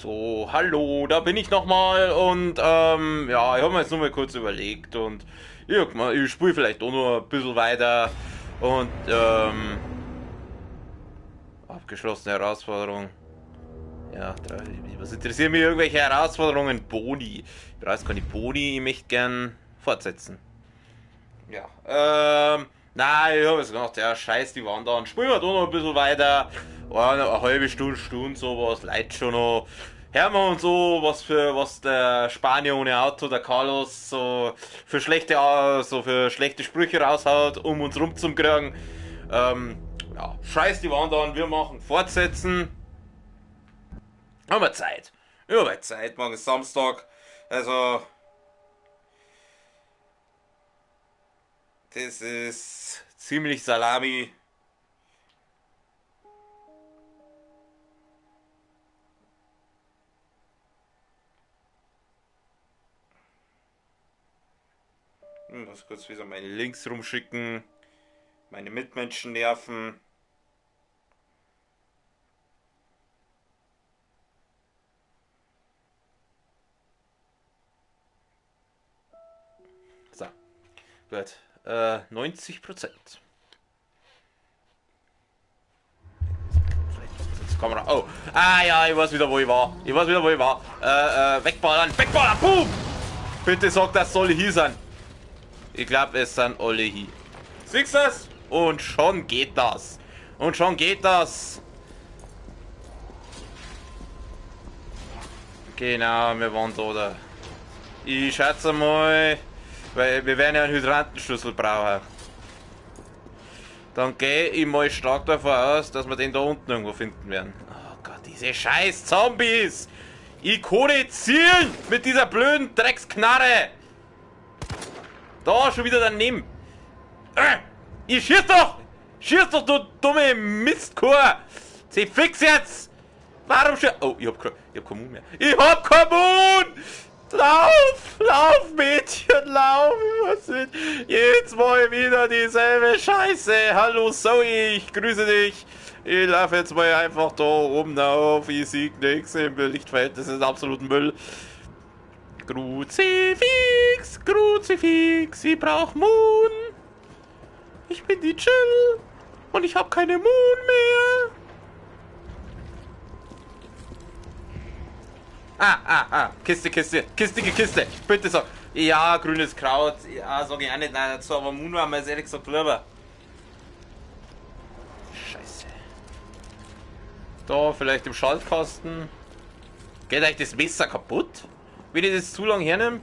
So, hallo, da bin ich nochmal und ja, ich habe mir jetzt nur mal kurz überlegt und ich spiele vielleicht auch noch ein bisschen weiter und abgeschlossene Herausforderung. Ja, was interessieren mich irgendwelche Herausforderungen? Boni. Ich brauche jetzt keine Boni, ich möchte gern fortsetzen. Ja, nein, ich habe jetzt gedacht, ja, scheiß die Wand an. Spielen wir da noch ein bisschen weiter. Eine halbe Stunde, sowas, Leute schon noch. Hören wir uns so, was der Spanier ohne Auto, der Carlos, so für schlechte Sprüche raushaut, um uns rumzukriegen. Ja, scheiß die Wand an, wir machen fortsetzen. Haben wir Zeit. Ja, wir Zeit, morgen ist Samstag. Also, das ist ziemlich Salami. Muss kurz wieder meine Links rumschicken. Meine Mitmenschen nerven. So, gut. 90%. Jetzt Kamera. Oh. Ah ja, ich weiß wieder, wo ich war. Wegballern. Wegballern. Boom! Bitte sag, das soll hier sein. Ich glaube, es sind alle hier. Siehst du es? Und schon geht das. Genau, wir waren da. Ich schätze mal, weil wir werden ja einen Hydrantenschlüssel brauchen. Dann gehe ich mal stark davon aus, dass wir den da unten irgendwo finden werden. Oh Gott, diese scheiß Zombies! Ich kann nicht zielen mit dieser blöden Drecksknarre! Da, schon wieder daneben. Ich schieß doch! Schieß doch, du dumme Mistkur! Sie fix jetzt! Warum schieß... Oh, ich hab keinen Mund mehr. Ich hab keinen Mund! Lauf, Mädchen, lauf! Was wird jetzt mal wieder dieselbe Scheiße? Hallo Zoe, ich grüße dich. Ich laufe jetzt mal einfach da oben auf. Ich sieg nix im Lichtfeld. Das ist absolut Müll. Kruzifix, ich brauch Moon. Ich bin die Chill und ich hab keine Moon mehr. Kiste. Bitte sag. Ja, grünes Kraut. Ja, sag ich auch nicht nein dazu, aber Moon war mir ehrlich gesagt lieber. Scheiße. Da, vielleicht im Schaltkasten. Geht euch das Messer kaputt? Wenn ich das zu lang hernehme?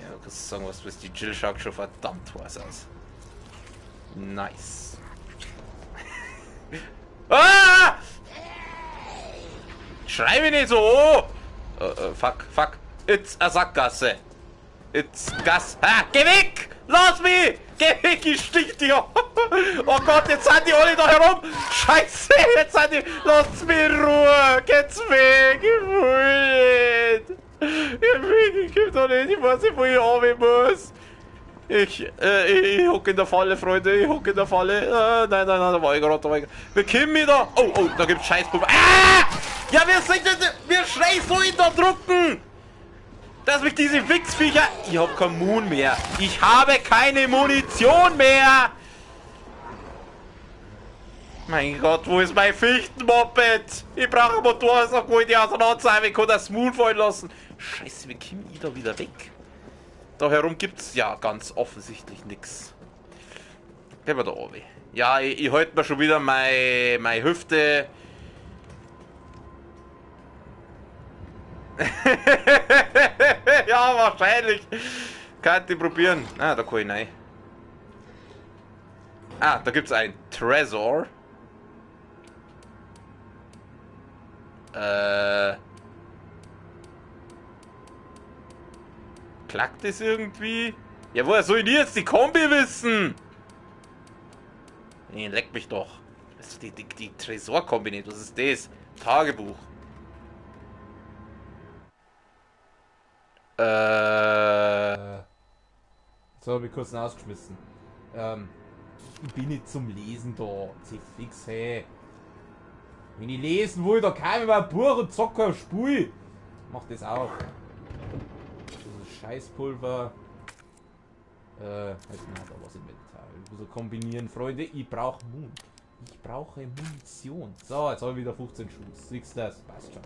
Ja, du kannst sagen, was die Jill schaut schon verdammt was aus. Nice. Ah! Schrei mich nicht so! Fuck. It's a Sackgasse. It's Gas. Ah, geh weg! Lass mich! Geh weg, ich stich dir! Oh Gott, jetzt sind die alle da herum! Scheiße, jetzt sind die... Lasst mich in Ruhe! Geht's weg! Ich will nicht! Ich komm doch nicht, ich weiß nicht, wo ich runter muss! Ich hock in der Falle, Freunde, ich hock in der Falle. Nein, da war ich gerade. Wir kommen wieder. Oh, da gibt's Scheißpulver. Ah! Ja, wir schreien so unterdrücken! Dass mich diese Wichsviecher... Ich hab kein Moon mehr. Ich habe keine Munition mehr! Mein Gott, wo ist mein Fichtenmoped? Ich brauche ein Motor, so gut die auseinander. Ich kann das Moon fallen lassen. Scheiße, wie kommen ich da wieder weg? Da herum gibt's ja ganz offensichtlich nichts. Gehen wir da oben. Ja, ich halte mir schon wieder meine Hüfte. Ja, wahrscheinlich. Kann ich probieren. Ah, da kann ich rein. Ah, da gibt's ein Tresor. Klackt das irgendwie? Ja, woher soll ich jetzt die Kombi wissen? Nee, leck mich doch. Das ist die Tresor-Kombi nicht. Was ist das? Tagebuch. Jetzt habe ich kurz ausgeschmissen. Ich bin nicht zum Lesen da. Sie fix, hey. Wenn ich lesen will, da kann ich mal ein Buch und zocken ein Spiel. Mach das auch. Dieses Scheißpulver. Also nein, da was im Metall. Ich muss so kombinieren, Freunde. Ich brauche Mund. Ich brauche Munition. So, jetzt habe ich wieder 15 Schuss. Siehst du das? Passt schon.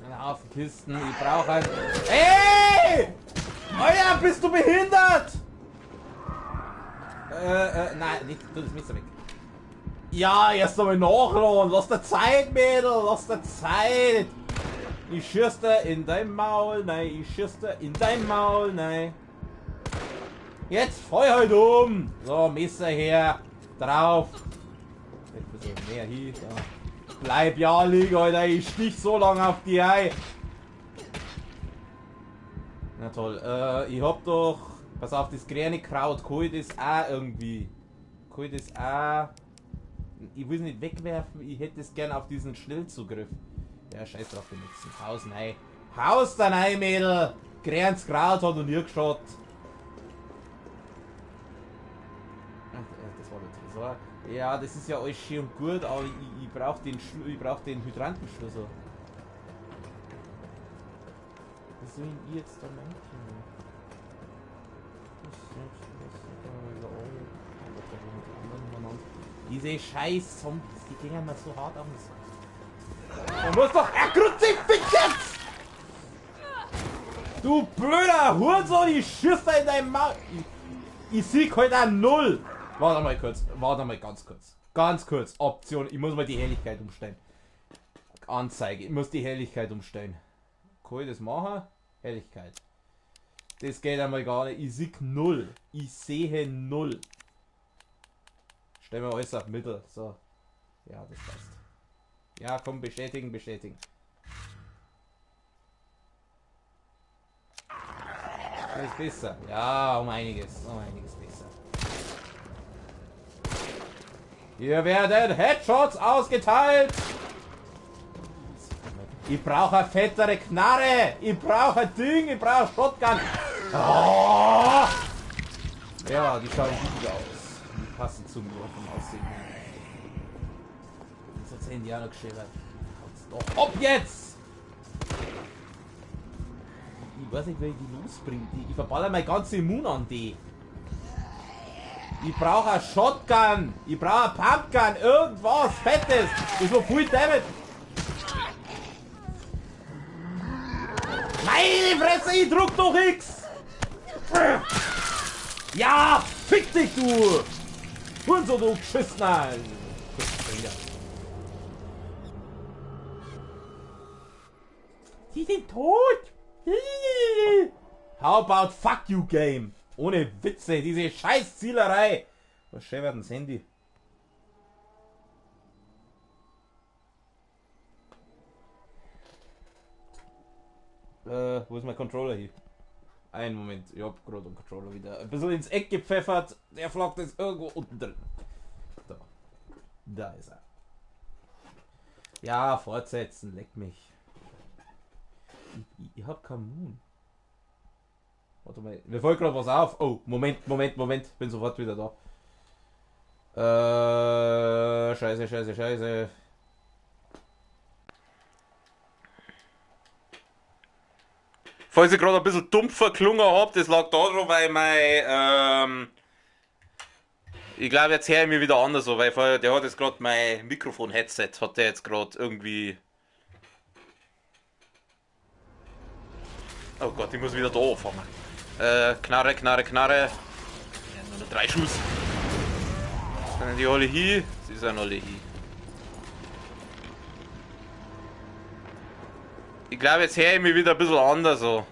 Ein Haufen Kisten. Ich brauche ein... Ey! Alter, bist du behindert? Nein, nicht. Tu das Messer weg. Ja, erst einmal nachladen. Lass dir Zeit, Mädel. Lass dir Zeit. Ich schieß dir in dein Maul, nein. Ich schieß dir in dein Maul, nein. Jetzt fall halt um. So, Messer her. Drauf. Jetzt ein bisschen mehr hier. So. Bleib ja liegen, Alter. Ich stich so lange auf die Ei. Na toll. Ich hab doch... Pass auf, das grüne Kraut. Kann ich das auch irgendwie? Kann ich das auch... Ich will es nicht wegwerfen. Ich hätte es gern auf diesen Schnellzugriff. Ja, scheiß drauf, wir nutzen. Haus rein. Haus da rein, Mädel. Grünes Kraut hat noch nie geschaut. Das war der Tresor. Ja, das ist ja alles schön und gut, aber ich brauche den Hydrantenschlüssel. Was soll ich jetzt da machen? Diese scheiß Zombies, die gehen mal so hart auf uns. Du musst doch Kruzifix jetzt! Du blöder Hurensohn, ich schieß da in dein Maul. Ich sieg heute an 0. Warte mal kurz, warte mal ganz kurz. Ganz kurz, Option, ich muss mal die Helligkeit umstellen. Anzeige, ich muss die Helligkeit umstellen. Kann ich das machen? Helligkeit. Das geht einmal gar nicht. Ich sehe 0. Ich sehe 0. Stellen wir alles auf Mittel. So. Ja, das passt. Ja, komm, bestätigen, bestätigen. Das ist besser. Ja, um einiges besser. Hier werden Headshots ausgeteilt. Ich brauche eine fettere Knarre. Ich brauche ein Ding. Ich brauche Shotgun. Oh! Ja, die schauen gut aus. Die passen zu mir vom Aussehen. Das hat Handy auch noch geschert. Doch ab jetzt! Ich weiß nicht, wer die losbringt. Ich verballer mein ganzes Immun an die. Ich brauche eine Shotgun. Ich brauche eine Pumpgun. Irgendwas Fettes. Das war viel Damage. Meine Fresse, ich drück doch X! Ja, fick dich, du! Und so, du Geschissener! Sie sind tot! How about fuck you game? Ohne Witze, diese scheiß Zielerei! Was schön wird das Handy? Wo ist mein Controller hier? Einen Moment, ich hab gerade den Controller wieder ein bisschen ins Eck gepfeffert. Der Flock ist irgendwo unten drin. Da. Da ist er. Ja, fortsetzen, leck mich. Ich hab keinen Moon. Warte mal, mir fällt gerade was auf. Oh, Moment. Bin sofort wieder da. Scheiße. Falls ich gerade ein bisschen dumpfer gelungen habe, das lag daran, weil mein, ich glaube, jetzt höre ich mich wieder anders so, weil vorher, der hat jetzt gerade mein Mikrofon-Headset, hat der jetzt gerade irgendwie... Oh Gott, ich muss wieder da anfangen. Knarre. Ja, nur noch 3 Schuss. Sind die alle hier? Sie sind alle hier. Ich glaube, jetzt höre ich mich wieder ein bisschen anders so.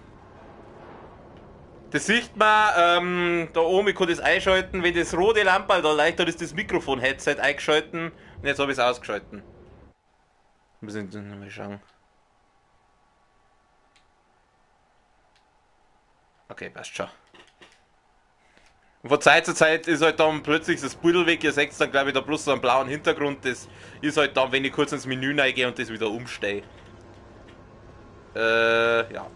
Das sieht man, da oben, ich kann das einschalten, wenn das rote Lampe da leicht, ist das Mikrofon-Headset eingeschalten und jetzt habe ich es ausgeschalten. Müssen wir mal schauen. Okay, passt schon. Und von Zeit zu Zeit ist halt dann plötzlich das Pudel weg, ihr seht dann glaube ich da bloß so einen blauen Hintergrund, das ist halt dann, wenn ich kurz ins Menü reingehe und das wieder umstehe. Ja.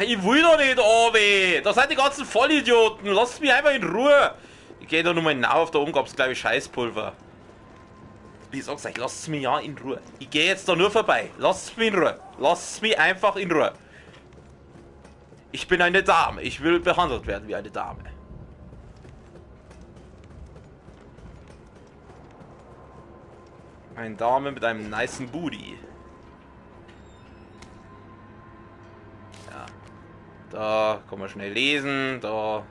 Ich will doch nicht, Obi! Da sind die ganzen Vollidioten! Lasst mich einfach in Ruhe! Ich gehe da nochmal hinauf, da oben gab es glaube ich Scheißpulver. Ich sag's euch, lasst mich ja in Ruhe. Ich gehe jetzt da nur vorbei. Lasst mich in Ruhe. Lasst mich einfach in Ruhe. Ich bin eine Dame. Ich will behandelt werden wie eine Dame. Eine Dame mit einem nicen Booty. Ja. Da kann man schnell lesen. Da.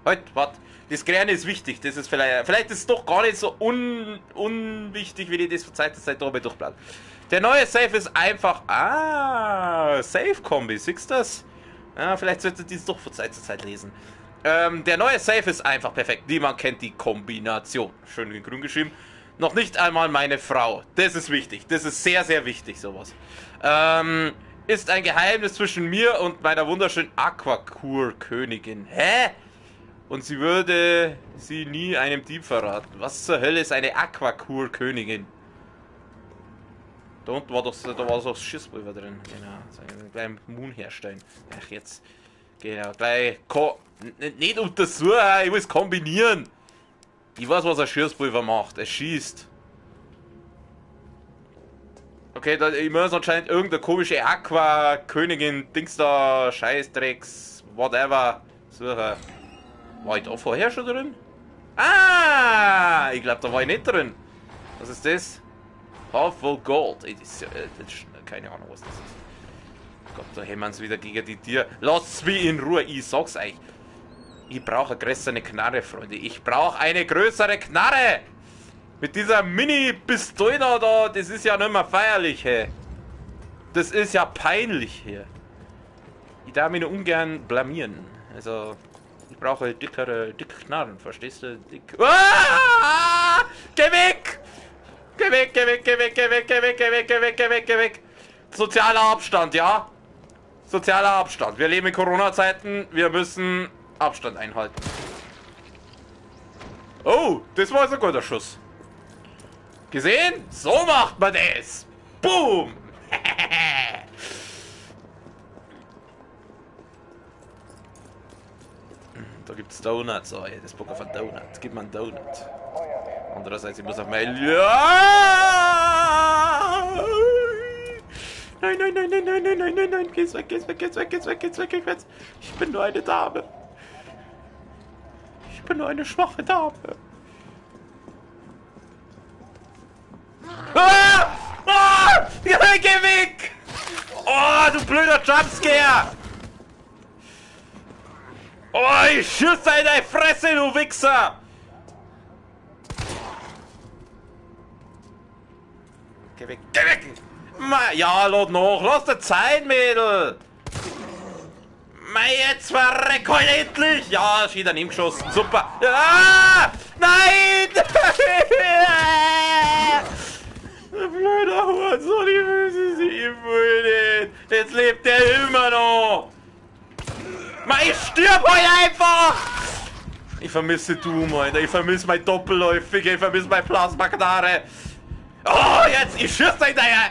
Halt, warte. Das Grüne ist wichtig. Das ist vielleicht ist es doch gar nicht so unwichtig, wie die das von Zeit zu Zeit drüber durchblättert. Der neue Safe ist einfach. Safe-Kombi. Siehst du das? Ja, vielleicht solltet ihr es doch von Zeit zu Zeit lesen. Der neue Safe ist einfach perfekt. Niemand kennt die Kombination. Schön in grün geschrieben. Noch nicht einmal meine Frau. Das ist wichtig. Das ist sehr, sehr wichtig, sowas. Ist ein Geheimnis zwischen mir und meiner wunderschönen Aquakur-Königin. Hä? Und sie würde sie nie einem Dieb verraten. Was zur Hölle ist eine Aquakur-Königin? Da unten war doch das Schießpulver drin. Genau. So einen kleinen Moon herstellen. Ach, jetzt. Genau. Gleich. Nicht untersuchen. Ich will es kombinieren. Ich weiß, was ein Schießpulver macht. Es schießt. Okay, ich muss anscheinend irgendeine komische Aqua-Königin, Dings da, Scheißdrecks, whatever, suchen. War ich da vorher schon drin? Ah! Ich glaube, da war ich nicht drin. Was ist das? Half Full Gold. Das ist, keine Ahnung, was das ist. Gott, da hämmern sie wieder gegen die Tiere. Lasst mich in Ruhe, ich sag's euch. Ich brauche eine größere Knarre, Freunde. Ich brauche eine größere Knarre! Mit dieser Mini-Pistole da, das ist ja nicht mehr feierlich, hey. Das ist ja peinlich hier. Ich darf mich nur ungern blamieren. Also, ich brauche dicke Knarren, verstehst du? Ah! Geh weg! Geh weg, geh weg, geh weg, geh weg, geh weg, geh weg, geh weg, geh weg, geh weg. Sozialer Abstand, ja? Sozialer Abstand. Wir leben in Corona-Zeiten, wir müssen Abstand einhalten. Oh, das war jetzt ein guter Schuss. Gesehen? So macht man das. Boom. Da gibt's Donuts. Oh, das Bock auf einen Donut. Gib mir einen Donut. Andererseits, ich muss auf mein... Ja! Nein, nein, nein, nein, nein, nein, nein, nein, nein. Geh's weg, geh's weg, geh's weg, geh's weg, geh's weg, geh's weg. Ich bin nur eine Dame. Ich bin nur eine schwache Dame. Ah! Ah! Ja, geh weg! Oh, du blöder Jumpscare! Oh, ich schieße in deine Fresse, du Wichser! Geh weg, geh weg! Ja, lad noch, lass dir Zeit, Mädel! Jetzt verreck heute endlich! Ja, steht daneben geschossen, super! Ah! Nein! Blöder Hurensohn, ich will sie nicht. Jetzt lebt er immer noch. Ich stirb heute einfach. Ich vermisse Doom, Alter. Ich vermisse mein Doppelläufige. Ich vermisse mein Plasma-Knarre. Oh, jetzt, ich schieße hinterher.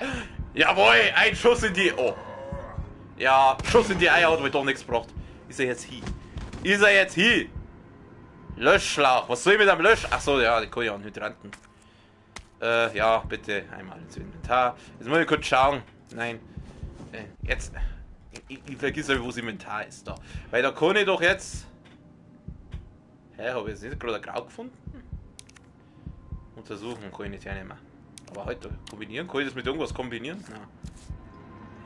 Jawohl, ein Schuss in die... Oh. Ja, Schuss in die Eier hat wohl doch nichts gebracht. Ist er jetzt hier? Ist er jetzt hier? Löschschlauch. Was soll ich mit einem Lösch... Achso, ja, die kann ich auch einen Hydranten. Ja, bitte einmal ins Inventar. Jetzt muss ich kurz schauen. Nein. Jetzt. Ich vergesse, wo das Inventar ist. Da. Weil da kann ich doch jetzt. Hä, habe ich jetzt nicht gerade grau gefunden? Untersuchen kann ich nicht hernehmen. Aber heute kombinieren. Kann ich das mit irgendwas kombinieren? Nein.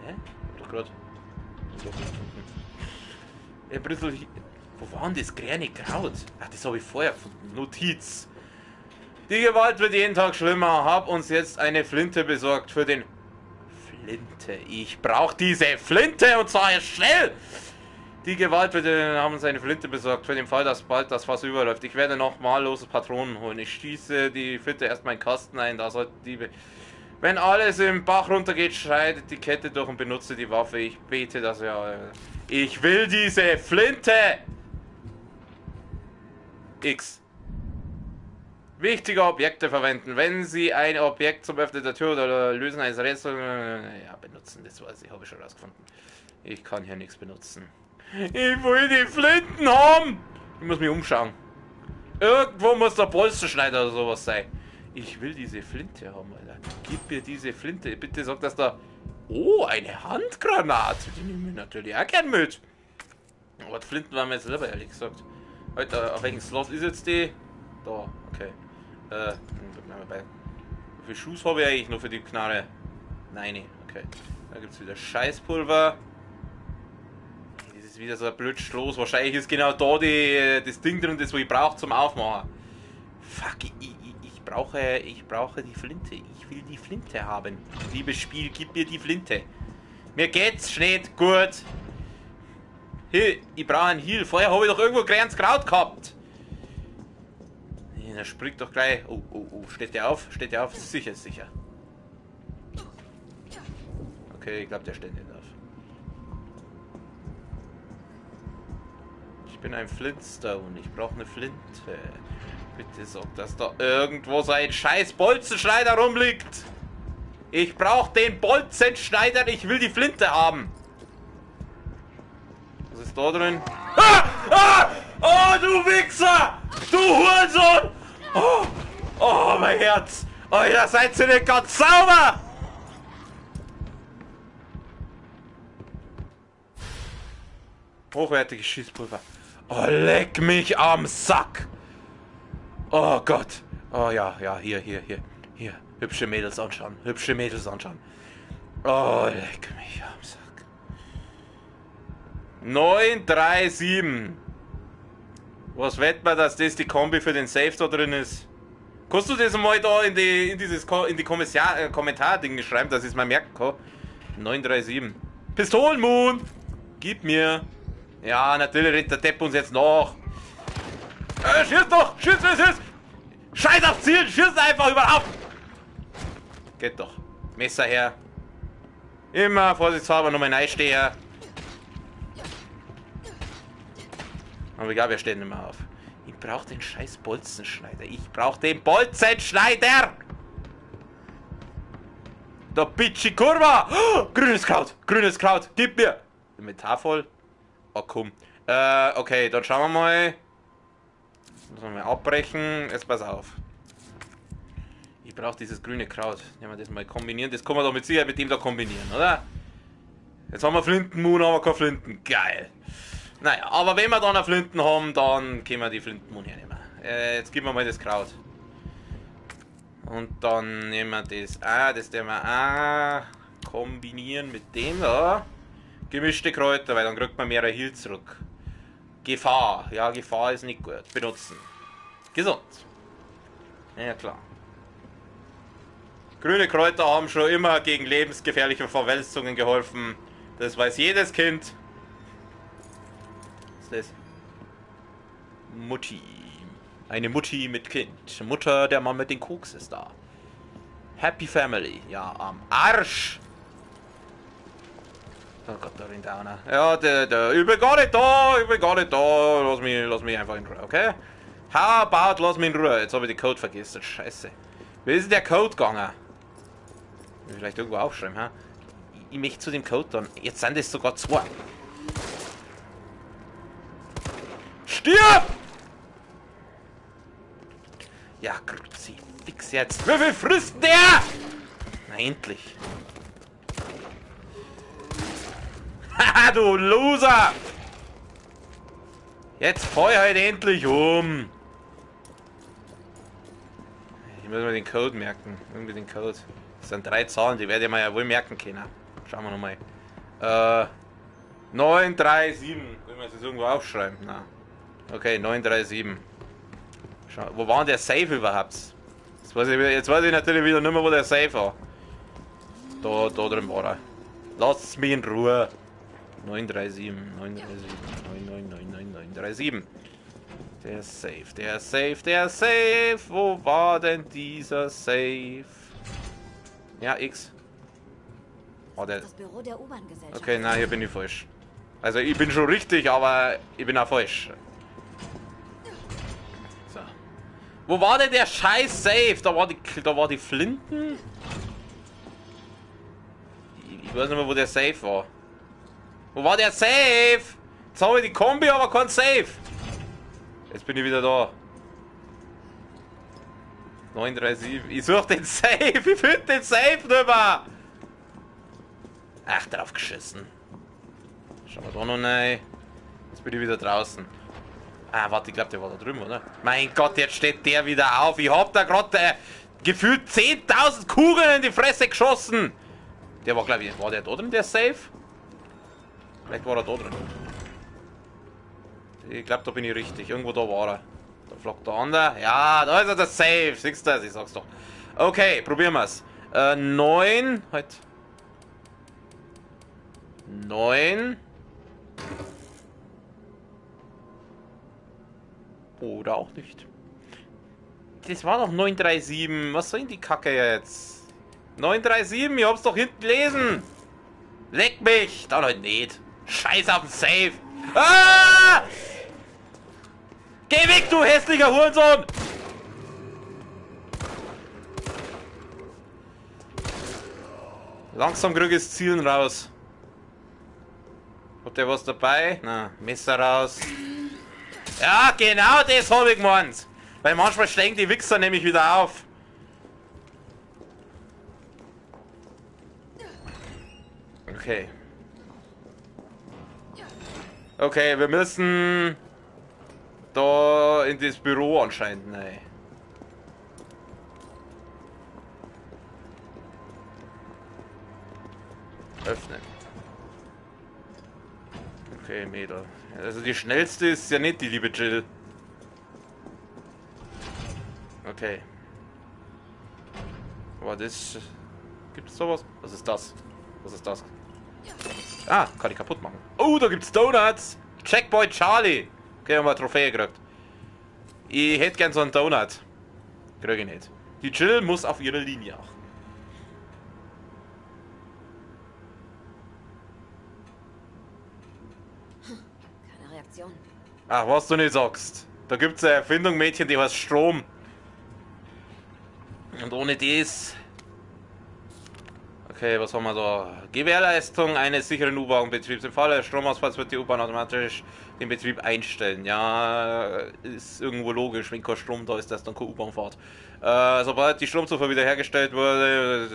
Hä? Doch gerade. Ein bisschen. Wo war denn das grüne Kraut? Ach, das habe ich vorher gefunden. Notiz. Die Gewalt wird jeden Tag schlimmer. Hab uns jetzt eine Flinte besorgt für den... Flinte? Ich brauche diese Flinte und zwar jetzt schnell! Die Gewalt wird... haben uns eine Flinte besorgt für den Fall, dass bald das Fass überläuft. Ich werde noch mallose Patronen holen. Ich schieße die Flinte erstmal in den Kasten ein. Da sollten die... Wenn alles im Bach runtergeht, schreitet die Kette durch und benutze die Waffe. Ich bete, dass ja... Ich will diese Flinte! X. Wichtige Objekte verwenden. Wenn Sie ein Objekt zum Öffnen der Tür oder Lösen eines Rätsels... Ja, benutzen, das weiß ich, habe ich schon rausgefunden. Ich kann hier nichts benutzen. Ich will die Flinten haben! Ich muss mich umschauen. Irgendwo muss der Bolzenschneider oder sowas sein. Ich will diese Flinte haben, Alter. Gib mir diese Flinte. Bitte sag, dass da... Oh, eine Handgranate. Die nehmen wir natürlich auch gern mit. Aber die Flinten waren mir jetzt selber, ehrlich gesagt. Alter, auf welchen Slot ist jetzt die? Da, okay. Wie viel Schuss habe ich eigentlich noch für die Knarre? Nein, okay. Da gibt es wieder Scheißpulver. Das ist wieder so ein Blödschloss. Wahrscheinlich ist genau da das Ding drin, das wo ich brauche zum Aufmachen. Fuck, ich brauche die Flinte. Ich will die Flinte haben. Liebes Spiel, gib mir die Flinte. Mir geht's nicht gut. Hey, ich brauche einen Heal. Vorher habe ich doch irgendwo kleines Kraut gehabt. Der springt doch gleich. Oh, steht der auf? Steht der auf? Sicher, sicher. Okay, ich glaube, der steht nicht auf. Ich bin ein Flintstone. Ich brauche eine Flinte. Bitte sag, dass da irgendwo so ein scheiß Bolzenschneider rumliegt. Ich brauche den Bolzenschneider. Ich will die Flinte haben. Was ist da drin? Ah! Ah! Oh, du Wichser! Du Hurensohn! Oh, mein Herz! Oh, ihr seid ihr nicht ganz sauber! Hochwertiges Schießpulver. Oh, leck mich am Sack! Oh Gott! Oh ja, hier. Hübsche Mädels anschauen. Oh, leck mich am Sack. 937. Was wett man, dass das die Kombi für den Safe da drin ist? Kannst du das mal da in die Kommentar-Dinge schreiben, dass ich es mal merken kann? 937. Pistolenmoon! Gib mir! Ja, natürlich rennt der Depp uns jetzt nach. Schieß doch! Schieß! Scheiß auf Ziel! Schieß einfach überhaupt! Geht doch. Messer her. Immer vorsichtshalber nochmal reinstehen. Aber egal, wir stehen nicht mehr auf. Ich brauche den scheiß Bolzenschneider. Der Bitchy Kurva! Oh, grünes Kraut! Gib mir! Inventar voll. Oh, komm. Okay, dann schauen wir mal. Müssen wir mal abbrechen. Jetzt pass auf. Ich brauche dieses grüne Kraut. Nehmen wir das mal kombinieren. Das kann man doch mit Sicherheit mit dem da kombinieren, oder? Jetzt haben wir Flintenmoon, aber keine Flinten. Geil. Naja, aber wenn wir dann eine Flinten haben, dann können wir die Flintenmoon hernehmen. Jetzt geben wir mal das Kraut. Und dann nehmen wir das. Das werden wir kombinieren mit dem da. Gemischte Kräuter, weil dann kriegt man mehr Heal zurück. Gefahr. Ja, Gefahr ist nicht gut. Benutzen. Gesund. Ja, klar. Grüne Kräuter haben schon immer gegen lebensgefährliche Verwälzungen geholfen. Das weiß jedes Kind. Was ist das? Mutti. Eine Mutti mit Kind. Mutter, der Mann mit den Koks ist da. Happy Family. Ja, am Arsch. Oh Gott, da rennt einer. Ja, ich bin gar nicht da. Lass mich einfach in Ruhe, okay? How about, lass mich in Ruhe. Jetzt habe ich den Code vergessen. Scheiße. Wie ist denn der Code gegangen? Vielleicht irgendwo aufschreiben, ha? Ich möchte zu dem Code dann. Jetzt sind es sogar 2. Stirb! Ja, Grüezi. Fix jetzt. Wie viel frisst der? Na, endlich. Haha, du Loser! Jetzt feuer halt endlich um. Ich muss mir den Code merken. Irgendwie den Code. Das sind 3 Zahlen, die werde ich mir ja wohl merken können. Schauen wir nochmal. 937. Können wir das irgendwo aufschreiben? Na. Okay, 937. Schau, wo war denn der Safe überhaupt? Jetzt weiß ich natürlich wieder nicht mehr, wo der Safe war. Da drin war er. Lasst mich in Ruhe. 937. Der Safe. Wo war denn dieser Safe? Ja, X. Oh, Das Büro der U-Bahn-Gesellschaft. Okay, nein, hier bin ich falsch. Also ich bin schon richtig, aber ich bin auch falsch. So. Wo war denn der scheiß Safe? Da war die Flinten? Ich weiß nicht mehr, wo der Safe war. Wo war der Safe? Jetzt habe ich die Kombi, aber kein Safe. Jetzt bin ich wieder da. 937. Ich suche den Safe. Ich finde den Safe nicht mehr. Ach, drauf geschissen. Schauen wir da noch rein. Jetzt bin ich wieder draußen. Ah, warte, ich glaube, der war da drüben, oder? Mein Gott, jetzt steht der wieder auf. Ich hab da gerade gefühlt 10.000 Kugeln in die Fresse geschossen. Der war, glaube ich, war der da drin, der Safe? Vielleicht war er da drin. Ich glaube, da bin ich richtig. Irgendwo da war er. Da flockt der andere. Ja, da ist er, der Safe. Siehst du das? Ich sag's doch. Okay, probieren wir's. 9. Halt. 9. Oder auch nicht. Das war doch 937. Was soll denn die Kacke jetzt? 937, ich hab's doch hinten gelesen. Leck mich. Dann halt nicht. Scheiß auf den Safe. Ah! Geh weg, du hässlicher Hurensohn! Langsam krieg ich das Zielen raus. Hat der was dabei? Na, Messer raus. Ja, genau das habe ich gemeint. Weil manchmal steigen die Wichser nämlich wieder auf. Okay. Okay, wir müssen da in das Büro anscheinend rein. Öffnen. Okay, Mädel. Also die schnellste ist ja nicht die liebe Jill. Okay. Aber das... Gibt's sowas? Was ist das? Was ist das? Ah, kann ich kaputt machen. Oh, da gibt's Donuts! Checkpoint Charlie! Okay, haben wir eine Trophäe gekriegt. Ich hätte gern so einen Donut. Krieg ich nicht. Die Jill muss auf ihre Linie auch. Keine Reaktion. Ach, was du nicht sagst. Da gibt's eine Erfindung, Mädchen, die heißt Strom. Und ohne das... Okay, was haben wir da? Gewährleistung eines sicheren U-Bahn-Betriebs. Im Falle des Stromausfalls wird die U-Bahn automatisch den Betrieb einstellen. Ja, ist irgendwo logisch, wenn kein Strom da ist, dass dann keine U-Bahn fährt. Sobald die Stromzufuhr wiederhergestellt wurde,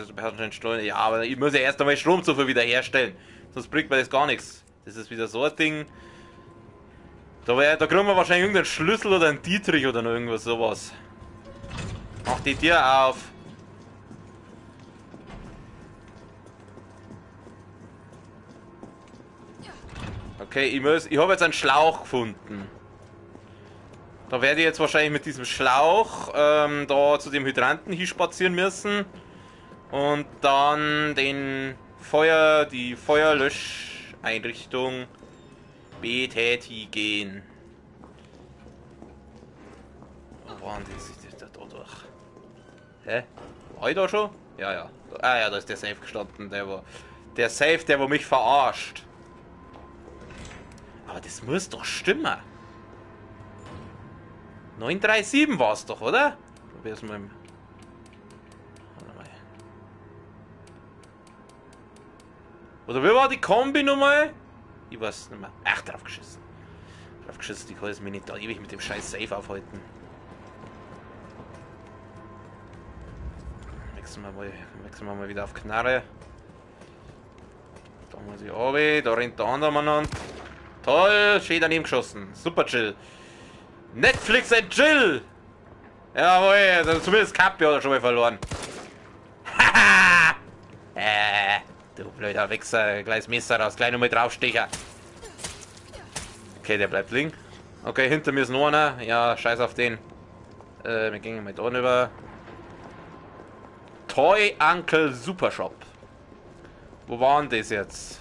ja, aber ich muss ja erst einmal Stromzufuhr wiederherstellen. Sonst bringt mir das gar nichts. Das ist wieder so ein Ding. Da kriegen wir wahrscheinlich irgendeinen Schlüssel oder einen Dietrich oder noch irgendwas sowas. Mach die Tür auf. Okay, ich habe jetzt einen Schlauch gefunden. Da werde ich jetzt wahrscheinlich mit diesem Schlauch da zu dem Hydranten hinspazieren müssen. Und dann die Feuerlöscheinrichtung betätigen. Wo waren die? Da durch. Hä? War ich da schon? Ja, ja. Ah ja, da ist der Safe gestanden. Der Safe, der wo mich verarscht. Aber das muss doch stimmen. 937 war es doch, oder? Probier's mal. Oder wie war die Kombi nochmal? Ich weiß nicht mehr. Ach, drauf geschissen. Drauf geschissen, ich kann es mir nicht da ewig mit dem scheiß Safe aufhalten. Wechseln wir mal wieder auf Knarre. Da muss ich runter, da rennt der andere Mann. Toll, schön daneben geschossen. Super Jill. Netflix and Jill! Jawohl, also zumindest Kappe hat er schon mal verloren. Haha! Du blöder Wichser, gleich das Messer raus, gleich nochmal draufstecher. Okay, der bleibt liegen. Okay, hinter mir ist noch einer. Ja, scheiß auf den. Wir gehen mal da rüber. Toy Uncle Super Shop. Wo waren das jetzt?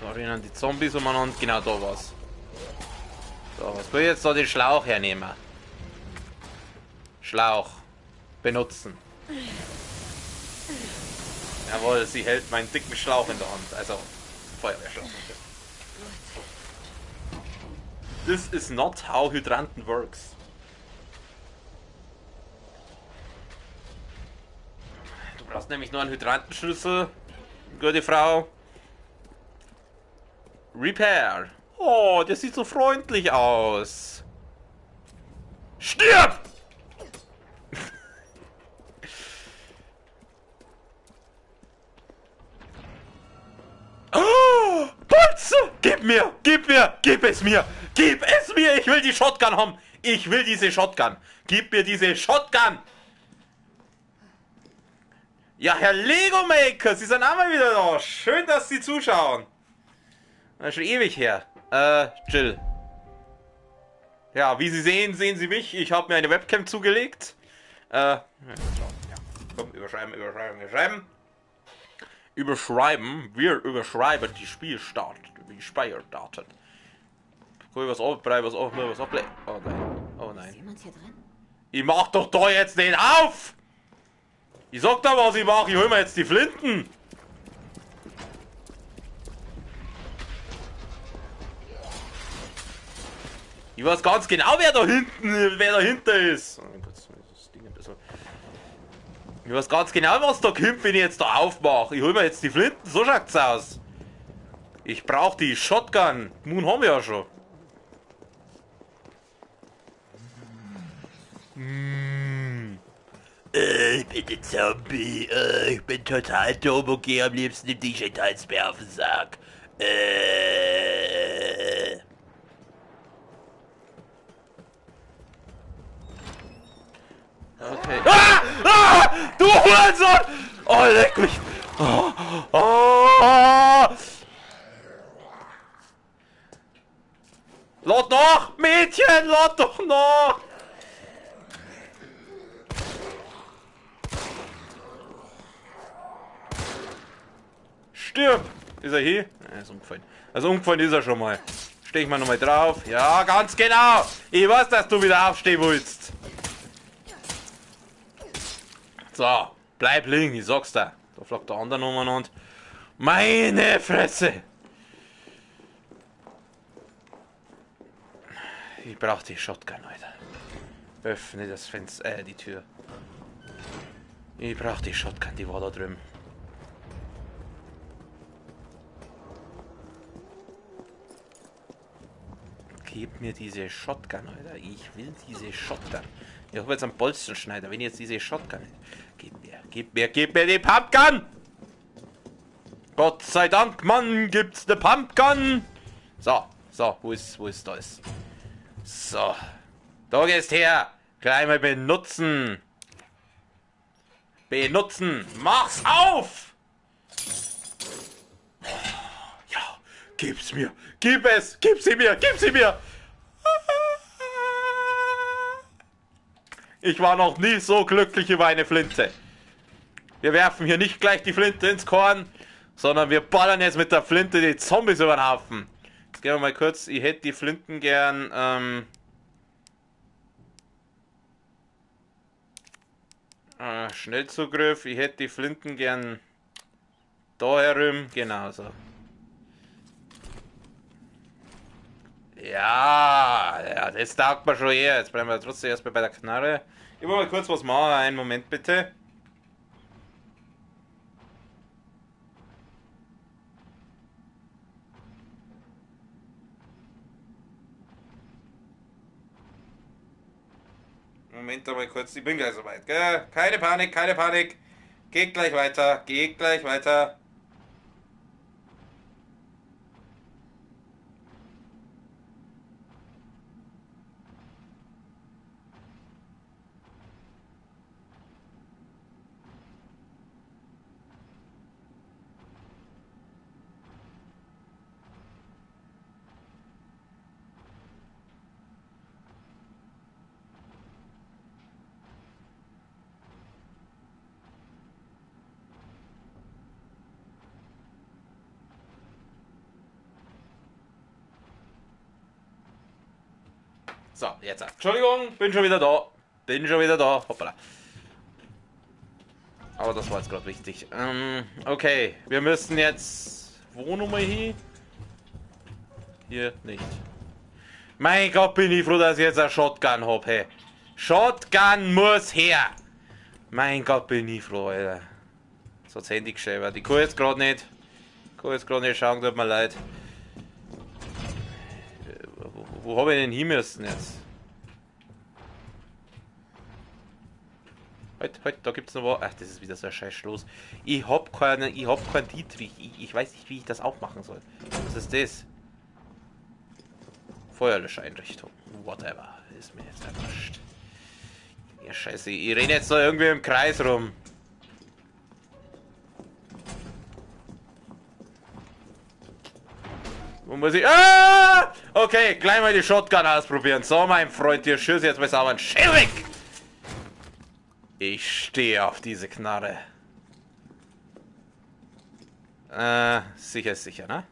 Da rennen die Zombies umeinander. Genau, da war's. So, was will ich jetzt da den Schlauch hernehmen? Schlauch. Benutzen. Jawohl, sie hält meinen dicken Schlauch in der Hand. Also, Feuerwehrschlauch. This is not how Hydranten works. Du brauchst nämlich nur einen Hydrantenschlüssel. Gute Frau. Repair. Oh, der sieht so freundlich aus. Stirb! mir! Gib es mir! Gib es mir! Ich will die Shotgun haben! Ich will diese Shotgun! Gib mir diese Shotgun! Ja, Herr Lego Maker, Sie sind auch mal wieder da. Schön, dass Sie zuschauen. Das ist schon ewig her. Jill. Ja, wie Sie sehen, sehen Sie mich. Ich habe mir eine Webcam zugelegt. Ja. Komm, überschreiben. Wir überschreiben die Spielstart. Die Speier startet. Guck, was auf, was auf. Oh nein. Oh Ist nein. jemand hier drin? Ich mach doch da jetzt nicht auf! Ich sag da, was ich mache. Ich hol mir jetzt die Flinten. Ich weiß ganz genau, wer dahinter ist. Oh Gott, das Ding ein bisschen. Ich weiß ganz genau, was da kommt, wenn ich jetzt da aufmache. Ich hol mir jetzt die Flinten. So schaut's aus. Ich brauche die Shotgun. Moon haben wir ja schon. Ich bin ein Zombie. Ich bin total dumm und gehe am liebsten im DJ-Tanz mehr auf den Sack. Okay. Du Hurensohn! Oh, leck mich! Lad noch! Mädchen, lad doch noch! Stirb! Ist er hier? Er ist umgefallen. Also umgefallen ist er schon mal. Steh ich mal nochmal drauf. Ja, ganz genau! Ich weiß, dass du wieder aufstehen willst. So, bleib liegen, ich sag's dir. Da flagt der andere umeinander. Meine Fresse! Ich brauch die Shotgun, Alter. Öffne das Fenster, die Tür. Ich brauch die Shotgun, die war da drüben. Gib mir diese Shotgun, Alter. Ich will diese Shotgun. Ich habe jetzt einen Bolzenschneider. Wenn ich jetzt diese Shotgun... Gib mir die Pumpgun! Gott sei Dank, Mann, gibt's eine Pumpgun! So, wo ist das? So. Da gehst her! Gleich mal benutzen! Mach's auf! Ja, gib's mir! Gib sie mir! Ich war noch nie so glücklich über eine Flinte. Wir werfen hier nicht gleich die Flinte ins Korn, sondern wir ballern jetzt mit der Flinte die Zombies über den Haufen. Jetzt gehen wir mal kurz, ich hätte die Flinten gern, Schnellzugriff, ich hätte die Flinten gern da herum, genau so. Ja, das taugt mir schon eher. Jetzt bleiben wir trotzdem erstmal bei der Knarre. Ich will mal kurz was machen. Einen Moment bitte. Moment einmal kurz. Ich bin gleich soweit, gell? Keine Panik. Geht gleich weiter. So, jetzt. Entschuldigung, bin schon wieder da. Hoppala. Aber das war jetzt gerade wichtig. Okay, wir müssen jetzt... Wo nochmal hin? Hier nicht. Mein Gott, bin ich froh, dass ich jetzt eine Shotgun habe, hey. Shotgun muss her! Mein Gott, bin ich froh, Alter. So das Handy geschrieben. Ich kann jetzt gerade nicht. Schauen, tut mir leid. Wo habe ich denn hin müssen jetzt? Halt, da gibt's noch was. Ach, das ist wieder so ein scheiß Schloss. Ich hab keinen Dietrich. Ich weiß nicht, wie ich das aufmachen soll. Was ist das? Feuerlöscheinrichtung. Whatever. Ist mir jetzt wurscht. Ja, scheiße. Ich renne jetzt da irgendwie im Kreis rum. Wo muss ich... Ah! Okay, gleich mal die Shotgun ausprobieren. So, mein Freund, hier schieß jetzt mal sauber einen Schell weg. Ich stehe auf diese Knarre. Sicher ist sicher, ne?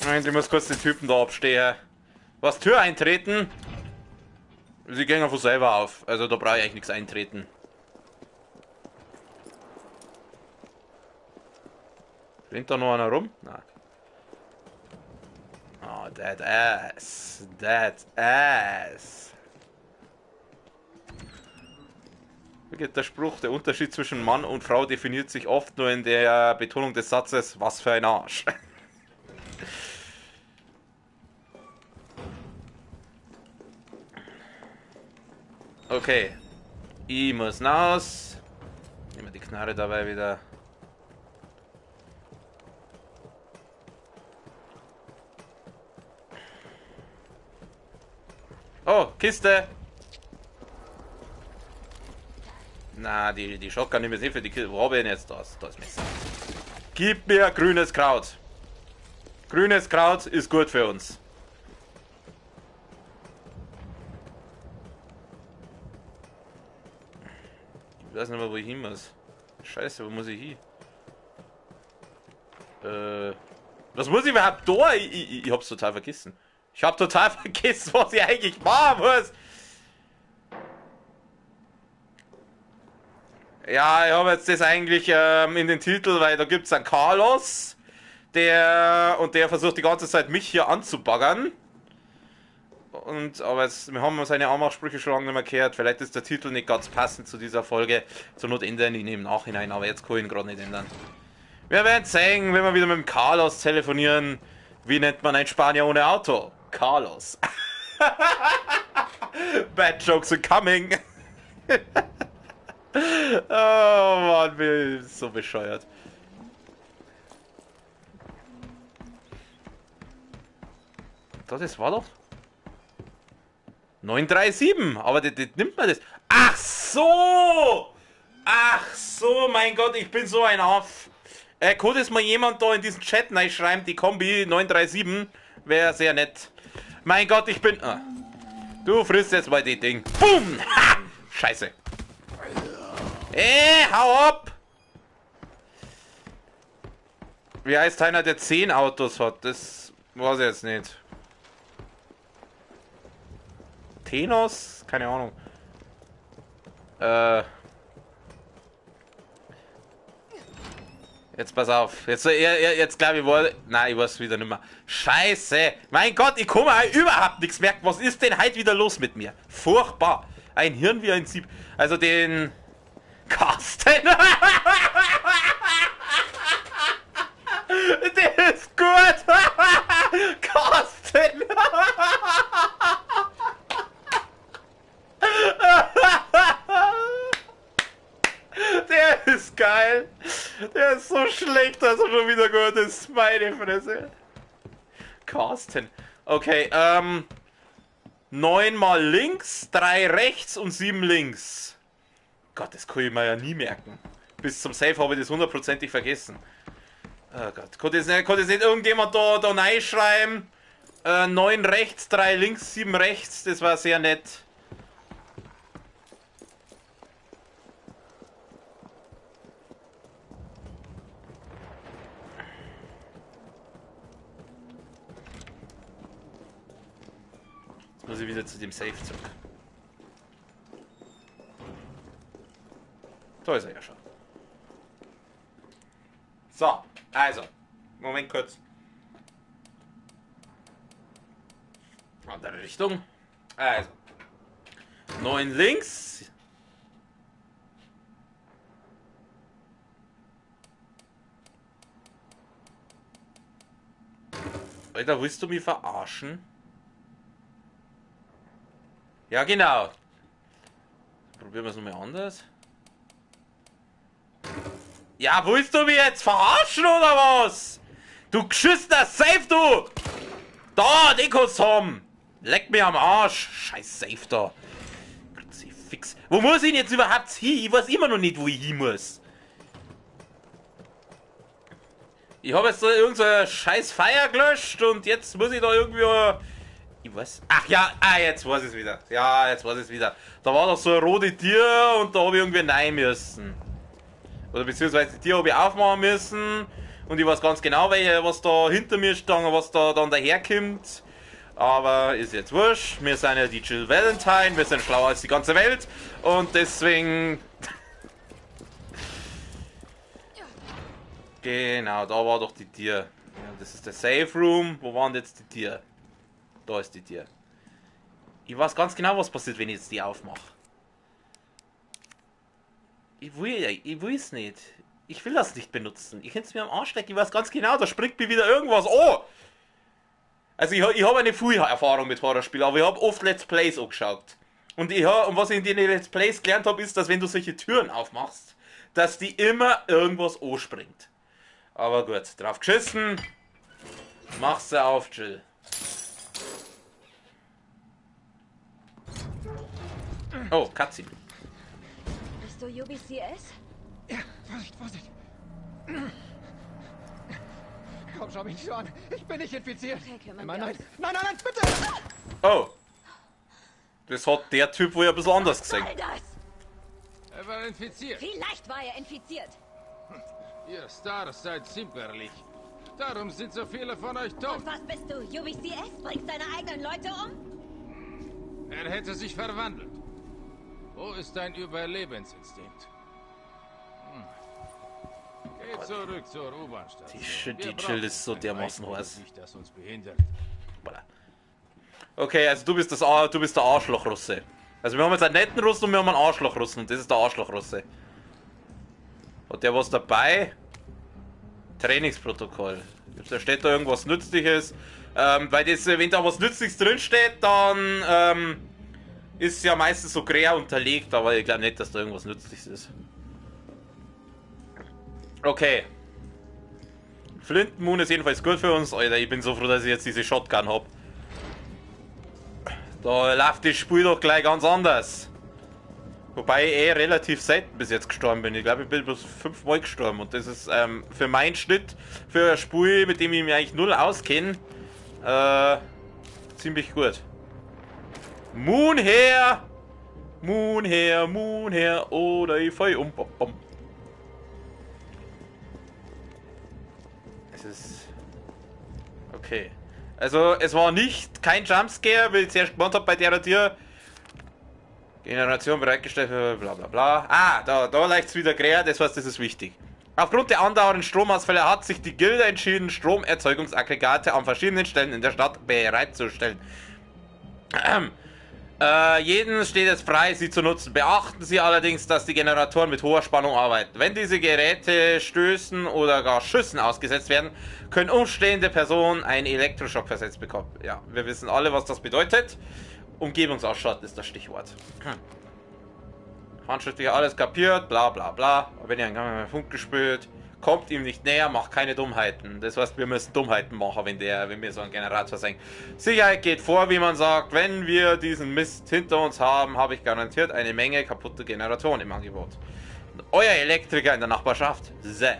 Moment, ich muss kurz den Typen da abstehen. Was, Tür eintreten? Sie gehen einfach selber auf. Also da brauche ich eigentlich nichts eintreten. Rennt da noch einer rum? Nein. Oh, that ass. That ass. Wie geht der Spruch? Der Unterschied zwischen Mann und Frau definiert sich oft nur in der Betonung des Satzes, was für ein Arsch. Okay. Ich muss raus. Nehmen wir die Knarre dabei wieder. Oh, Kiste. Na, die Shotgun nehmen wir nicht für die Kiste. Wo habe ich denn jetzt das? Da ist Messer. Gib mir grünes Kraut. Grünes Kraut ist gut für uns. Ich weiß nicht mehr, wo ich hin muss. Scheiße, wo muss ich hin? Was muss ich überhaupt da? Ich hab's total vergessen. Ich hab total vergessen, was ich eigentlich machen muss. Ja, ich habe jetzt das eigentlich in den Titel, weil da gibt es einen Carlos, der versucht die ganze Zeit mich hier anzubaggern. Aber jetzt, wir haben seine Anmachsprüche schon lange nicht mehr gehört. Vielleicht ist der Titel nicht ganz passend zu dieser Folge. Zur Not ändern ihn im Nachhinein, aber jetzt kann ich ihn gerade nicht ändern. Wir werden sehen, wenn wir wieder mit dem Carlos telefonieren. Wie nennt man ein Spanier ohne Auto? Carlos. Bad jokes are coming. Oh Mann, bin so bescheuert. Das war doch 937, aber das nimmt man das. Ach so! Ach so, mein Gott, ich bin so ein Aff. Kann das mal jemand da in diesen Chat schreiben, die Kombi 937 wäre sehr nett. Mein Gott, ich bin... Ah. Du frisst jetzt mal die Ding. Boom! Ha! Scheiße. Hau ab! Wie heißt einer, der 10 Autos hat? Das weiß ich jetzt nicht. Tenos? Keine Ahnung. Jetzt pass auf. Jetzt glaube ich, nein, ich weiß wieder nicht mehr. Scheiße! Mein Gott, ich kann mir überhaupt nichts merken. Was ist denn heute wieder los mit mir? Furchtbar. Ein Hirn wie ein Sieb. Also den... Carsten! Der ist gut! Carsten! Der ist geil! Der ist so schlecht, dass er schon wieder gut ist. Meine Fresse. Carsten. Okay, 9 mal links, 3 rechts und 7 links. Gott, das kann ich mir ja nie merken. Bis zum Save habe ich das hundertprozentig vergessen. Oh Gott, konnte jetzt nicht irgendjemand da reinschreiben? 9 rechts, 3 links, 7 rechts, das war sehr nett. Jetzt muss ich wieder zu dem Safe zurück. Da ist er ja schon. So, also, Moment kurz. Andere Richtung. Also, 9 links. Alter, willst du mich verarschen? Ja, genau. Probieren wir es nochmal anders. Ja, willst du mich jetzt verarschen oder was? Du geschissener Safe, du! Da, den kannst du haben! Leck mir am Arsch! Scheiß Safe da! Fix. Wo muss ich denn jetzt überhaupt hin? Ich weiß immer noch nicht, wo ich hin muss. Ich habe jetzt da irgendeine scheiß Feier gelöscht und jetzt muss ich da irgendwie... Ich weiß... Ach ja, jetzt weiß ich es wieder. Ja, jetzt weiß ich es wieder. Da war doch so ein rote Tier und da habe ich irgendwie rein müssen. Oder beziehungsweise die Tier habe ich aufmachen müssen und ich weiß ganz genau, was da hinter mir stand und was da dann daherkommt. Aber ist jetzt wurscht. Wir sind ja die Jill Valentine, wir sind schlauer als die ganze Welt und deswegen... Genau, da war doch die Tür. Ja, das ist der Safe Room. Wo waren jetzt die Tür? Da ist die Tür. Ich weiß ganz genau, was passiert, wenn ich jetzt die aufmache. Ich will es nicht. Ich will das nicht benutzen. Ich könnte es mir am Arsch lecken. Ich weiß ganz genau, da springt mir wieder irgendwas. Oh! Also ich habe eine viel Erfahrung mit Horrorspielen, aber ich habe oft Let's Plays angeschaut. Und was ich in den Let's Plays gelernt habe, ist, dass wenn du solche Türen aufmachst, dass die immer irgendwas anspringt. Aber gut, drauf geschissen. Mach's auf, Jill. Oh, Cutscene. Bist du UBCS? Ja, Vorsicht, Vorsicht. Komm, schau mich nicht so an. Ich bin nicht infiziert. Okay, kümmern Nein, wir nein, uns. nein, nein, nein, bitte! Oh. Das hat der Typ wohl ein bisschen anders gesehen. All das! Er war infiziert. Vielleicht war er infiziert. Ihr Stars seid zimperlich. Darum sind so viele von euch tot. Und was bist du? UBCS? Bringst deine eigenen Leute um? Er hätte sich verwandelt. Wo ist dein Überlebensinstinkt? Geh zurück zur U-Bahn-Station. Die Jill ist so dermaßen heiß. Nicht, das uns behindert. Okay, also du bist der Arschloch-Russe. Also wir haben jetzt einen netten Russen und wir haben einen Arschloch-Russen und das ist der Arschloch-Russe. Hat der was dabei? Trainingsprotokoll. Da steht da irgendwas Nützliches. Weil das, wenn da was Nützliches drinsteht, dann ist ja meistens so quer unterlegt, aber ich glaube nicht, dass da irgendwas Nützliches ist. Okay. Flintenmoon ist jedenfalls gut für uns. Alter, ich bin so froh, dass ich jetzt diese Shotgun habe. Da läuft das Spiel doch gleich ganz anders. Wobei ich relativ selten bis jetzt gestorben bin. Ich glaube, ich bin bloß 5-mal gestorben. Und das ist für meinen Schnitt, für ein Spiel, mit dem ich mich eigentlich null auskenne, ziemlich gut. Moon her! Moon her, Moon her, oder ich fall um. Es ist... Okay. Also, es war kein Jumpscare, wie ich zuerst gemeint habe bei der Tür. Generation bereitgestellt für bla bla bla. Ah, da leicht wieder quer, das heißt, das ist wichtig. Aufgrund der andauernden Stromausfälle hat sich die Gilde entschieden, Stromerzeugungsaggregate an verschiedenen Stellen in der Stadt bereitzustellen. Jeden steht es frei, sie zu nutzen. Beachten Sie allerdings, dass die Generatoren mit hoher Spannung arbeiten. Wenn diese Geräte Stößen oder gar Schüssen ausgesetzt werden, können umstehende Personen einen Elektroschock versetzt bekommen. Ja, wir wissen alle, was das bedeutet. Umgebungsausschalten ist das Stichwort. Handschriftlich alles kapiert, bla bla bla. Wenn ihr einen Funk gespielt, kommt ihm nicht näher, macht keine Dummheiten. Das heißt, wir müssen Dummheiten machen, wenn wir so einen Generator senken. Sicherheit geht vor, wie man sagt. Wenn wir diesen Mist hinter uns haben, habe ich garantiert eine Menge kaputte Generatoren im Angebot. Und euer Elektriker in der Nachbarschaft, Sam.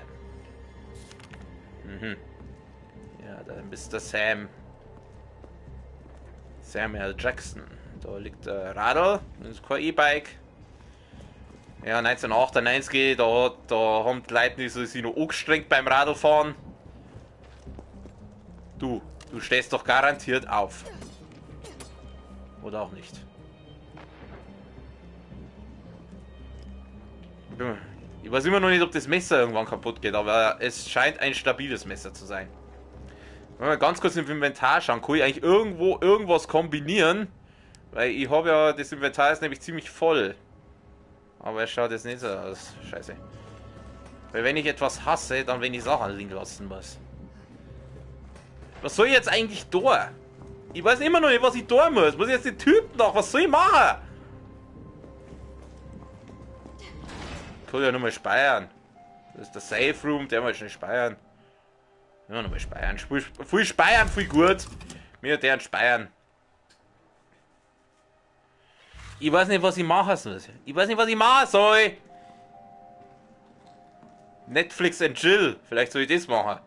Ja, dann bist der Sam. Samuel Jackson. Da liegt der Radl, das ist kein E-Bike. Ja, 1998, da haben die Leute sich noch angestrengt beim Radlfahren. Du stehst doch garantiert auf. Oder auch nicht. Ich weiß immer noch nicht, ob das Messer irgendwann kaputt geht, aber es scheint ein stabiles Messer zu sein. Wenn wir ganz kurz im Inventar schauen, kann ich eigentlich irgendwas kombinieren. Weil ich habe ja, das Inventar ist nämlich ziemlich voll. Aber es schaut jetzt nicht so aus. Scheiße. Weil wenn ich etwas hasse, dann wenn ich Sachen liegen lassen muss. Was soll ich jetzt eigentlich da? Ich weiß immer noch nicht, was ich da muss. Muss ich jetzt den Typen nach? Was soll ich machen? Ich kann ja nur mal speichern. Das ist der Safe Room, der mal schnell speichern. Ja, nochmal speichern. Viel speichern, viel gut. Mir deren speichern. Ich weiß nicht, was ich machen soll. Ich weiß nicht, was ich machen soll. Netflix and Chill. Vielleicht soll ich das machen.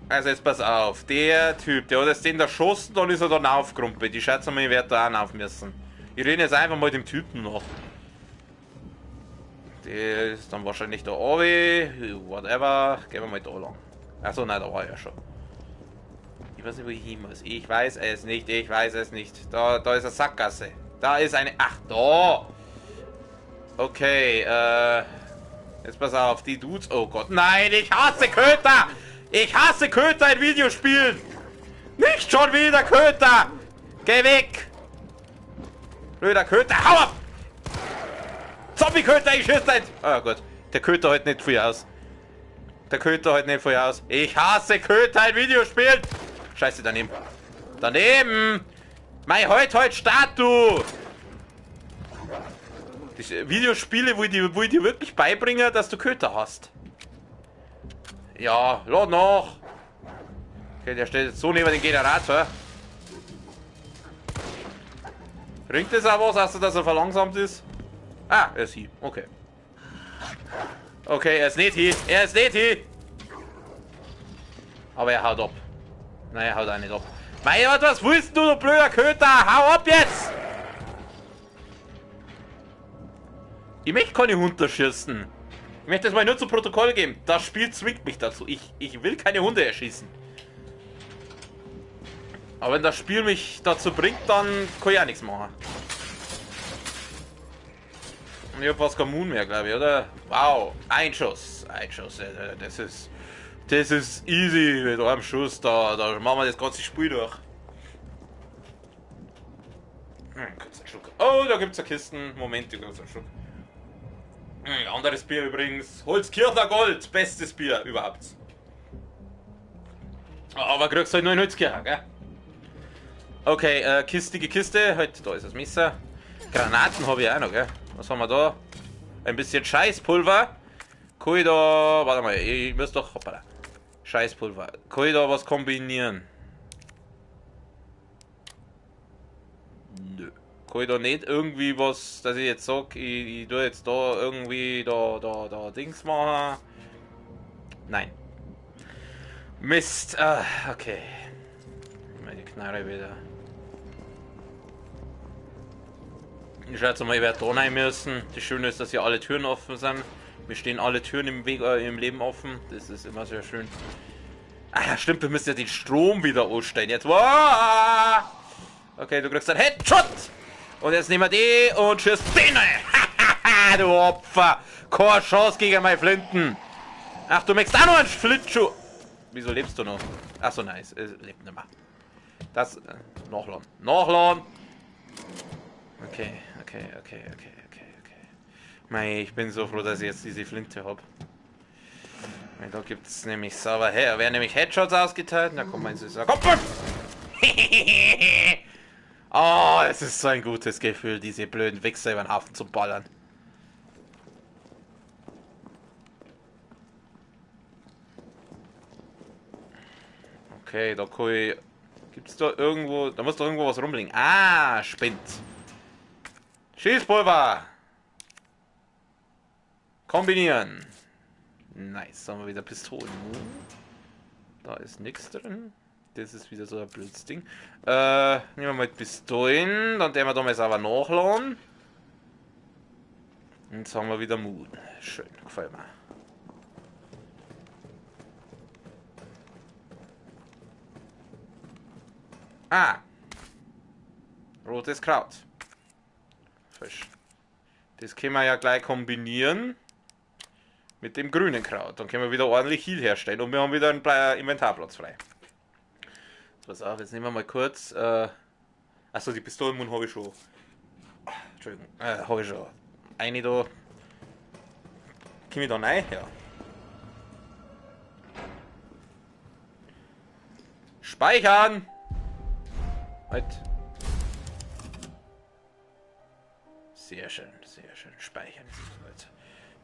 Also jetzt pass auf. Der Typ, der hat jetzt den da geschossen, dann ist er dann aufgerumpelt. Ich schätze mal, ich werde da auch auf müssen. Ich rede jetzt einfach mal dem Typen noch. Der ist dann wahrscheinlich da oben. Whatever. Gehen wir mal da lang. Achso, nein, da war er ja schon. Ich weiß nicht, wo ich hin muss. Ich weiß es nicht. Ich weiß es nicht. Da ist eine Sackgasse. Da ist eine... Ach, da! Okay, jetzt pass auf. Die Dudes... Oh Gott. Nein, ich hasse Köter! Ich hasse Köter in Videospielen! Nicht schon wieder Köter! Geh weg! Blöder Köter, hau ab! Zombie-Köter, ich schieß nicht! Oh Gott, der Köter hält nicht viel aus. Der Köter hält nicht viel aus. Ich hasse Köter in Videospielen! Scheiße, daneben. Daneben! Mein heute Statue! Die Videospiele, wo ich dir wirklich beibringe, dass du Köter hast. Ja, lad noch! Okay, der steht jetzt so neben den Generator. Bringt das auch was, außer dass er verlangsamt ist? Ah, er ist hier. Okay. Okay, er ist nicht hier. Er ist nicht hier. Aber er haut ab. Nein, er haut auch nicht ab. Mein Gott, was willst du blöder Köter? Hau ab jetzt! Ich möchte keine Hunde schießen. Ich möchte das mal nur zu Protokoll geben. Das Spiel zwingt mich dazu. Ich will keine Hunde erschießen. Aber wenn das Spiel mich dazu bringt, dann kann ich auch nichts machen. Und ich hab fast keinen Moon mehr, glaube ich, oder? Wow, ein Schuss. Ein Schuss. Das ist easy mit einem Schuss. Da machen wir das ganze Spiel durch. Kurz einen Schluck. Oh, da gibt's eine Kisten. Moment, ich kurz einen Schluck. Anderes Bier übrigens. Holzkirchner Gold. Bestes Bier überhaupt. Aber kriegst halt nur in Holzkirchen, gell? Okay, kistige Kiste. Halt, da ist das Messer. Granaten habe ich auch noch, gell? Was haben wir da? Ein bisschen Scheißpulver. Kann ich da... Warte mal, ich muss doch... Hoppala. Scheißpulver. Kann ich da was kombinieren? Nö. Kann ich da nicht irgendwie was, dass ich jetzt sage, ich tue jetzt da irgendwie da Dings machen? Nein. Mist. Okay. Meine Knarre wieder. Ich schätze mal, ich werde da rein müssen. Das Schöne ist, dass hier alle Türen offen sind. Mir stehen alle Türen im Weg, im Leben offen. Das ist immer sehr schön. Ah ja, stimmt, wir müssen ja den Strom wieder ausstellen. Jetzt. Wow! Okay, du kriegst einen Headshot! Und jetzt nehmen wir die und schießt den! Du Opfer! Keine Chance gegen meine Flinten! Ach, du möchtest auch noch einen Flintschuh! Wieso lebst du noch? Achso, nice. Lebt nicht mehr. Das. Nachladen. Nachladen! Okay. Mei, ich bin so froh, dass ich jetzt diese Flinte habe. Da gibt es nämlich sauber her. Werden nämlich Headshots ausgeteilt. Da kommt mein süßer Kopf. Oh, es ist so ein gutes Gefühl, diese blöden Wichser über den Haufen zu ballern. Okay, da kann ich... Gibt's da irgendwo... Da muss doch irgendwo was rumliegen. Ah, Spind. Schießpulver. Kombinieren. Nice, da haben wir wieder Pistolen. Da ist nichts drin. Das ist wieder so ein blödes Ding. Nehmen wir mal Pistolen. Dann werden wir damals aber nachladen. Und jetzt haben wir wieder Moon. Schön, gefällt mir. Ah. Rotes Kraut. Frisch. Das können wir ja gleich kombinieren mit dem grünen Kraut. Dann können wir wieder ordentlich Heal herstellen und wir haben wieder einen Inventarplatz frei. Pass auf, jetzt nehmen wir mal kurz. Achso, die Pistolenmund habe ich schon. Entschuldigung, habe ich schon. Eine da. Komm ich da rein? Ja. Speichern! Halt. Sehr schön, sehr schön. Speichern ist gut.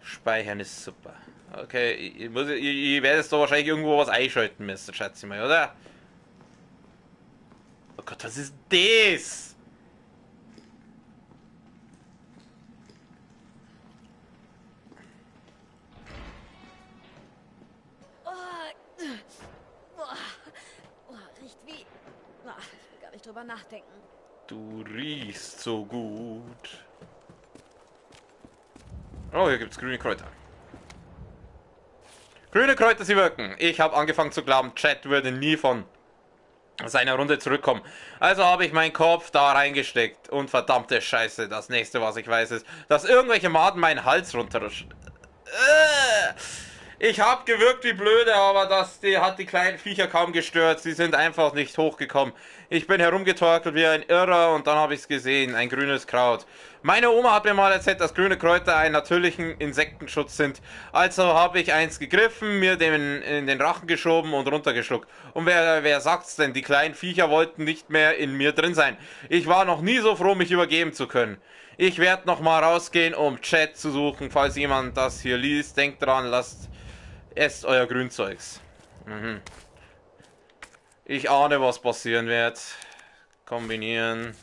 Speichern ist super. Okay, ich werde jetzt da wahrscheinlich irgendwo was einschalten müssen, schätze ich mal, oder? Oh Gott, was ist das? Riecht wie... ich will gar nicht drüber nachdenken. Du riechst so gut. Oh, hier gibt's grüne Kräuter. Grüne Kräuter, sie wirken. Ich habe angefangen zu glauben, Chat würde nie von seiner Runde zurückkommen. Also habe ich meinen Kopf da reingesteckt. Und verdammte Scheiße, das nächste, was ich weiß, ist, dass irgendwelche Maden meinen Hals runterrutschen. Ich habe gewirkt wie blöde, aber hat die kleinen Viecher kaum gestört. Sie sind einfach nicht hochgekommen. Ich bin herumgetorkelt wie ein Irrer und dann habe ich es gesehen. Ein grünes Kraut. Meine Oma hat mir mal erzählt, dass grüne Kräuter einen natürlichen Insektenschutz sind. Also habe ich eins gegriffen, mir in den Rachen geschoben und runtergeschluckt. Und wer sagt's denn? Die kleinen Viecher wollten nicht mehr in mir drin sein. Ich war noch nie so froh, mich übergeben zu können. Ich werde noch mal rausgehen, um Chat zu suchen, falls jemand das hier liest. Denkt dran, esst euer Grünzeugs. Ich ahne, was passieren wird. Kombinieren.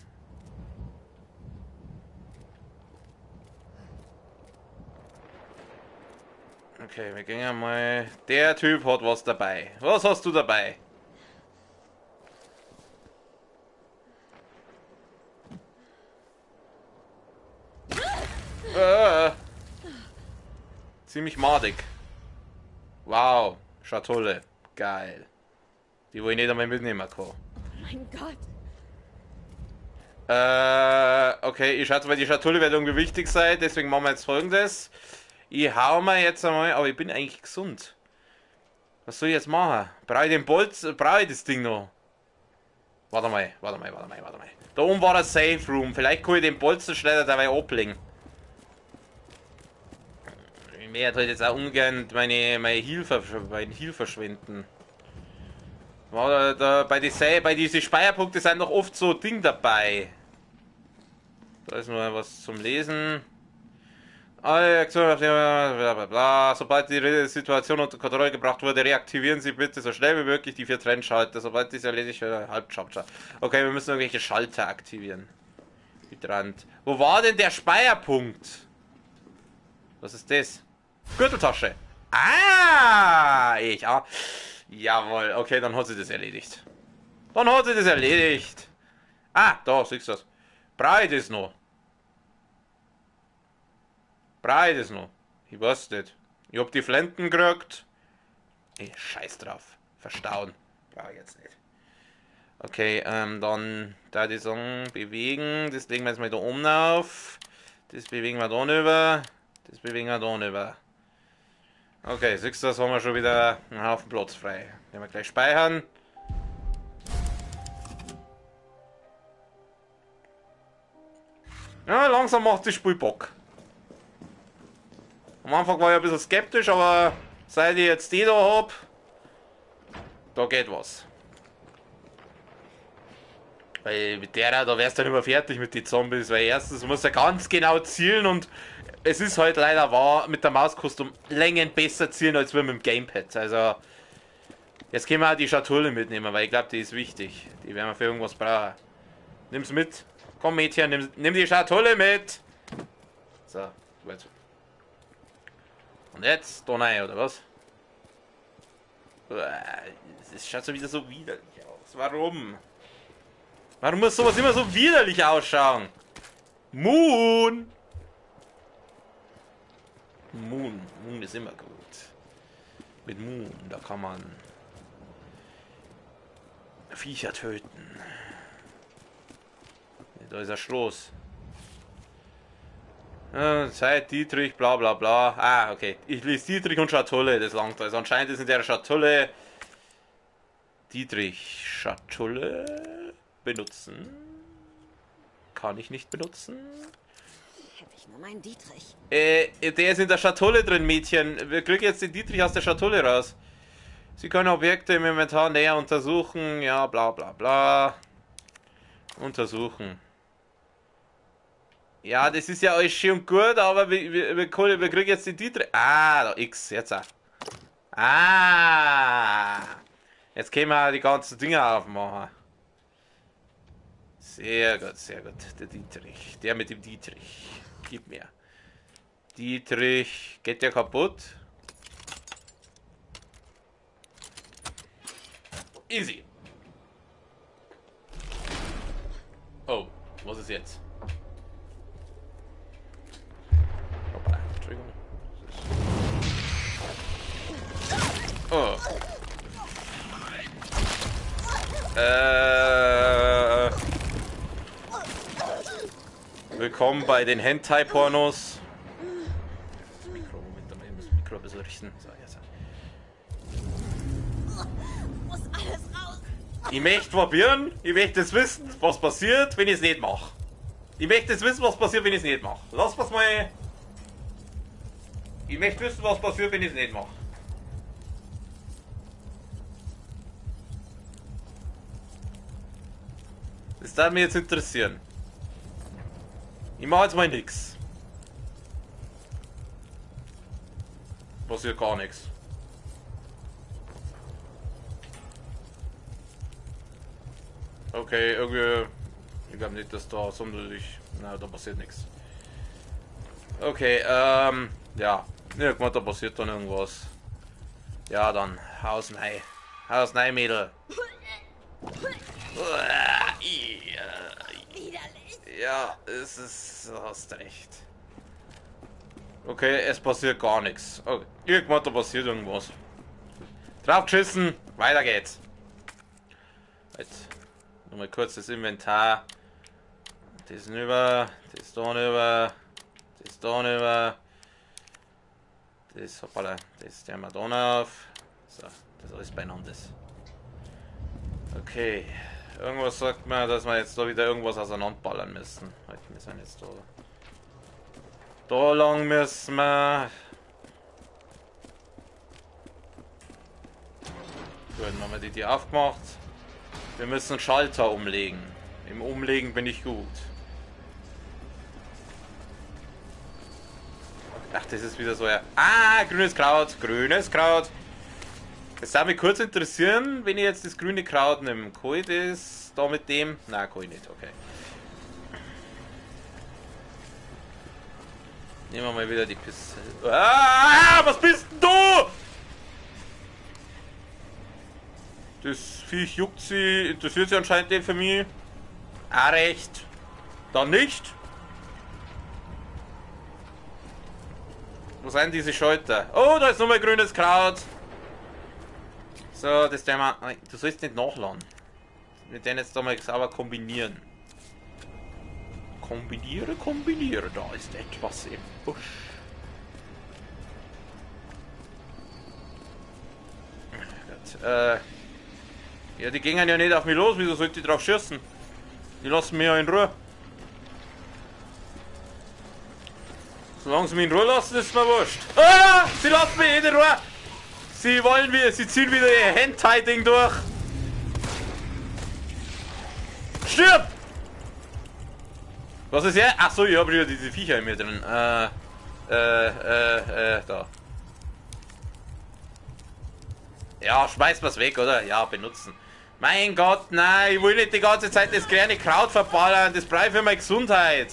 Okay, wir gehen ja mal. Der Typ hat was dabei. Was hast du dabei? Ziemlich madig. Wow, Schatulle. Geil. Die, wo ich nicht einmal mitnehmen kann. Oh mein Gott. Okay, ich schätze mal, die Schatulle wird irgendwie wichtig sein, deswegen machen wir jetzt Folgendes. Ich hau mir jetzt einmal, aber ich bin eigentlich gesund. Was soll ich jetzt machen? Brauche ich das Ding noch? Warte mal. Da oben war der Safe Room. Vielleicht kann ich den Bolzenschneider dabei ablegen. Ich werde halt jetzt auch ungern mein Heal verschwenden. Bei diesen Speicherpunkten sind noch oft so Ding dabei. Da ist mal was zum Lesen. Alle Aktionen, bla bla bla. Sobald die Situation unter Kontrolle gebracht wurde, reaktivieren Sie bitte so schnell wie möglich die 4 Trennschalter. Sobald dies erledigt wird, Halbschalter. Okay, wir müssen irgendwelche Schalter aktivieren. Hydrant. Wo war denn der Speicherpunkt? Was ist das? Gürteltasche. Ah! Jawohl, okay, dann hat sie das erledigt. Ah, da, siehst du das. Breit ist noch. Ich weiß nicht. Ich hab die Flinten gekriegt. Scheiß drauf. Verstauen. Brauche ich jetzt nicht. Okay, dann da die sagen, bewegen. Das legen wir jetzt mal da oben auf. Das bewegen wir da rüber. Das bewegen wir da rüber. Okay, siehst du, das haben wir schon wieder einen Haufen Platz frei. Nehmen wir gleich speichern. Ja, langsam macht das Spiel Bock. Am Anfang war ich ein bisschen skeptisch, aber seit ich jetzt die da hab, da geht was. Weil mit der da wärst du nicht mehr fertig mit den Zombies, weil erstens musst du ganz genau zielen und es ist halt leider wahr, mit der Maus kannst du Längen besser zielen als wir mit dem Gamepad. Also jetzt können wir auch die Schatulle mitnehmen, weil ich glaube, die ist wichtig. Die werden wir für irgendwas brauchen. Nimm's mit. Komm Mädchen, nimm die Schatulle mit. So, gut. Und jetzt da rein, oder was? Es schaut so wieder so widerlich aus. Warum? Warum muss sowas immer so widerlich ausschauen? Moon ist immer gut. Mit Moon, da kann man Viecher töten. Da ist er Schloss. Zeit Dietrich, bla bla bla. Ah, okay. Ich lese Dietrich und Schatulle, das langt. Also anscheinend ist in der Schatulle Dietrich Schatulle benutzen. Kann ich nicht benutzen. Hätte ich nur meinen Dietrich. Der ist in der Schatulle drin, Mädchen. Wir kriegen jetzt den Dietrich aus der Schatulle raus. Sie können Objekte im Inventar näher untersuchen. Ja, bla bla bla. Untersuchen. Ja, das ist ja alles schön und gut, aber wir kriegen jetzt den Dietrich. Ah, da X, jetzt auch. Ah! Jetzt können wir die ganzen Dinge aufmachen. Sehr gut, sehr gut. Der Dietrich. Der mit dem Dietrich. Gib mir. Dietrich. Geht der kaputt? Easy. Oh, was ist jetzt? Hoppala, Entschuldigung. Oh. Willkommen bei den Hentai-Pornos. Mikro, Moment, ich muss das Mikro ein bisschen richten. So, jetzt. Muss alles raus. Ich möchte probieren, ich möchte es wissen, was passiert, wenn ich es nicht mache. Ich möchte es wissen, was passiert, wenn ich es nicht mache. Lass was mal. Ich möchte wissen, was passiert, wenn ich es nicht mache. Das darf mich jetzt interessieren. Ich mache jetzt mal nix. Passiert gar nichts. Okay, irgendwie. Ich glaube nicht, dass da sonderlich. Na, da passiert nichts. Okay, ja. Irgendwann da passiert dann irgendwas. Ja, dann. Haus rein. Haus rein, Mädel. Widerlich. Ja, es ist. Du hast recht. Okay, es passiert gar nichts. Okay. Irgendwann da passiert irgendwas. Draufgeschissen, weiter geht's. Jetzt nochmal kurz das Inventar. Das rüber, das da rüber, das da rüber. Das, hoppala, das stellen wir da auf. So, das alles beieinander ist. Okay. Irgendwas sagt mir, dass wir jetzt da wieder irgendwas auseinanderballern müssen. Halt, wir sind jetzt da. Da lang müssen wir. Gut, dann haben wir die aufgemacht. Wir müssen Schalter umlegen. Im Umlegen bin ich gut. Ach, das ist wieder so ja. Ah, grünes Kraut, grünes Kraut. Das würde mich kurz interessieren, wenn ich jetzt das grüne Kraut nehme. Kann ich das da mit dem? Nein, kann ich nicht, okay. Nehmen wir mal wieder die Piste. Ah, was bist denn du? Das Viech juckt sie, interessiert sie anscheinend nicht für mich. Ah, recht. Dann nicht. Wo sind diese Schalter? Oh, da ist nochmal grünes Kraut. So, das Thema. Du sollst nicht nachladen. Mit denen jetzt da mal sauber kombinieren. Kombiniere, da ist etwas im Busch. Gut, ja, die gingen ja nicht auf mich los, wieso sollte ich drauf schießen? Die lassen mich ja in Ruhe. Solange sie mich in Ruhe lassen, ist mir wurscht. Ah! Sie lassen mich in Ruhe! Sie ziehen wieder ihr Hentai-Ding durch. Stirb! Was ist hier? Achso, ich habe wieder diese Viecher in mir drin. Da. Ja, schmeiß was weg, oder? Ja, benutzen. Mein Gott, nein, ich will nicht die ganze Zeit das kleine Kraut verballern. Das brauche ich für meine Gesundheit.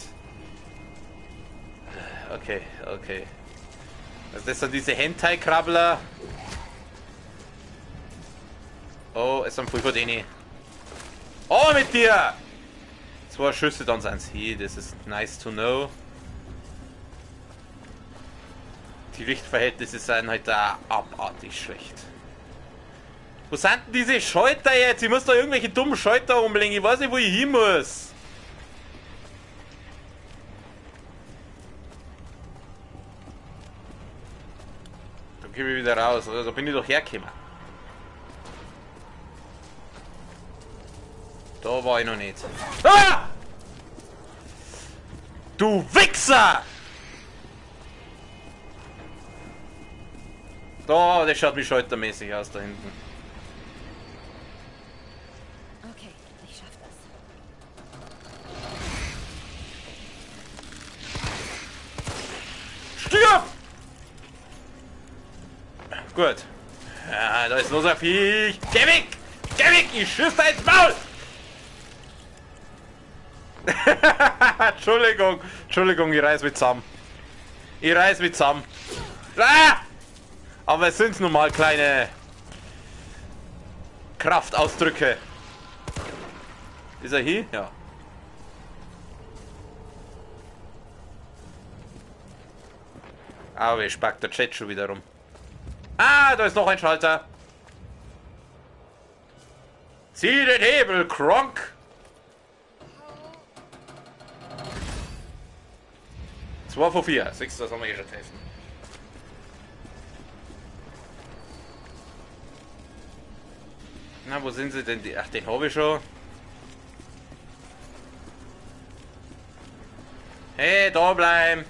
Okay, okay. Also das sind diese Hentai-Krabbler. Oh, es sind voll gut rein. Oh, mit dir! 2 Schüsse, dann sind sie. Das ist nice to know. Die Lichtverhältnisse sind halt da abartig schlecht. Wo sind denn diese Schalter jetzt? Ich muss da irgendwelche dummen Schalter umlegen. Ich weiß nicht, wo ich hin muss. Da geh ich wieder raus. Also, da bin ich doch hergekommen. Da war ich noch nicht. Ah! Du Wichser! Da, das schaut mich schaltermäßig aus da hinten. Okay, ich schaff das. Gut. Ja, da ist noch so ein Viech. Geh weg! Geh weg! Ich schieß da ins Maul! Entschuldigung. Entschuldigung, ich reiß mich zusammen. Ich reiß mich zusammen. Ah! Aber es sind nun mal kleine Kraftausdrücke. Ist er hier? Ja. Aber ich spackt der Chat schon wieder rum. Ah, da ist noch ein Schalter. Zieh den Hebel, Kronk. 2 von 4. 6, das haben wir eh schon testen. Na, wo sind sie denn? Ach, den habe ich schon. Hey, da bleiben.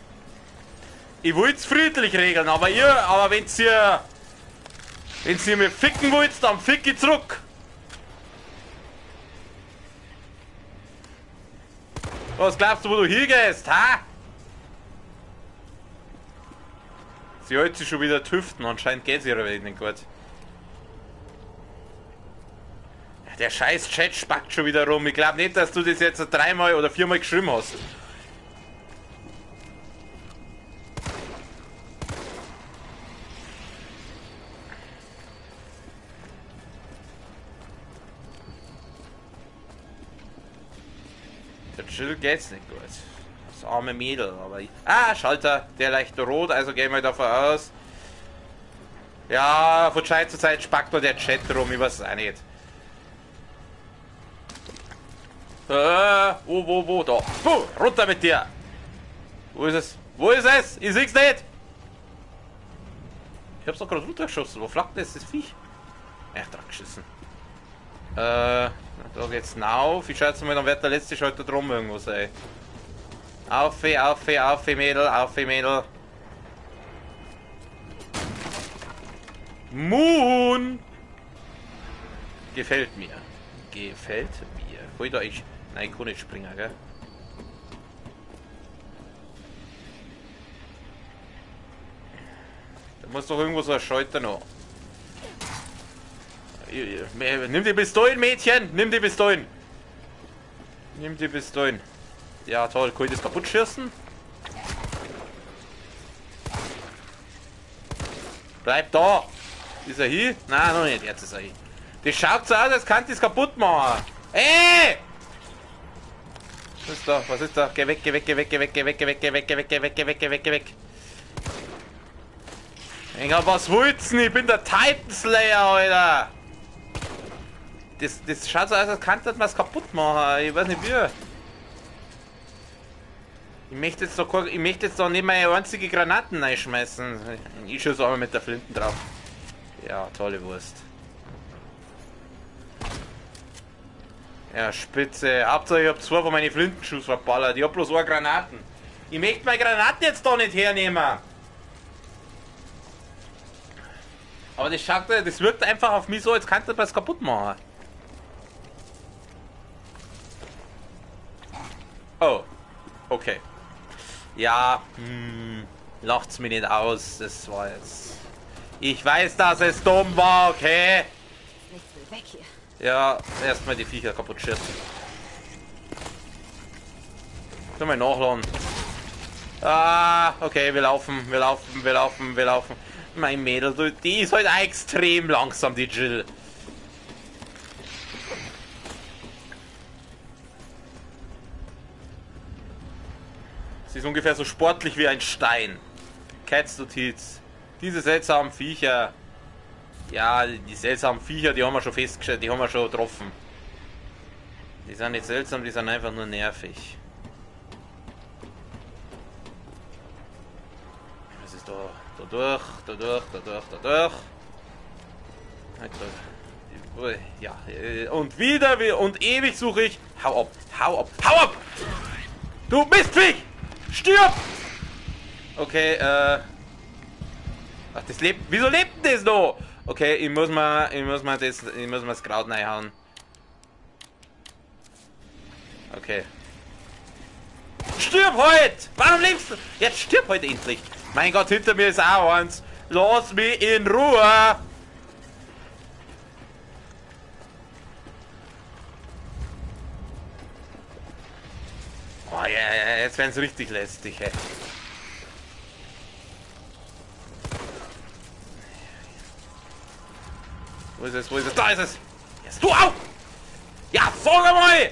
Ich wollte es friedlich regeln, aber wenn ihr mir ficken wollt, dann fick ich zurück. Was glaubst du, wo du hingehst, ha? Sie hält sich schon wieder tüften, anscheinend geht es ihrer Welt nicht gut. Der scheiß Chat spackt schon wieder rum. Ich glaube nicht, dass du das jetzt 3-mal oder 4-mal geschrieben hast. Der Jill geht's nicht gut. Das arme Mädel, aber ich... Ah, Schalter, der leicht rot, also gehen wir davon aus. Ja, von Zeit zu Zeit spackt nur der Chat rum, ich weiß es auch nicht. Wo, da. Runter mit dir! Wo ist es? Wo ist es? Ich seh's nicht! Ich hab's doch gerade runtergeschossen. Wo flackt das Viech? Ach, dran geschissen. Da geht's auf. Ich schätze mal, dann wird der letzte Schalter drum irgendwo sein. Auf, Mädel, auf, Mädel. Moon! Gefällt mir. Gefällt mir. Holt euch. Nein, ich kann nicht springen, gell? Da muss doch irgendwo so ein Schalter noch. Nimm die Pistolen, Mädchen! Nimm die Pistolen! Nimm die Pistolen. Ja, toll. Kann ich das kaputt schießen? Bleib da! Ist er hier? Nein, noch nicht. Jetzt ist er hier. Das schaut so aus, als kann ich das kaputt machen. Ey! Was ist da? Was ist da? Geh weg, geh weg, geh weg, geh weg, geh weg, geh weg, geh weg, geh weg, geh weg, geh weg, geh weg, geh weg. Digga, was wollt's denn? Ich bin der Titan Slayer, Alter! Das schaut so aus, als kann man es kaputt machen. Ich weiß nicht wie. Ich möchte jetzt doch nicht meine einzige Granaten reinschmeißen. Ich schieße aber mit der Flinten drauf. Ja, tolle Wurst. Ja, spitze. Hauptsache ich hab 2 von meinen Flintenschuss verballert. Ich hab bloß 1 Granaten. Ich möchte meine Granaten jetzt doch nicht hernehmen. Aber das wirkt einfach auf mich so, als kann man es kaputt machen. Oh. Okay. Ja, lacht's mir nicht aus. Das war jetzt... Ich weiß, dass es dumm war, okay? Nichts will weg hier. Ja, erstmal die Viecher kaputt schießen. Können wir nachladen. Ah, okay, wir laufen. Mein Mädel, die ist halt extrem langsam, die Jill. Sie ist ungefähr so sportlich wie ein Stein. Cats Notiz. Diese seltsamen Viecher. Ja, die seltsamen Viecher, die haben wir schon festgestellt, die haben wir schon getroffen. Die sind nicht seltsam, die sind einfach nur nervig. Was ist da? Da durch. Ja, und wieder und ewig suche ich. Hau ab! Du Mistviech! Stirb! Okay, ach, das lebt. Wieso lebt denn das noch? Okay, ich muss mal das Kraut reinhauen. Okay. Stirb heute! Warum lebst du? Jetzt stirb heute endlich! Mein Gott, hinter mir ist auch eins. Lass mich in Ruhe! Oh ja, jetzt werden es richtig lästig, hey. Wo ist es? Wo ist es? Da ist es! Jetzt du auf! Ja, sag mal!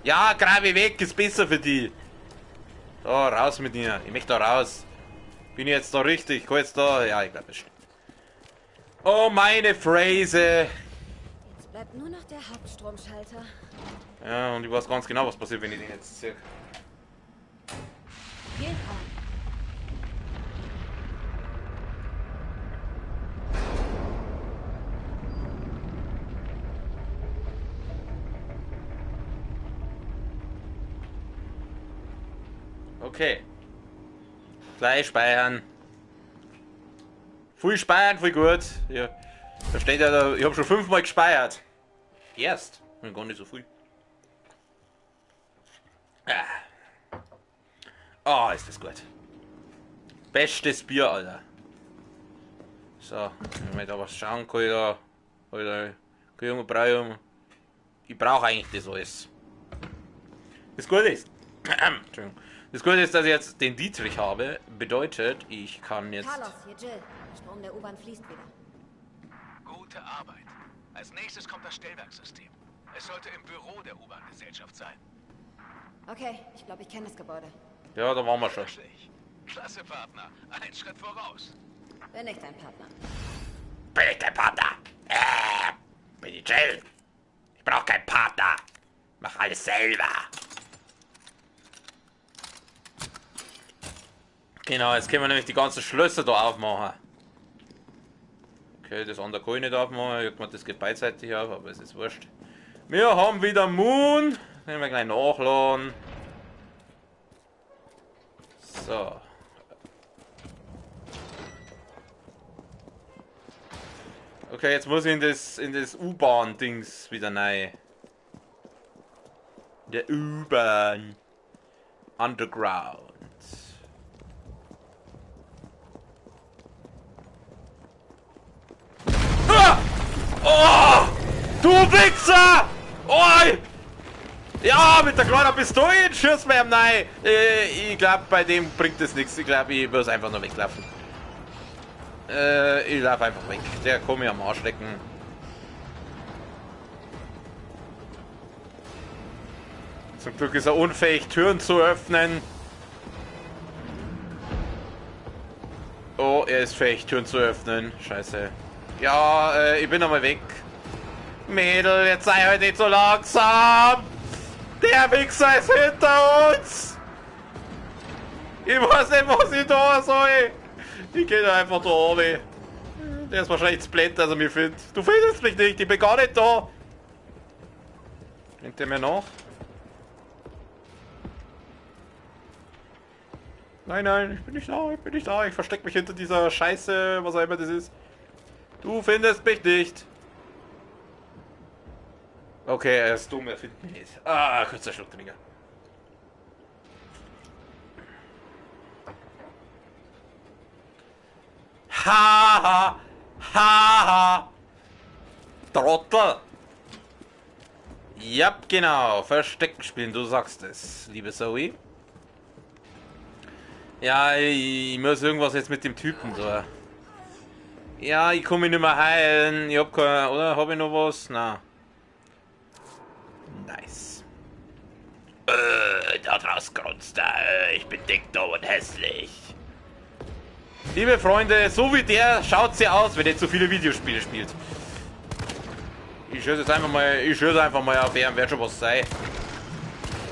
Ja, Grabe weg, ist besser für die. So, raus mit dir. Ich möchte da raus. Bin ich jetzt da richtig? Kann jetzt da? Ja, ich glaube es stimmt. Oh, meine Phrase. Jetzt bleibt nur noch der Hauptstromschalter. Ja, und ich weiß ganz genau, was passiert, wenn ich den jetzt ziehe. Gehen Okay. Gleich speichern. Viel speichern, viel gut. Ja. Da steht ja, da, ich habe schon 5-mal gespeichert. Erst. Und gar nicht so viel. Ah. Oh, ist das gut. Bestes Bier, Alter. So, wenn wir da was schauen, kann ich da. Alter, ich brauche eigentlich das alles. Das Gute ist. Entschuldigung. Das Gute ist, dass ich jetzt den Dietrich habe. Bedeutet, ich kann jetzt. Carlos, hier Jill. Der Strom der U-Bahn fließt wieder. Gute Arbeit. Als nächstes kommt das Stellwerkssystem. Es sollte im Büro der U-Bahn-Gesellschaft sein. Okay, ich glaube, ich kenne das Gebäude. Ja, da waren wir schon. Wirklich. Klasse, Partner. Ein Schritt voraus. Bin ich dein Partner? Bin ich dein Partner? Bin ich Jill? Ich brauche keinen Partner. Mach alles selber. Genau, jetzt können wir nämlich die ganzen Schlösser da aufmachen. Okay, das andere kann ich nicht aufmachen. Das geht beidseitig auf, aber es ist wurscht. Wir haben wieder Moon. Nehmen wir gleich nachladen. So. Okay, jetzt muss ich in das U-Bahn-Dings wieder rein. Der U-Bahn. Underground. Ah! Oh! Du Wichser! Oh! Ja, mit der kleinen Pistole schießt mir am Nein. Ich glaube, bei dem bringt es nichts. Ich glaube, ich muss einfach nur weglaufen. Ich laufe einfach weg. Der kann mich am Arsch lecken. Zum Glück ist er unfähig, Türen zu öffnen. Oh, er ist fähig, Türen zu öffnen. Scheiße. Ja, ich bin nochmal weg. Mädel, jetzt sei heute nicht so langsam. Der Wichser ist hinter uns. Ich weiß nicht, was ich da soll. Ich gehe da einfach da oben. Der ist wahrscheinlich zu blöd, dass er mich findet. Du findest mich nicht, ich bin gar nicht da. Rennt der mir nach? Nein, nein, ich bin nicht da, ich bin nicht da. Ich verstecke mich hinter dieser Scheiße, was auch immer das ist. Du findest mich nicht. Okay, er ist dumm, er findet mich nicht. Ah, kurzer Schluck trinken. Haha! Haha! Trottel! Ja, genau. Versteck spielen, du sagst es, liebe Zoe. Ja, ich muss irgendwas jetzt mit dem Typen da. Ja, ich komme mich nicht mehr heilen. Ich hab keine, oder? Hab ich noch was? Na. Nice. Da draußen grunzt er. Ich bin dick, dumm und hässlich. Liebe Freunde, so wie der schaut sie aus, wenn er zu viele Videospiele spielt. Ich schieße jetzt einfach mal, auf er wird schon was sein.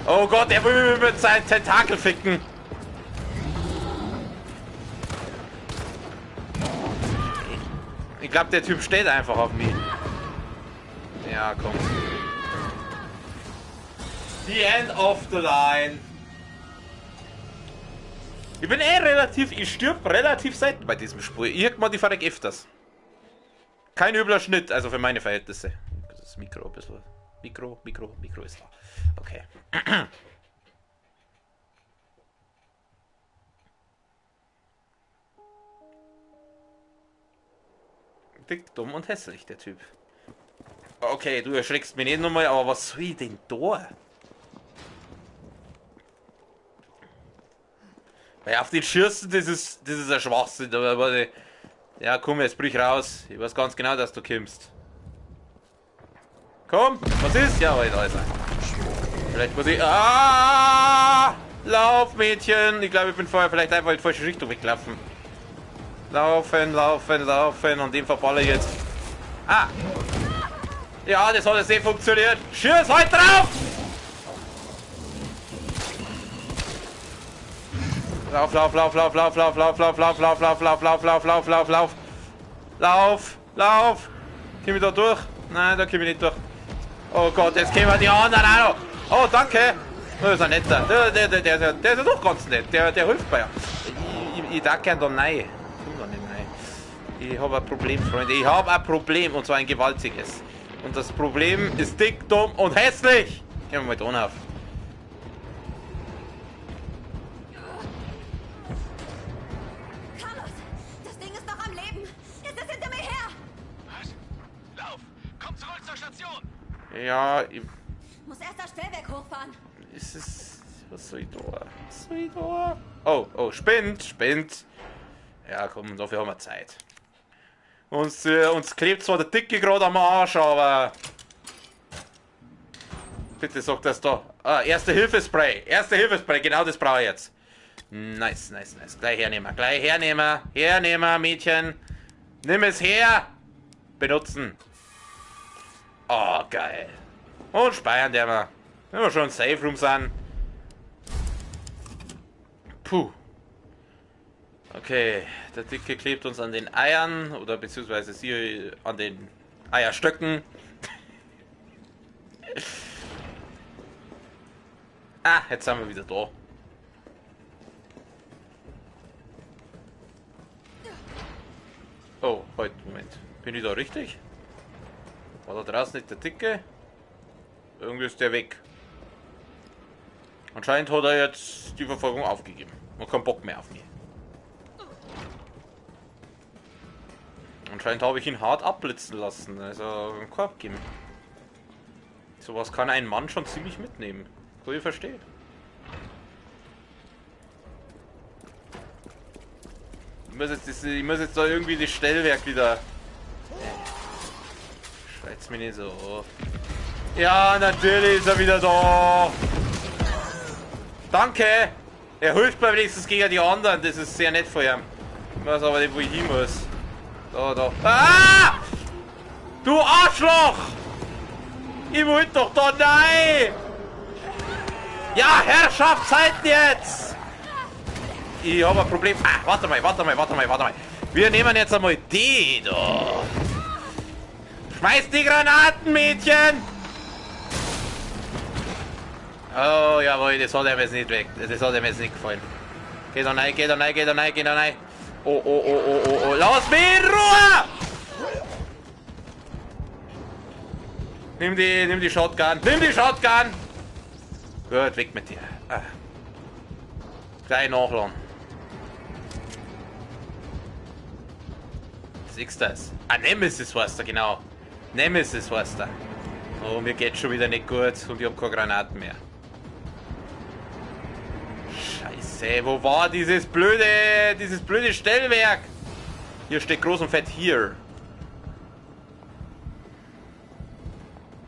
Oh Gott, er will mich mit seinen Tentakel ficken. Ich glaube, der Typ steht einfach auf mich. Ja, komm. The end of the line. Ich bin ich stirb relativ selten bei diesem Spiel. Irgendwann die Fahrrad öfters. Kein übler Schnitt, also für meine Verhältnisse. Das Mikro ein bisschen. Mikro ist da. Okay. Dick, dumm und hässlich, der Typ. Okay, du erschreckst mich nicht nochmal, aber was soll ich denn da? Weil auf den Schürzen, das ist ein Schwachsinn, aber ja, komm, jetzt brich raus. Ich weiß ganz genau, dass du kommst. Komm, was ist? Ja, heute alles. Vielleicht muss ich... Ah! Lauf, Mädchen! Ich glaube, ich bin vorher vielleicht einfach in die falsche Richtung weglaufen. Laufen, laufen, laufen und den verballer jetzt. Ah! Ja, das hat jetzt eh funktioniert. Schieß halt drauf! Lauf, lauf, lauf, lauf, lauf, lauf, lauf, lauf, lauf, lauf, lauf, lauf, lauf, lauf, lauf, lauf, lauf. Lauf, lauf. Komm ich da durch? Nein, da komm ich nicht durch. Oh Gott, jetzt kommen die anderen auch noch. Oh, danke. Das ist ein netter. Der ist ja doch ganz nett. Der hilft mir ja. Ich darf gern da rein. Ich da nicht rein. Ich habe ein Problem, Freunde. Ich habe ein Problem und zwar ein gewaltiges. Und das Problem ist dick, dumm und hässlich. Gehen wir mal da auf. Carlos, das Ding ist noch am Leben. Es ist hinter mir her. Was? Lauf! Komm zurück zur Station! Ja, Ich muss erst das Stellwerk hochfahren. ist es... Was soll ich da? Was soll ich da? Oh, oh, spinnt. Ja, komm, dafür haben wir Zeit. Uns klebt zwar der Dicke gerade am Arsch, aber... Bitte sag das da. Ah, Erste-Hilfe-Spray. Erste-Hilfe-Spray, genau das brauche ich jetzt. Nice, nice, nice. Gleich hernehmen, gleich hernehmen. Hernehmen, Mädchen. Nimm es her. Benutzen. Oh, geil. Und speichern der mal. Wenn wir schon im Safe Room sind. Puh. Okay, der Dicke klebt uns an den Eiern oder beziehungsweise sie an den Eierstöcken. Ah, jetzt sind wir wieder da. Oh, halt, Moment. Bin ich da richtig? War da draußen nicht der Dicke? Irgendwie ist der weg. Anscheinend hat er jetzt die Verfolgung aufgegeben. Man keinen Bock mehr auf mich. Anscheinend habe ich ihn hart abblitzen lassen. Also einen Korb geben. Sowas kann ein Mann schon ziemlich mitnehmen. Kann ich verstehen. Ich muss jetzt da irgendwie das Stellwerk wieder... Schreit's mir nicht so. Ja, natürlich ist er wieder da. Danke. Er hilft mir wenigstens gegen die anderen. Das ist sehr nett von ihm. Ich weiß aber nicht, wo ich hin muss. Da. Ah! Du Arschloch! Ich wollte doch da rein! Ja, Herrschaftszeiten jetzt! Ich habe ein Problem. Ah, warte mal. Wir nehmen jetzt einmal die da. Schmeiß die Granaten, Mädchen! Oh, jawohl, das hat er mir jetzt nicht weg. Das hat er mir jetzt nicht gefallen. Geh da rein. Oh. Lass mich in Ruhe! Nimm die Shotgun. Gut, weg mit dir. Ah. Gleich nachladen. Siehst du das? Ah, Nemesis heißt er, genau. Nemesis heißt er. Oh, mir geht's schon wieder nicht gut und ich hab keine Granaten mehr. Scheiße, wo war dieses blöde Stellwerk? Hier steht groß und fett hier.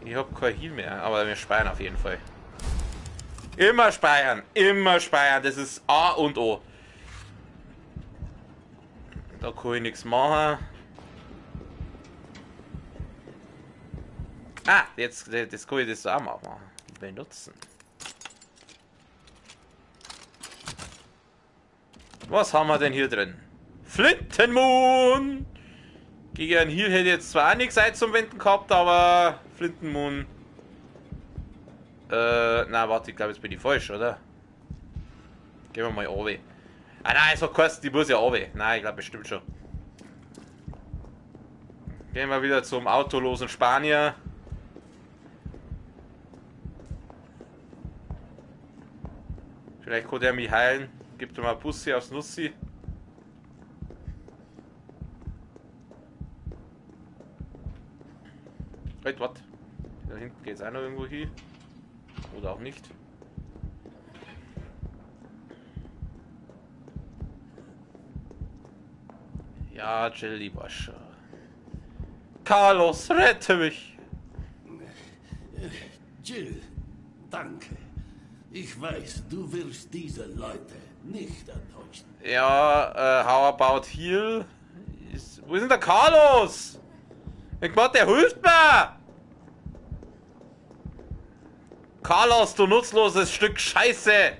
Ich hab kein Heal mehr, aber wir speichern auf jeden Fall. Immer speichern, das ist A und O. Da kann ich nichts machen. Ah, jetzt das kann ich das auch machen. Benutzen. Was haben wir denn hier drin? Flintenmoon! Gegen einen Heal hätte ich jetzt zwar auch nichts zum Wenden gehabt, aber Flintenmoon. Na warte, ich glaube jetzt bin ich falsch, oder? Gehen wir mal runter. Ah nein, es hat geheißen, die muss ja runter. Nein, ich glaube bestimmt schon. Gehen wir wieder zum autolosen Spanier. Vielleicht kann der mich heilen. Gibt ihm mal Bussi aufs Nussi. Da hinten geht es auch noch irgendwo hin. Oder auch nicht. Ja, Jelly Bascha. Carlos, rette mich! Jill, danke. Ich weiß, du willst diese Leute nicht enttäuschen. Ja, how about heal? Wo ist denn der Carlos? Ich meine, der hilft mir! Carlos, du nutzloses Stück Scheiße!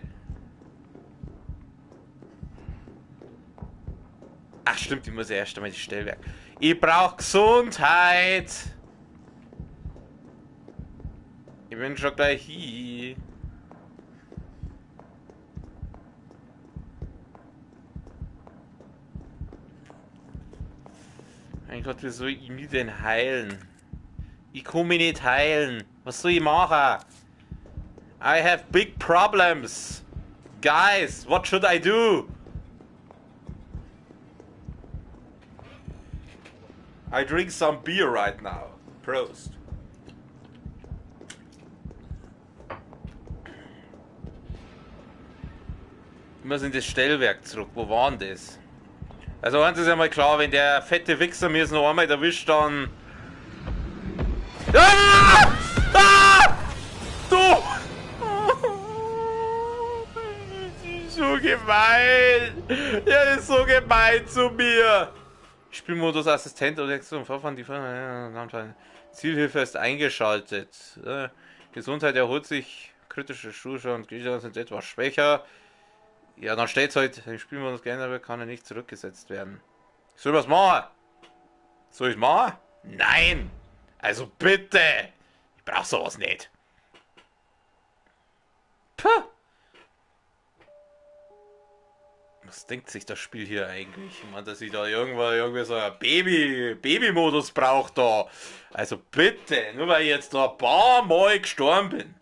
Ach stimmt, ich muss ja erst einmal die Stellwerk. Ich brauch Gesundheit! Ich bin schon gleich hier. Mein Gott, wie soll ich mich denn heilen? Ich kann mich nicht heilen. Was soll ich machen? I have big problems. Guys, what should I do? I drink some beer right now. Prost. Ich muss in das Stellwerk zurück. Wo war denn das? Also eins ist ja mal klar, wenn der fette Wichser mir jetzt noch einmal erwischt, dann... Ah! Ah! Du! So gemein! Er ist so gemein zu mir! Spielmodus Assistent oder Vorfahren, die Zielhilfe ist eingeschaltet. Gesundheit erholt sich, kritische Zuschauer und Gegner sind etwas schwächer. Ja, dann steht es halt, im Spielmodus geändert wird, kann er nicht zurückgesetzt werden. Soll ich was machen? Soll ich machen? Nein! Also bitte! Ich brauch sowas nicht. Puh! Was denkt sich das Spiel hier eigentlich? Ich meine, dass ich da irgendwie so ein Baby-Modus braucht da. Also bitte, nur weil ich jetzt da ein paar Mal gestorben bin.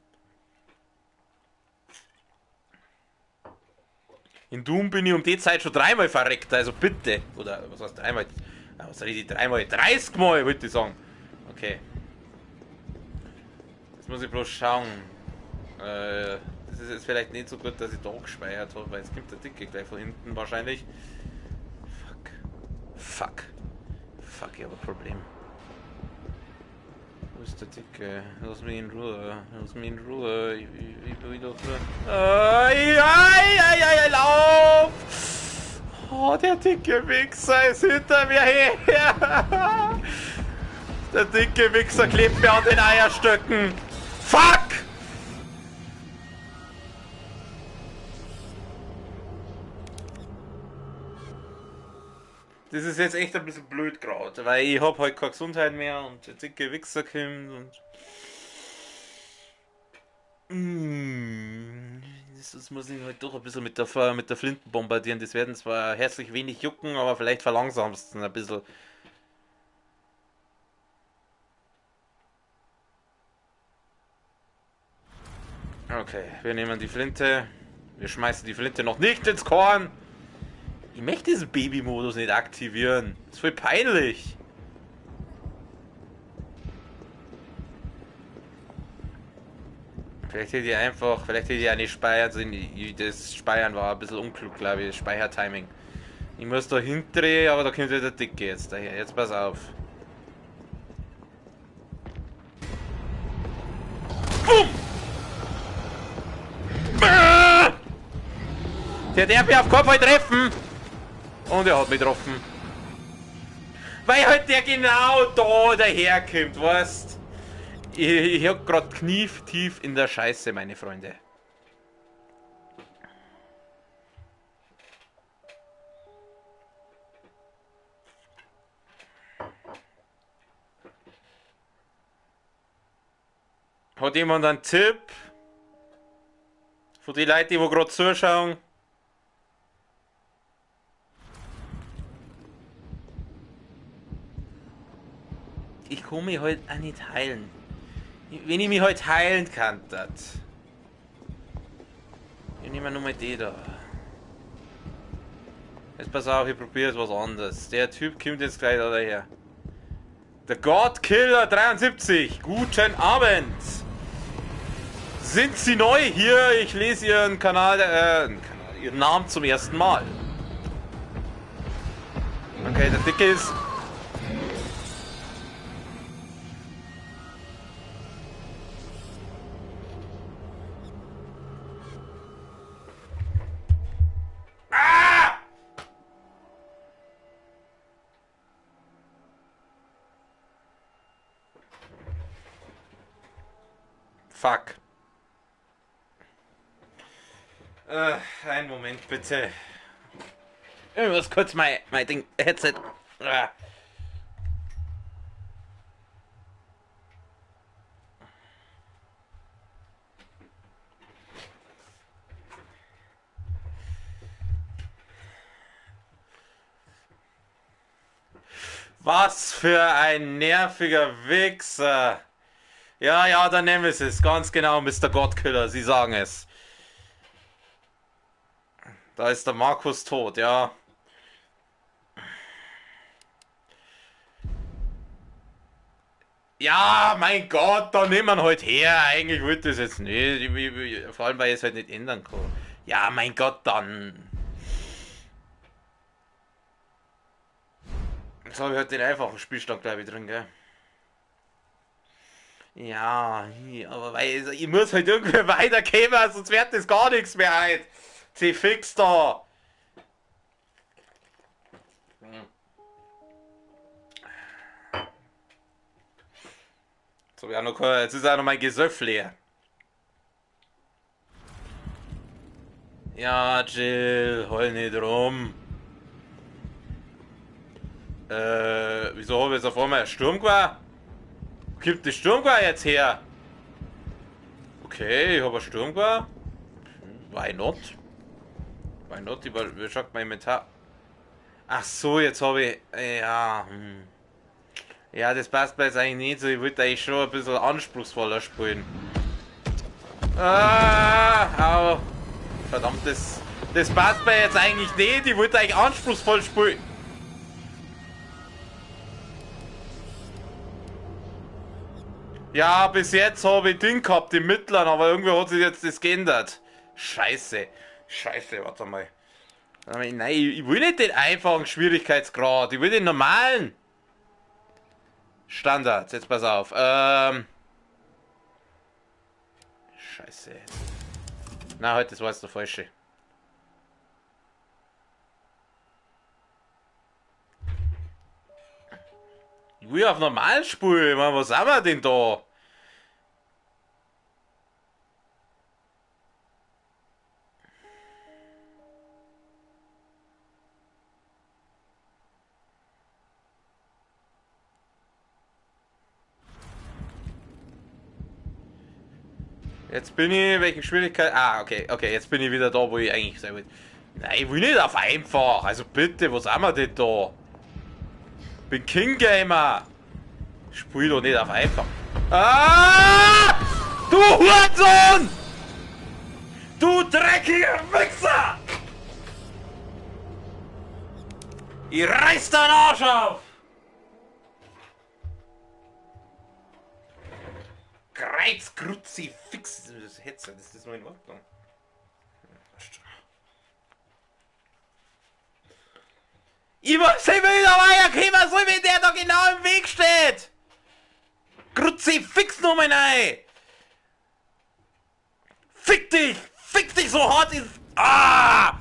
In Doom bin ich um die Zeit schon 3-mal verreckt, also bitte. Oder was heißt 3-mal? Was soll ich die 3-mal? 30 Mal, würde ich sagen. Okay. Jetzt muss ich bloß schauen. Das ist jetzt vielleicht nicht so gut, dass ich da gespeichert habe, weil jetzt kommt der Dicke gleich von hinten wahrscheinlich. Fuck, ich habe ein Problem. Wo ist der Dicke? Lass mich in Ruhe. Ich will doch nur... Lauf! Oh, der dicke Wichser ist hinter mir her! Der dicke Wichser klebt mir an den Eierstöcken! Fuck! Das ist jetzt echt ein bisschen blöd gerade, weil ich hab halt keine Gesundheit mehr und der dicke Wichser kommt und... Das muss ich halt doch ein bisschen mit der Flinten bombardieren. Das werden zwar herzlich wenig jucken, aber vielleicht verlangsamst es ein bisschen. Okay, wir nehmen die Flinte. Wir schmeißen die Flinte noch nicht ins Korn. Ich möchte diesen Baby-Modus nicht aktivieren. Das ist voll peinlich. Vielleicht hätte ich ja nicht speichern sollen. Das Speichern war ein bisschen unklug, glaube ich. Das Speichertiming. Ich muss da hindrehen, aber da kommt wieder der Dicke jetzt daher. Jetzt pass auf. Boom! Der darf mich auf keinen Fall treffen. Und er hat mich getroffen. Weil halt der genau da daherkommt, weißt. Ich hab grad knietief in der Scheiße, meine Freunde. Hat jemand einen Tipp? Für die Leute, die gerade zuschauen? Ich kann mich halt auch nicht heilen. Wenn ich mich halt heilen kann, das. Ich nehme nur mal die da. Jetzt pass auf, ich probiere jetzt was anderes. Der Typ kommt jetzt gleich da daher. Der Godkiller 73. Guten Abend. Sind Sie neu hier? Ich lese Ihren Ihren Namen zum ersten Mal. Okay, der Dicke ist... Ah! Fuck. Einen Moment bitte. Ich muss kurz mein Ding, Headset. Was für ein nerviger Wichser. Ja, der Nemesis, ganz genau, Mr. Godkiller, Sie sagen es. Da ist der Markus tot, ja. Ja, mein Gott, da nehmen wir ihn halt her. Eigentlich wollte das jetzt nicht. Vor allem, weil ich es halt nicht ändern kann. Ja, mein Gott, dann. Jetzt habe ich halt den einfachen Spielstand, glaube ich, drin, gell? Ja, aber weil ich muss halt irgendwie weiterkommen, sonst wird das gar nichts mehr halt. Sie fix da. So, ja, jetzt ist auch noch mein Gesöff leer. Ja, Jill, heul nicht rum. Wieso habe ich jetzt auf einmal ein Sturmgewehr? Wo kommt das Sturmgewehr jetzt her? Okay, ich habe ein Sturmgewehr. Why not? Why not? Wie schaut mein Inventar? Ach so, jetzt habe ich... Ja, Ja, das passt mir jetzt eigentlich nicht so. Ich wollte eigentlich schon ein bisschen anspruchsvoller spielen. Au. Verdammt, das passt mir jetzt eigentlich nicht. Ich wollte eigentlich anspruchsvoll spielen. Ja, bis jetzt habe ich Ding gehabt, die Mittleren, aber irgendwie hat sich jetzt das geändert. Scheiße, warte mal. Nein, ich will nicht den einfachen Schwierigkeitsgrad, ich will den normalen. Standard, jetzt pass auf. Scheiße. Na, heute, das war jetzt der falsche. Ich will auf normal spulen, Mann, was haben wir denn da? Jetzt bin ich, welche Schwierigkeit? Ah, okay, jetzt bin ich wieder da, wo ich eigentlich sein will. Nein, ich will nicht auf einfach. Also bitte, was haben wir denn da? Bin King Gamer. Spiel doch nicht auf einfach. Ah! Du Hurensohn! Du dreckiger Wichser! Ich reiß deinen Arsch auf! Kreuzkruzifix. Das Headset, ist das noch in Ordnung? Ich muss immer wieder weiterkommen, so wie der da genau im Weg steht! Kruzifix Nummer rein! Fick dich so hart ist. Ah!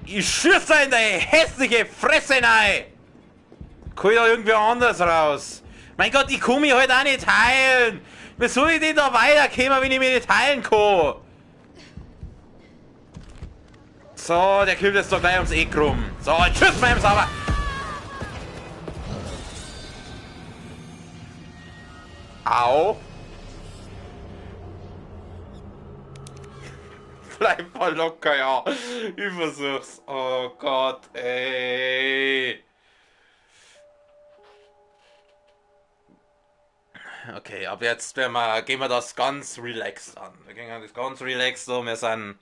Ich schieße in deine hässliche Fresse rein! Kann ich da irgendwie anders raus? Mein Gott, ich kann mich halt auch nicht heilen! Wie soll ich denn da weiterkommen, wenn ich mich nicht heilen kann? So, der kommt jetzt doch gleich ums Eck rum. So, tschüss, meinem Sauber! Au! Bleib mal locker, ja. Ich versuch's. Oh Gott, ey. Okay, ab jetzt gehen wir das ganz relaxed an. Wir gehen das ganz relaxed an. Wir sind...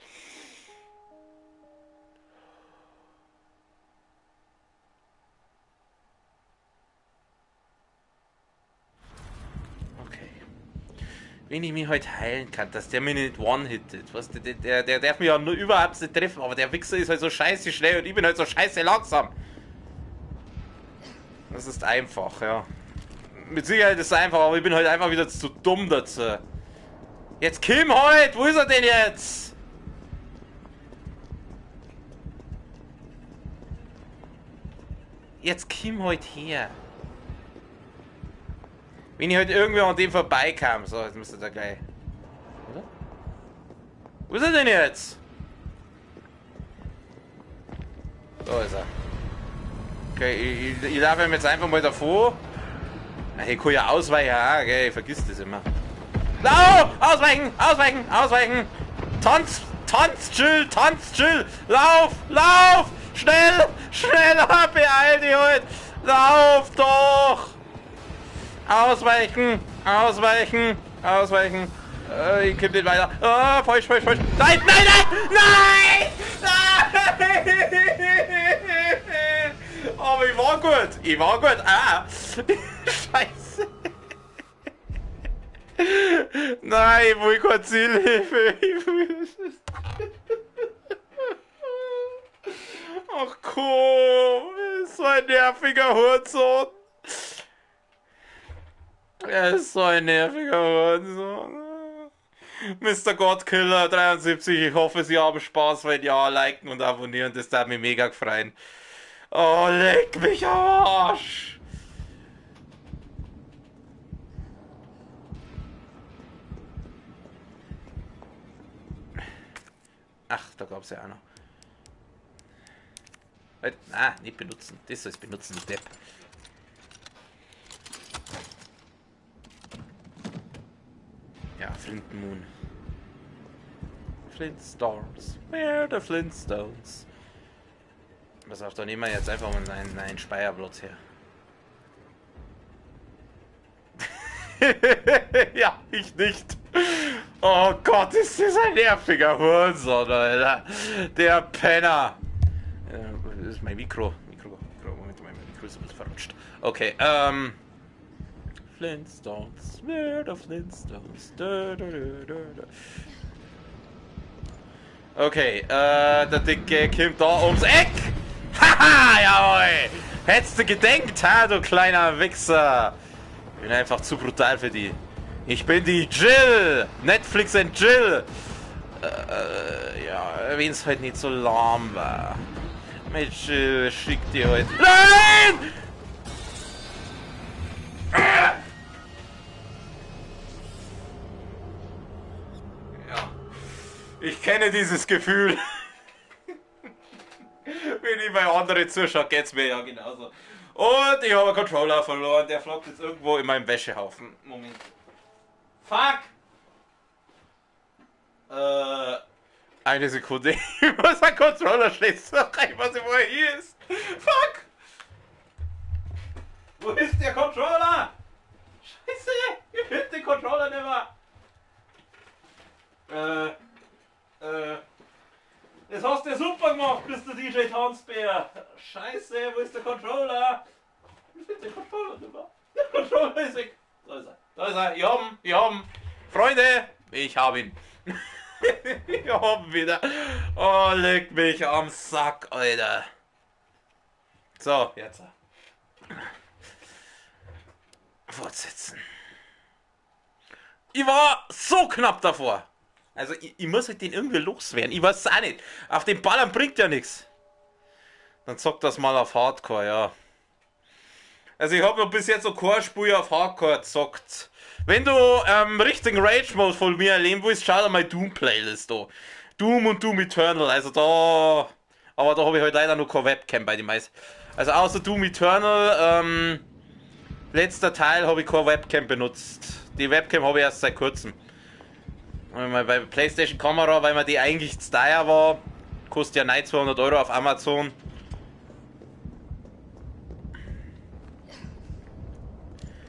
Wenn ich mich halt heilen kann, dass der mich nicht one-hittet. Was, der darf mich ja nur überhaupt nicht treffen, aber der Wichser ist halt so scheiße schnell und ich bin halt so scheiße langsam. Das ist einfach, ja. Mit Sicherheit ist es einfach, aber ich bin halt einfach wieder zu dumm dazu. Jetzt Kim halt! Wo ist er denn jetzt? Jetzt Kim halt her. Wenn ich halt irgendwie an dem vorbeikam. So, jetzt müsste da gleich. Oder? Wo ist er denn jetzt? Da ist er. Okay, ich laufe ihm jetzt einfach mal davor. Ich kann ja ausweichen, okay, ich vergiss das immer. Lauf! Ausweichen! Ausweichen! Ausweichen! Tanz! Tanz! Chill! Tanz! Chill! Lauf! Lauf! Schnell! Schneller! Beeil dich halt! Lauf doch! Ausweichen! Ausweichen! Ausweichen! Ich kipp nicht weiter. Oh, falsch, falsch, falsch. Nein, nein, nein! Nein! Nein! Aber ich war gut. Ich war gut. Ah! Scheiße. Nein, ich will keine Zielhilfe. Ach komm. So ein nerviger Hurensohn. Er ist so ein nerviger Hurensohn. Mr. Godkiller 73, ich hoffe, Sie haben Spaß. Wenn ja, liken und abonnieren, das darf mich mega freuen. Oh, leck mich am Arsch! Ach, da gab es ja auch noch. Nein, nicht benutzen. Das soll es benutzen, die Depp. Ja, Flintenmoon. Flintstorms. We're the Flintstones. Pass auf, da nehmen wir jetzt einfach mal einen Speierplatz her. Ja, ich nicht. Oh Gott, ist das ein nerviger Hurensohn, Alter. Der Penner. Das ist mein Mikro. Moment, mein Mikro ist ein bisschen verrutscht. Okay, Flintstones. We're the Flintstones. Okay, der Dicke kommt da ums Eck. Haha, jawohl. Hättest du gedenkt, ha, du kleiner Wichser. Ich bin einfach zu brutal für die. Ich bin die Jill. Netflix and Jill. Ja, wenn es halt nicht so lahm war. Mit Jill schickt ihr heute. Nein! Ja. Ich kenne dieses Gefühl. Wenn ich bei anderen zuschaue, geht's mir ja genauso. Und ich habe einen Controller verloren. Der flockt jetzt irgendwo in meinem Wäschehaufen. Moment. Fuck! Eine Sekunde. Ich muss einen Controller schließen. Ich weiß nicht, wo er hier ist. Fuck! Wo ist der Controller? Scheiße! Ich finde den Controller nicht mehr. Das hast du super gemacht, Mr. DJ Tanzbär. Scheiße, wo ist der Controller? Ich finde den Controller nicht mehr. Der Controller ist weg. Da ist er. Da ist er. Ich hab ihn. Freunde, ich hab ihn. Ich hab ihn wieder. Oh, leg mich am Sack, Alter. So, jetzt. Fortsetzen. Ich war so knapp davor. Also ich muss halt den irgendwie loswerden. Ich weiß es auch nicht. Auf den Ballern bringt ja nichts. Dann zock das mal auf Hardcore, ja. Also ich habe noch bis jetzt so kein Spiel auf Hardcore gezockt. Wenn du richtigen Rage-Mode von mir erleben willst, schau dir mal Doom-Playlist da. Doom und Doom Eternal, also da... Aber da habe ich halt leider noch keine Webcam bei den meisten. Also außer Doom Eternal, letzter Teil habe ich keine Webcam benutzt. Die Webcam habe ich erst seit kurzem. Bei PlayStation Kamera, weil mir die eigentlich zu teuer war, kostet ja 200 € auf Amazon.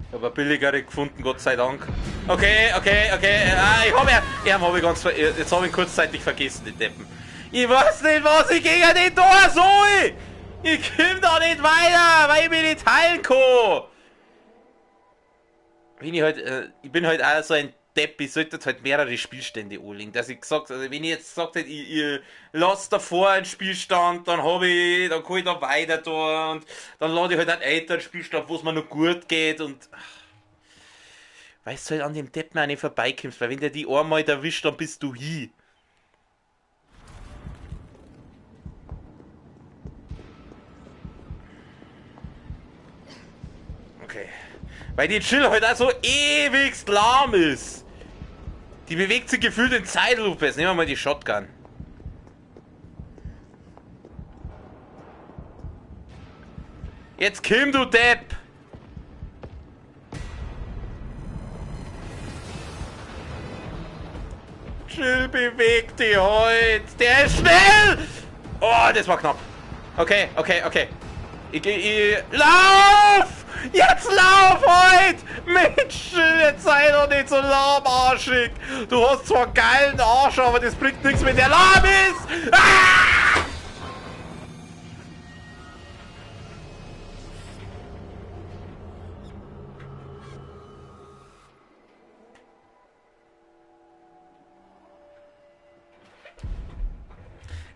Ich habe eine billigere gefunden, Gott sei Dank. Okay. Ich habe ganz jetzt habe ich kurzzeitig vergessen, die Deppen. Ich weiß nicht, was ich gegen den Tor soll! Ich komme da nicht weiter, weil ich mich nicht heilen kann! Ich bin halt auch so ein Depp, ich sollte halt mehrere Spielstände anlegen. Dass ich gesagt, also wenn ich jetzt gesagt hätte, ich lasse davor einen Spielstand, dann kann ich da weiter da und dann lade ich halt einen älteren Spielstand, wo es mir noch gut geht und weißt du halt an dem Depp auch nicht vorbeikommst, weil wenn der die einmal erwischt, dann bist du hin. Okay. Weil die Chill halt auch so ewigst lahm ist. Die bewegt sich gefühlt in Zeitlupe. Jetzt nehmen wir mal die Shotgun. Jetzt komm, du Depp! Chill bewegt die heute. Der ist schnell! Oh, das war knapp. Okay. Lauf! Jetzt lauf heute! Mensch, jetzt sei doch nicht so lahmarschig! Du hast zwar einen geilen Arsch, aber das bringt nichts, wenn der lahm ist! Ah!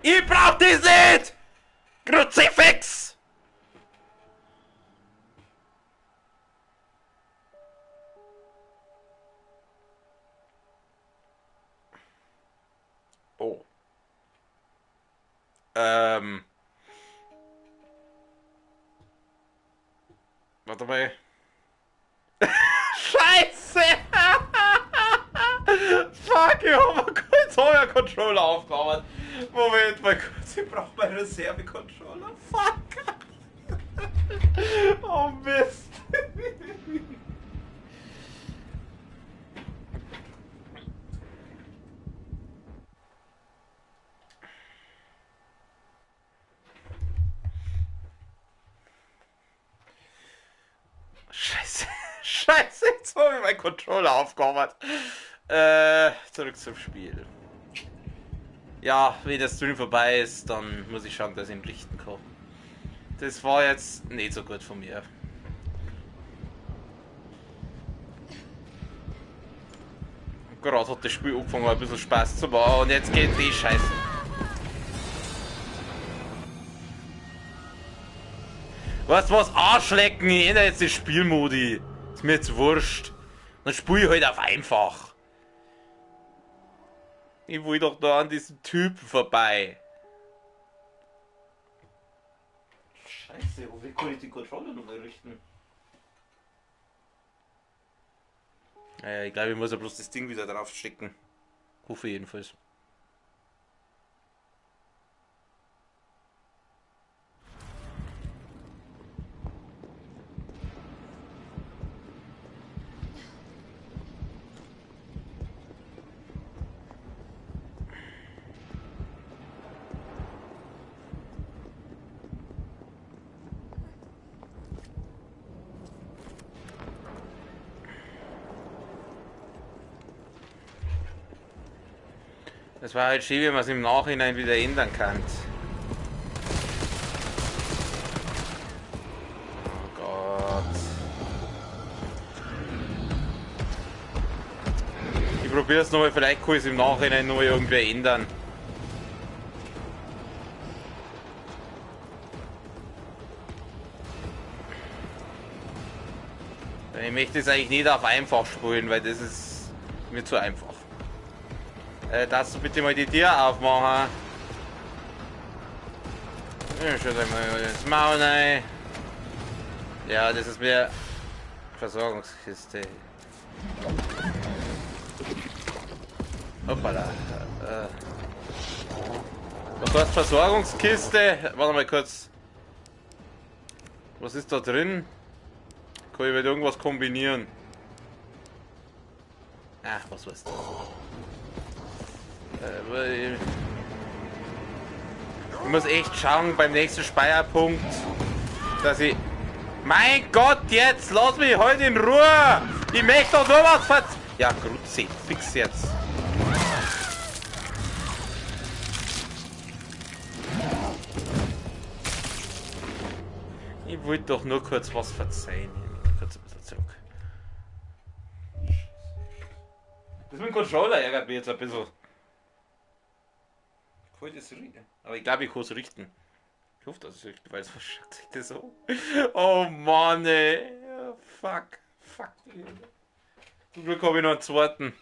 Ich brauch das nicht! Kruzifix! Oh. Warte mal. Scheiße! Fuck, ich hab mal kurz euer Controller aufgebaut. Moment mal kurz, ich brauch meinen Reserve-Controller. Fuck! Oh Mist! Scheiße, jetzt habe ich meinen Controller aufgehoben. Zurück zum Spiel. Ja, wenn der Stream vorbei ist, dann muss ich schauen, dass ich ihn richten kann. Das war jetzt nicht so gut von mir. Gerade hat das Spiel angefangen, ein bisschen Spaß zu machen und jetzt geht die Scheiße. Weißt du was? Arschlecken, ich ändere jetzt das Spielmodi. Ist mir jetzt wurscht. Dann spiele ich halt auf einfach. Ich will doch da an diesem Typen vorbei. Scheiße, wie kann ich die Controller noch mal richten? Naja, ich glaube, ich muss ja bloß das Ding wieder drauf stecken. Hoffe jedenfalls. Das war halt schön, wie man es im Nachhinein wieder ändern kann. Oh Gott. Ich probiere es nochmal, vielleicht kann ich es im Nachhinein noch irgendwie ändern. Ich möchte es eigentlich nicht auf einfach spielen, weil das ist mir zu einfach. Darfst du bitte mal die Tür aufmachen? Ja, schau dir mal das Maul rein. Ja, das ist mir Versorgungskiste. Hoppala. Was heißt Versorgungskiste? Warte mal kurz. Was ist da drin? Kann ich mit irgendwas kombinieren? Ach, was weißt du? Ich muss echt schauen beim nächsten Speierpunkt, dass ich... Mein Gott, jetzt lass mich heute in Ruhe! Ich möchte doch nur was Ja, Grütze, fix jetzt. Ich wollte doch nur kurz was verzeihen. Kurz ein bisschen zurück. Das mit dem Controller ärgert mich jetzt ein bisschen. Aber ich glaube, ich kann es richten. Ich hoffe, dass es richten, weil es verschickt sich das so. Oh Mann, ey. Fuck. Fuck. Zum Glück habe ich noch einen zweiten.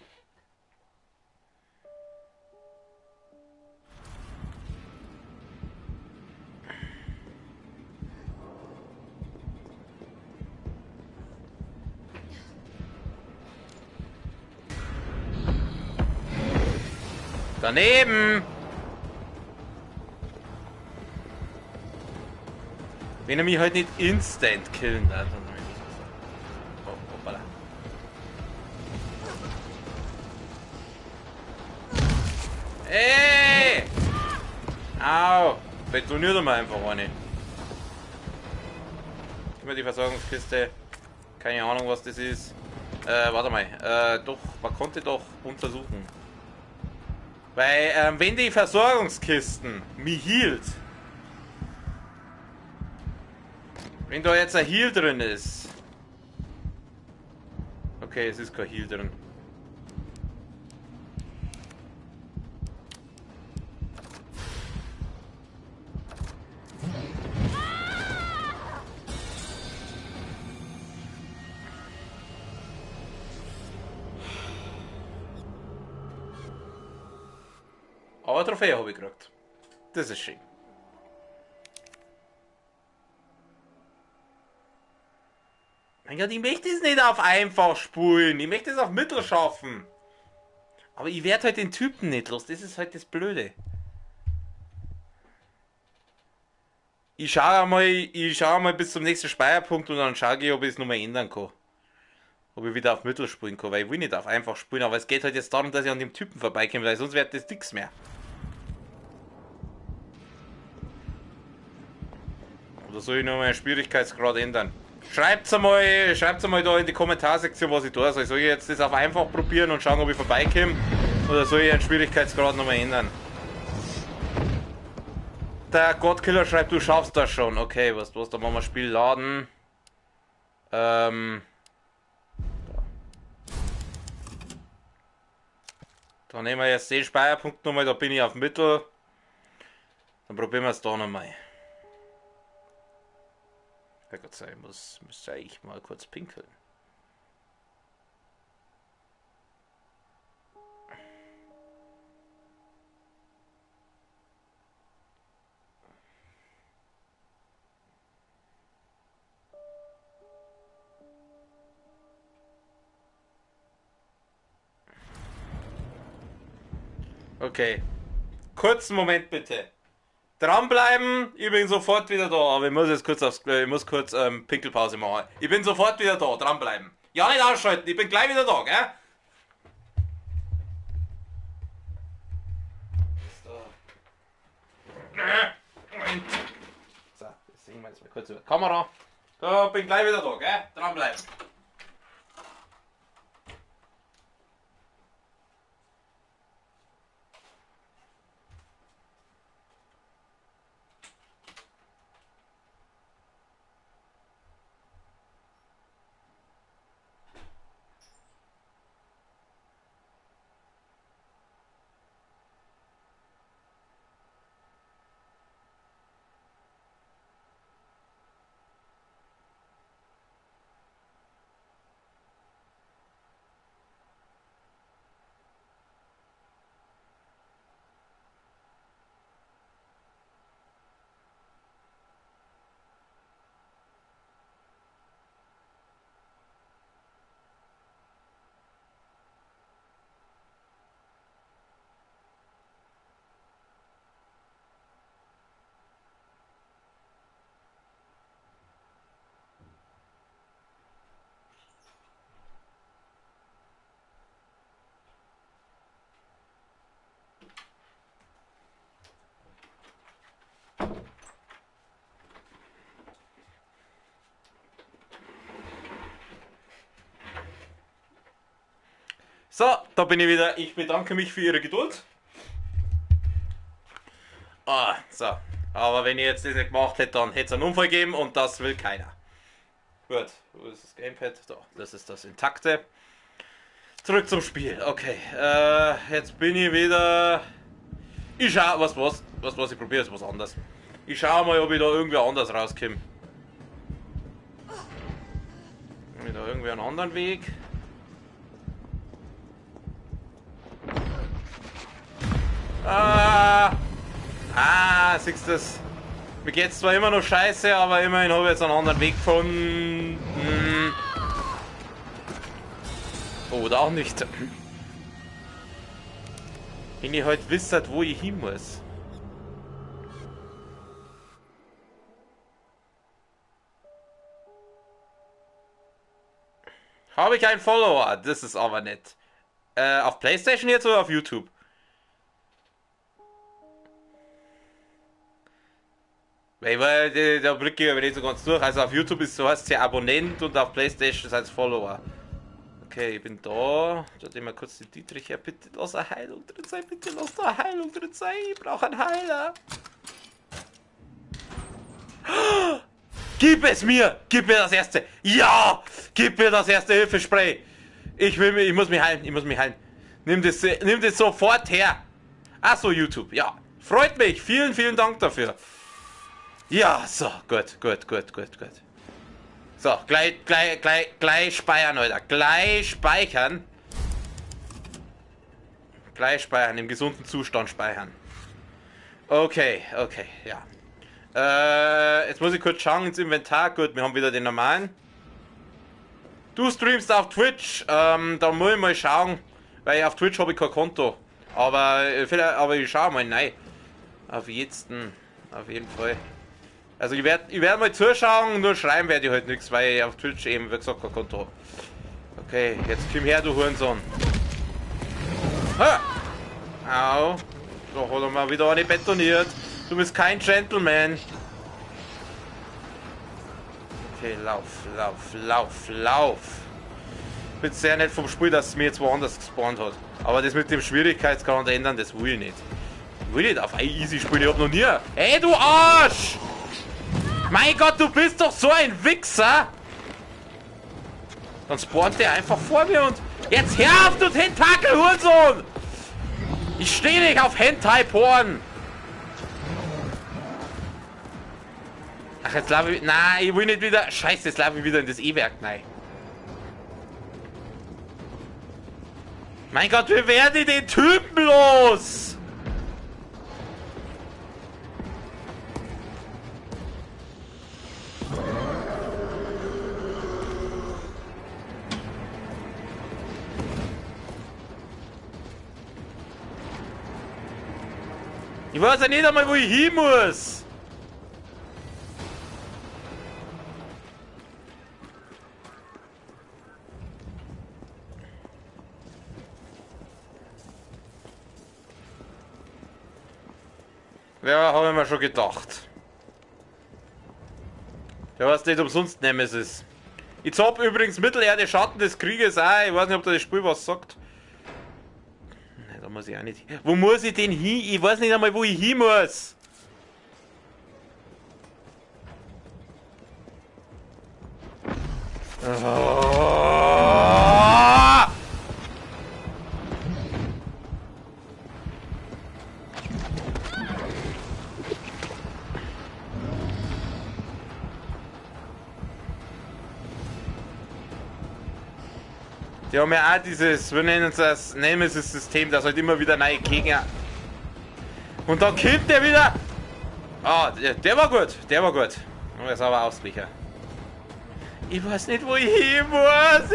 Daneben! Wenn er mich halt nicht instant killen darf. Oh, hoppala. Ey! Au! Betoniert er mal einfach eine. Immer die Versorgungskiste. Keine Ahnung, was das ist. Warte mal. Doch, man konnte doch untersuchen. Weil, wenn die Versorgungskisten mich hielt, wenn da jetzt ein Heal drin ist. Okay, es ist kein Heal drin. Aber Trophäe habe ich gekriegt. Das ist schön. Mein Gott, ich möchte es nicht auf einfach spulen. Ich möchte es auf Mittel schaffen. Aber ich werde halt den Typen nicht los. Das ist halt das Blöde. Ich schaue mal bis zum nächsten Speicherpunkt und dann schaue ich, ob ich es nochmal ändern kann. Ob ich wieder auf Mittel spulen kann, weil ich will nicht auf einfach spulen. Aber es geht halt jetzt darum, dass ich an dem Typen vorbeikomme, weil sonst wird das nichts mehr. Oder soll ich noch meinen Schwierigkeitsgrad ändern? Schreibt's mal da in die Kommentarsektion, was ich da soll. Soll ich jetzt das auf einfach probieren und schauen, ob ich vorbeikomme? Oder soll ich den Schwierigkeitsgrad nochmal ändern? Der Godkiller schreibt, du schaffst das schon. Okay, was, da machen wir Spiel laden. Dann nehmen wir jetzt den Speicherpunkt nochmal, da bin ich auf Mittel. Dann probieren wir es da nochmal. Ja Gott sei Dank, müsste ich mal kurz pinkeln. Okay. Kurzen Moment bitte. Dranbleiben, ich bin sofort wieder da, aber ich muss jetzt kurz Pinkelpause machen. Ich bin sofort wieder da, dranbleiben. Ja, nicht ausschalten, ich bin gleich wieder da, gell? So, das sehen wir jetzt mal kurz über die Kamera. Da bin gleich wieder da, gell? Dranbleiben. So, da bin ich wieder. Ich bedanke mich für Ihre Geduld. Ah, so. Aber wenn ich jetzt das nicht gemacht hätte, dann hätte es einen Unfall gegeben und das will keiner. Gut, wo ist das Gamepad? Da, das ist das Intakte. Zurück zum Spiel. Okay. Jetzt bin ich wieder... Ich schau... Was? Ich probiere jetzt was anderes. Ich schau mal, ob ich da irgendwie anders rauskomme. Habe ich da irgendwie einen anderen Weg? Siehst du das? Mir geht's zwar immer noch scheiße, aber immerhin habe ich jetzt einen anderen Weg gefunden. Oder auch nicht. Wenn ihr heute wisst, wo ich hin muss. Habe ich einen Follower? Das ist aber nett. Auf PlayStation jetzt oder auf YouTube? Weil da blicke ich aber nicht so ganz durch. Also auf YouTube ist so heißt ja Abonnent und auf PlayStation ist als Follower. Okay, ich bin da. Schaut immer kurz die Dietrich her. Bitte lass eine Heilung drin sein. Bitte lass da eine Heilung drin sein. Ich brauche einen Heiler. Gib es mir! Gib mir das erste! Ja! Gib mir das erste Hilfespray! Ich muss mich heilen. Ich muss mich heilen. Nimm das sofort her. Achso, YouTube. Ja. Freut mich. Vielen, vielen Dank dafür. Ja, so. Gut. So, gleich speichern, Alter. Gleich speichern. Gleich speichern. Im gesunden Zustand speichern. Okay, ja. Jetzt muss ich kurz schauen ins Inventar. Gut, wir haben wieder den normalen. Du streamst auf Twitch. Da muss ich mal schauen. Weil auf Twitch habe ich kein Konto. Aber ich schaue mal rein. Auf jeden Fall. Also ich werd mal zuschauen, nur schreiben werde ich halt nichts, weil ich auf Twitch eben, wie gesagt, kein Konto. Okay, jetzt komm her, du Hurensohn. Ha! Au. Da hat er mal wieder eine betoniert. Du bist kein Gentleman. Okay, lauf. Bin sehr nett vom Spiel, dass es mir jetzt woanders gespawnt hat. Aber das mit dem Schwierigkeitsgrad ändern, das will ich nicht. Ich will nicht auf ein easy spielen, ich hab noch nie. Ey, du Arsch! Mein Gott, du bist doch so ein Wichser! Dann spawnt der einfach vor mir und... Jetzt hör auf, du Tentakel-Hurensohn! Ich stehe nicht auf Hentai-Porn! Ach, jetzt laufe ich... Nein, ich will nicht wieder... Scheiße, jetzt laufe ich wieder in das E-Werk rein. Mein Gott, wie werde ich den Typen los? Ich weiß ja nicht einmal, wo ich hin muss. Ja, habe ich mir schon gedacht. Der heißt nicht umsonst Nemesis. Ich hab übrigens Mittelerde Schatten des Krieges auch. Ich weiß nicht, ob da das Spiel was sagt. Da muss ich auch nicht hin. Wo muss ich denn hin? Ich weiß nicht einmal, wo ich hin muss. Oh. Die haben ja auch dieses, wir nennen es das Nemesis-System, das halt immer wieder neue Gegner. Und dann kommt der wieder. Ah, der war gut, Aber er ist aber Ausbrecher. Ich weiß nicht, wo ich hin muss.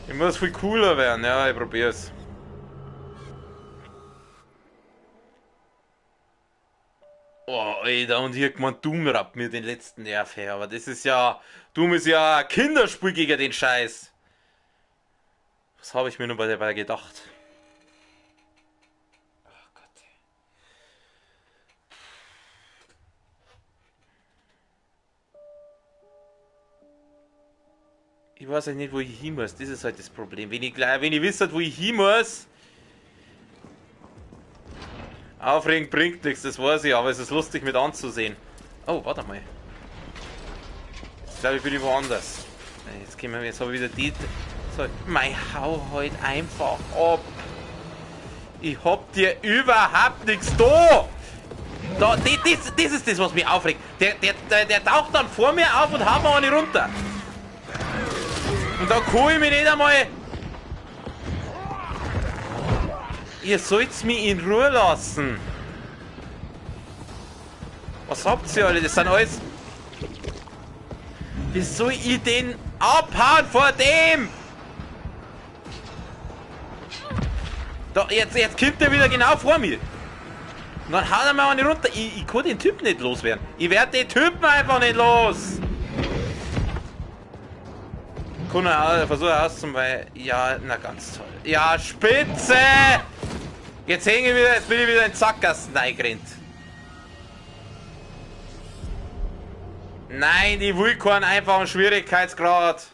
Ich muss viel cooler werden, ja, ich probier's. Oh, Alter, und hier gemeint, Doom rappt mir den letzten Nerv her, aber das ist ja... Doom ist ja ein Kinderspiel gegen den Scheiß. Was habe ich mir nur dabei gedacht? Oh Gott. Ich weiß halt nicht, wo ich hin muss, das ist halt das Problem. Wenn ich wisst, wo ich hin muss... Aufregen bringt nichts, das weiß ich, aber es ist lustig mit anzusehen. Oh, warte mal. Jetzt glaube ich, bin ich woanders. Jetzt gehen wir, jetzt habe ich wieder die... So, mein hau halt einfach ab. Ich hab dir überhaupt nichts da. Das ist das, was mich aufregt. Der taucht dann vor mir auf und haut mir eine runter. Und da kann ich mich nicht einmal... Ihr sollt's mich in Ruhe lassen. Was habt ihr alle? Das sind alles... Wie soll ich den abhauen vor dem? Da, jetzt kommt er wieder genau vor mir. Und dann haut er mir eine runter. Ich kann den Typen nicht loswerden. Ich werde den Typen einfach nicht los. Kann er versuchen auszuweichen. Ja, na ganz toll. Ja, spitze! Jetzt hänge ich wieder, jetzt bin ich wieder in Sackgassen reingerannt. Nein, ich will keinen einfachen Schwierigkeitsgrad.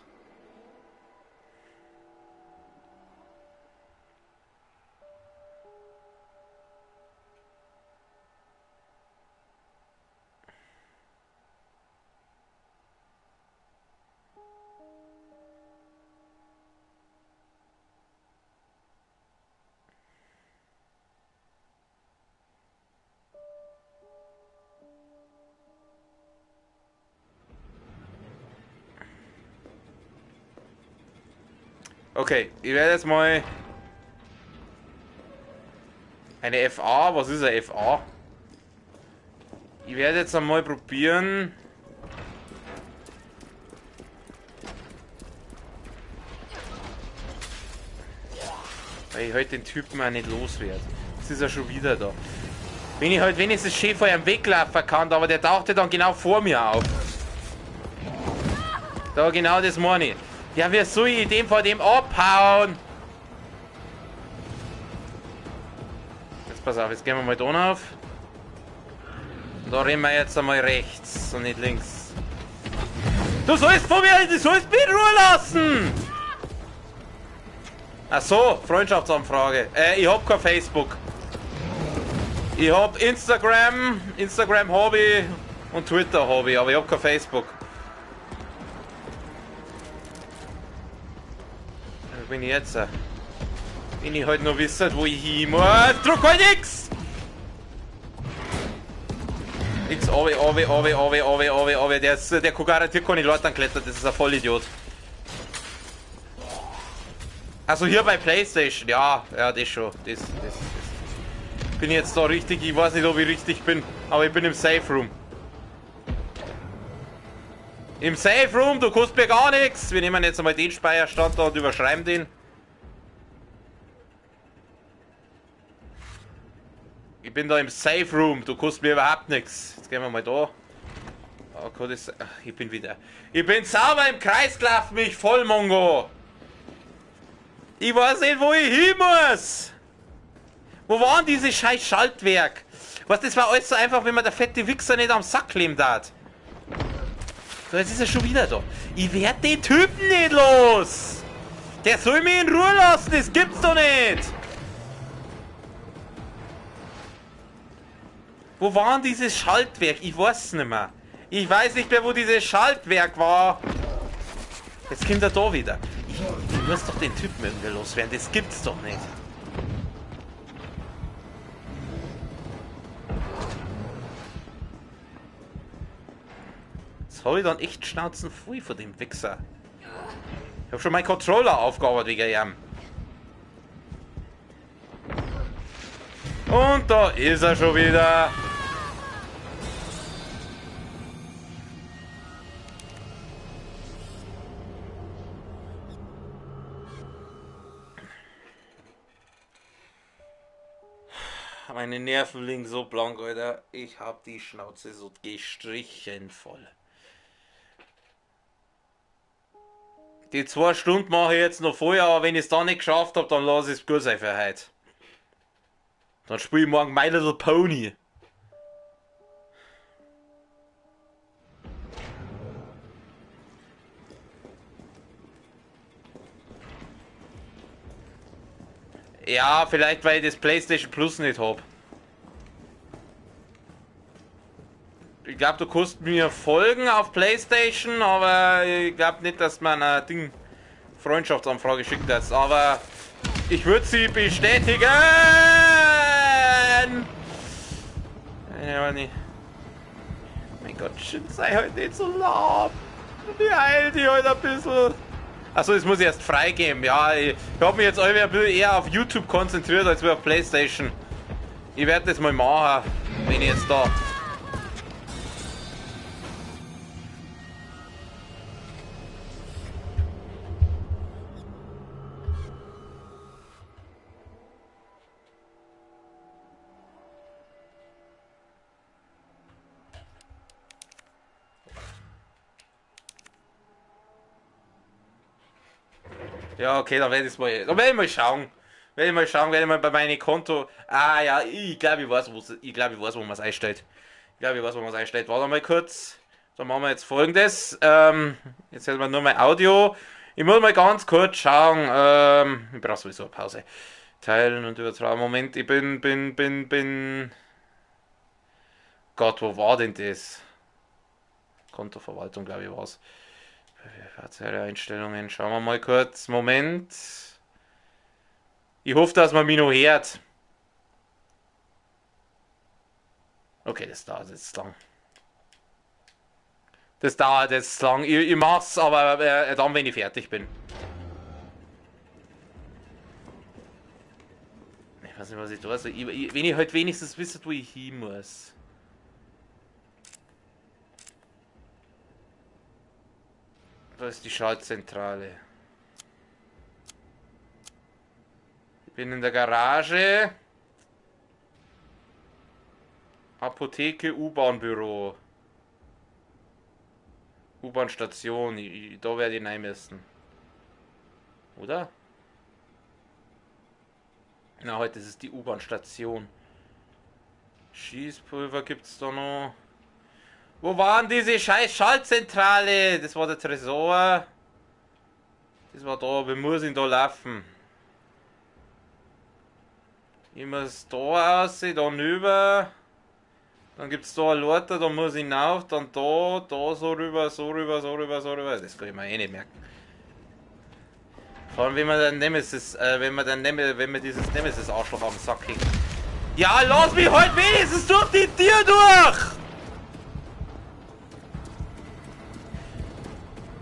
Okay, ich werde jetzt mal eine FA, was ist eine FA? Ich werde jetzt einmal probieren. Weil ich halt den Typen auch nicht loswerde. Jetzt ist er schon wieder da. Wenn ich halt wenigstens schön vor ihm weglaufen kann, aber der tauchte dann genau vor mir auf. Da genau das meine ich. Ja, wie soll ich dem vor dem abhauen? Jetzt pass auf, jetzt gehen wir mal da auf. Und da rennen wir jetzt einmal rechts und nicht links. Du sollst von mir, du sollst mich in Ruhe lassen! Ach so, Freundschaftsanfrage. Ich hab kein Facebook. Ich hab Instagram hab ich und Twitter hab ich, aber ich hab kein Facebook. Bin ich jetzt? Wenn ich halt noch wisse, wo ich hin muss. Druck halt nix! Nix, der kann garantiert keine Leute anklettern, das ist ein Vollidiot. Also hier bei PlayStation, ja, das schon. Das. Bin jetzt da richtig, ich weiß nicht, ob ich richtig bin, aber ich bin im Safe Room. Im Safe Room, du kannst mir gar nichts. Wir nehmen jetzt einmal den Speicherstand da und überschreiben den. Ich bin da im Safe Room, du kannst mir überhaupt nichts. Jetzt gehen wir mal da. Oh Gott, ich bin wieder. Ich bin sauber im Kreis gelaufen, mich voll Mongo. Ich weiß nicht, wo ich hin muss. Wo war denn dieses scheiß Schaltwerk? Was, das war alles so einfach, wenn man der fette Wichser nicht am Sack klemmt hat. So, jetzt ist er schon wieder da. Ich werde den Typen nicht los. Der soll mich in Ruhe lassen, das gibt's doch nicht. Wo war denn dieses Schaltwerk? Ich weiß es nicht mehr. Ich weiß nicht mehr, wo dieses Schaltwerk war. Jetzt kommt er da wieder. Ich muss doch den Typen irgendwie loswerden, das gibt's doch nicht. Jetzt habe ich dann echt Schnauzen voll von dem Wichser. Ich habe schon meinen Controller aufgearbeitet wegen ihm. Und da ist er schon wieder. Meine Nerven liegen so blank, Alter. Ich hab die Schnauze so gestrichen voll. Die 2 Stunden mache ich jetzt noch vorher, aber wenn ich es dann nicht geschafft habe, dann lasse ich es gut sein für heute. Dann spiele ich morgen My Little Pony. Ja, vielleicht weil ich das PlayStation Plus nicht habe. Ich glaube, du kannst mir folgen auf PlayStation, aber ich glaube nicht, dass man ein Ding Freundschaftsanfrage schickt hast. Aber ich würde sie bestätigen. Ja, nicht. Mein Gott, sei halt nicht so laut. Die heilt die halt ein bisschen. Achso, das muss ich erst freigeben. Ja, ich habe mich jetzt ein bisschen eher auf YouTube konzentriert als auf PlayStation. Ich werde das mal machen, wenn ich jetzt da. Ja, okay, dann werde ich mal. Dann werde ich mal schauen. Werde ich mal bei meinem Konto. Ah ja, ich glaube, ich weiß, wo man es einstellt. Warte mal kurz. Dann machen wir jetzt folgendes. Jetzt hätten wir nur mein Audio. Ich muss mal ganz kurz schauen. Ich brauche sowieso eine Pause. Teilen und übertragen. Moment, ich bin. Gott, wo war denn das? Kontoverwaltung, glaube ich, war's. Einstellungen, schauen wir mal kurz. Moment. Ich hoffe, dass man mich noch hört. Okay, das dauert jetzt lang. Ich mach's, aber dann, wenn ich fertig bin. Ich weiß nicht, was ich da soll. Wenn ich halt wenigstens wisse, wo ich hin muss. Da ist die Schaltzentrale. Ich bin in der Garage. Apotheke, U-Bahn-Büro. U-Bahn-Station. Da werde ich rein müssen. Oder? Na, heute ist es die U-Bahn-Station. Schießpulver gibt's da noch. Wo waren diese scheiß Schaltzentrale? Das war der Tresor. Das war da. Wir müssen da laufen. Ich muss da raus, dann rüber. Dann gibt es da eine Leiter, da muss ich hinauf. Dann da so rüber, so rüber, so rüber, so rüber. Das kann ich mir eh nicht merken. Vor allem, wenn man dann Nemesis, wenn man dieses Nemesis-Arschloch am Sack kriegt. Ja, lass mich halt wenigstens durch die Tür durch!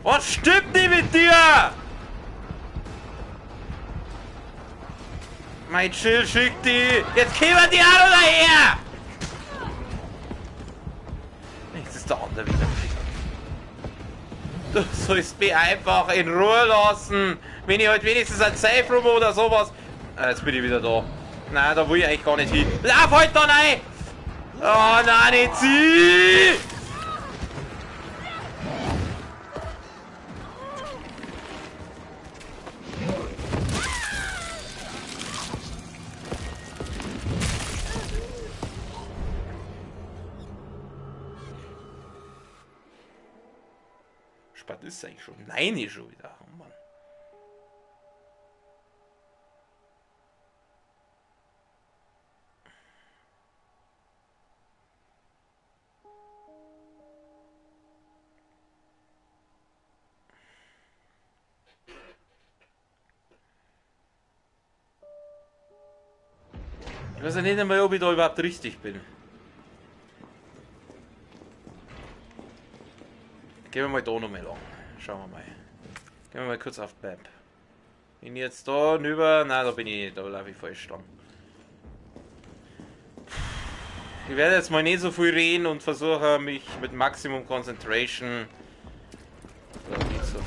Was stimmt nicht mit dir? Mein Schild schickt die. Jetzt kämen die auch noch daher. Jetzt ist der andere wieder. Du sollst mich einfach in Ruhe lassen. Wenn ich halt wenigstens ein Safe Room oder sowas. Jetzt bin ich wieder da. Nein, da will ich eigentlich gar nicht hin. Lauf halt da rein! Oh nein, nicht sie! Spart ist eigentlich schon. Nein, hier schon wieder. Oh Mann. Ich weiß ja nicht einmal, ob ich da überhaupt richtig bin. Gehen wir mal da nochmal lang. Schauen wir mal. Gehen wir mal kurz auf Map. Bin ich jetzt da rüber? Nein, da bin ich nicht. Da laufe ich falsch lang. Ich werde jetzt mal nicht so viel reden und versuche mich mit Maximum Concentration. Da geht's so.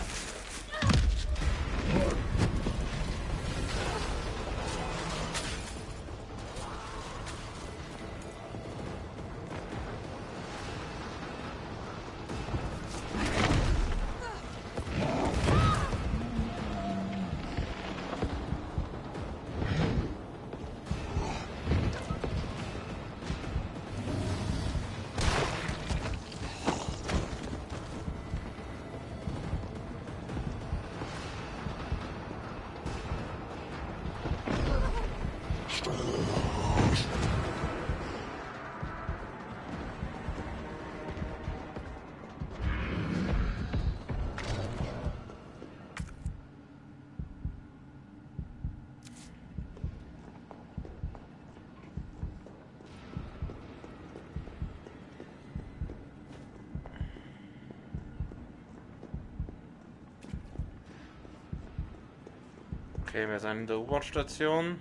Okay, wir sind in der U-Bahn-Station.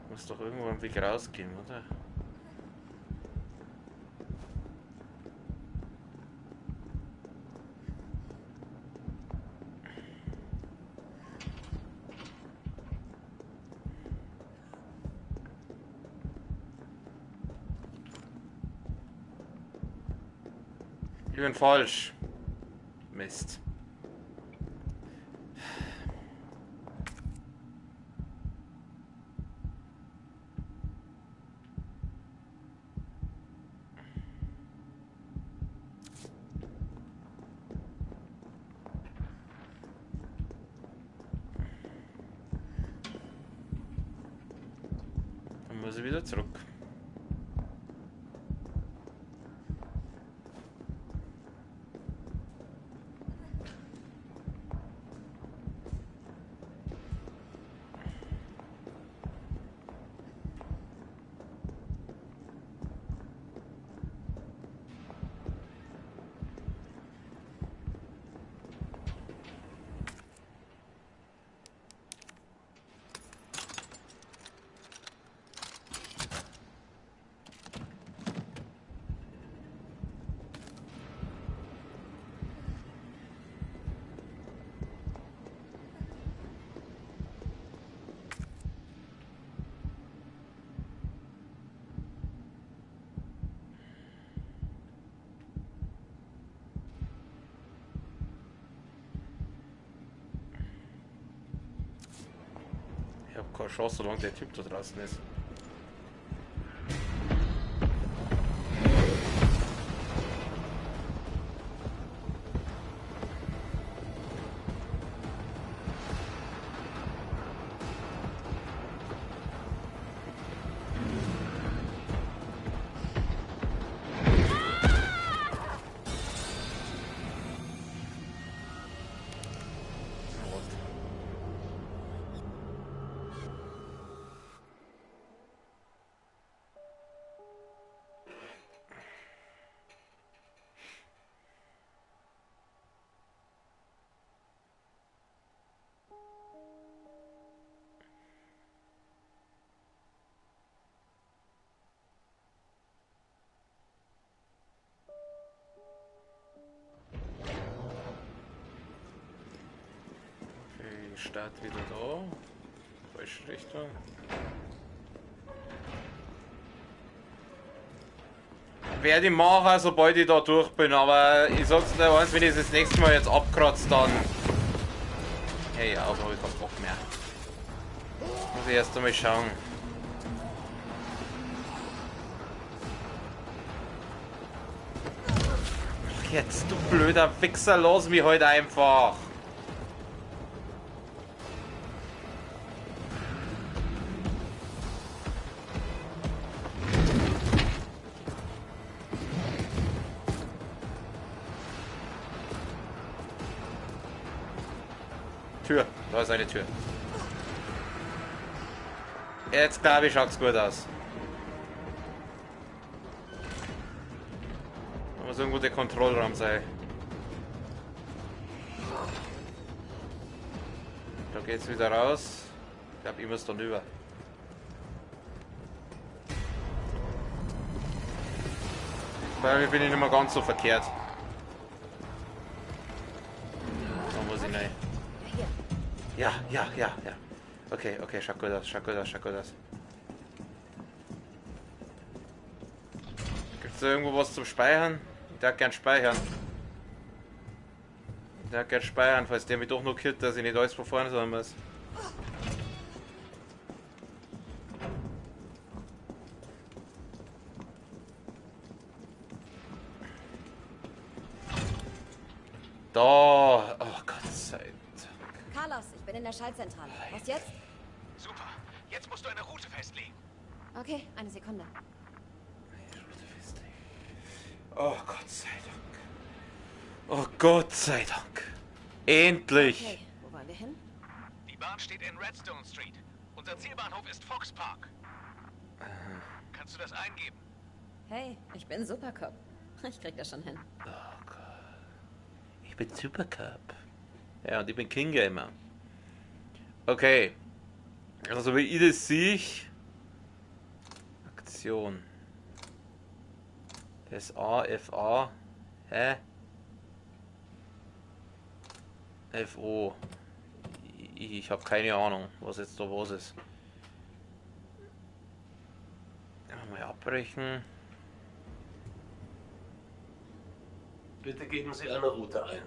Muss doch irgendwo am Weg rausgehen, oder? Ich bin falsch. Mist. Dann muss ich wieder zurück. Ich hab keine Chance, solange der Typ da draußen ist. Start wieder da. Falsche Richtung. Werde ich machen, sobald ich da durch bin, aber ich sag's dir eins, wenn ich das nächste Mal jetzt abkratze, dann. Hey, auf, habe ich keinen Bock mehr. Muss ich erst einmal schauen. Ach, jetzt, du blöder Wichser, lass mich halt einfach. Tür, da ist eine Tür. Jetzt glaube ich, schaut's gut aus. Da muss irgendwo der Kontrollraum sein. Da geht's wieder raus. Ich glaube, ich muss dann über. Weil ich bin nicht mehr ganz so verkehrt. Da muss ich rein. Ja. Okay, schaut gut aus. Gibt's da irgendwo was zum Speichern? Ich darf gern speichern. Falls der mich doch noch killt, dass ich nicht alles von vorne sein muss. Da! Oh Gott sei Dank. Carlos, ich bin in der Schaltzentrale. Was jetzt? Super. Jetzt musst du eine Route festlegen. Okay, eine Sekunde. Oh Gott sei Dank. Oh Gott sei Dank. Endlich! Okay, wo wollen wir hin? Die Bahn steht in Redstone Street. Unser Zielbahnhof ist Fox Park. Kannst du das eingeben? Hey, ich bin Supercop. Ich krieg das schon hin. Ich bin Supercop. Ja, und ich bin King Gamer. Okay. Also wie ich das sehe. Aktion. Das A, FA. Hä? FO. Ich habe keine Ahnung, was jetzt da was ist. Mal abbrechen. Bitte geben Sie eine Route ein.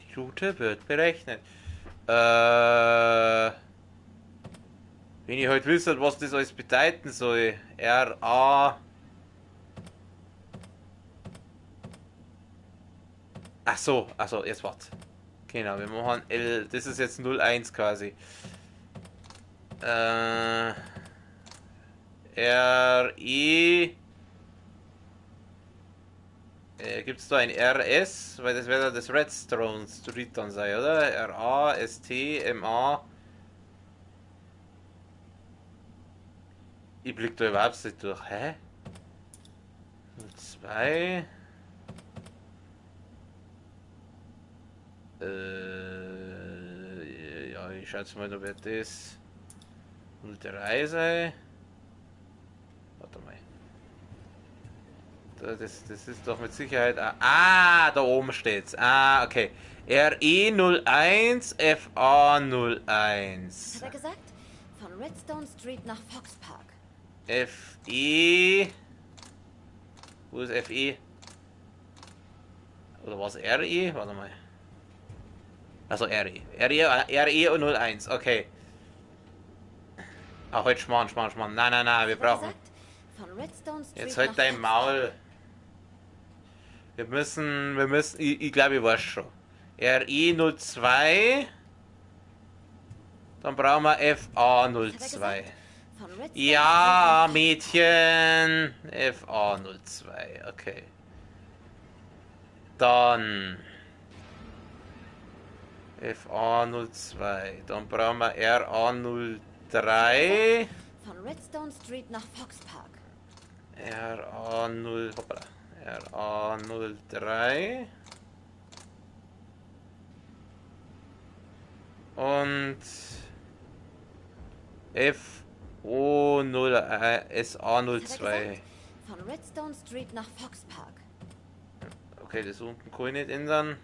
Die Route wird berechnet. Wenn ich heute wüsste, was das alles bedeuten soll. RA. Ach so, jetzt wart. Genau, wir machen L. Das ist jetzt 01 quasi. RE. Gibt es da ein RS? Weil das wäre das Redstone Street dann sein, oder? RA, ST, MA. Ich blick da überhaupt nicht durch. Hä? 02. Ja, ich schätze mal, da wird das 03 sein. Warte mal. Das ist doch mit Sicherheit. Ah, da oben steht's. Ah, okay. RE01 FA01. Hat er gesagt? Von Redstone Street nach Fox Park. FE. Wo ist FE? Oder was RE? Warte mal. Also RE. RE01, okay. Ah, heute Schmarrn. Nein, wir brauchen. Von Redstone Street Jetzt halt dein Maul. Wir müssen, ich glaube, ich weiß schon. RE02. Dann brauchen wir FA02. Ja, Mädchen. FA02, okay. Dann FA02. Dann brauchen wir RA03. Von Redstone Street nach Fox Park. RA0, hoppala. RA03. Und FO0, SA02. Von Redstone Street nach Fox Park. Okay, das unten kann ich nicht ändern.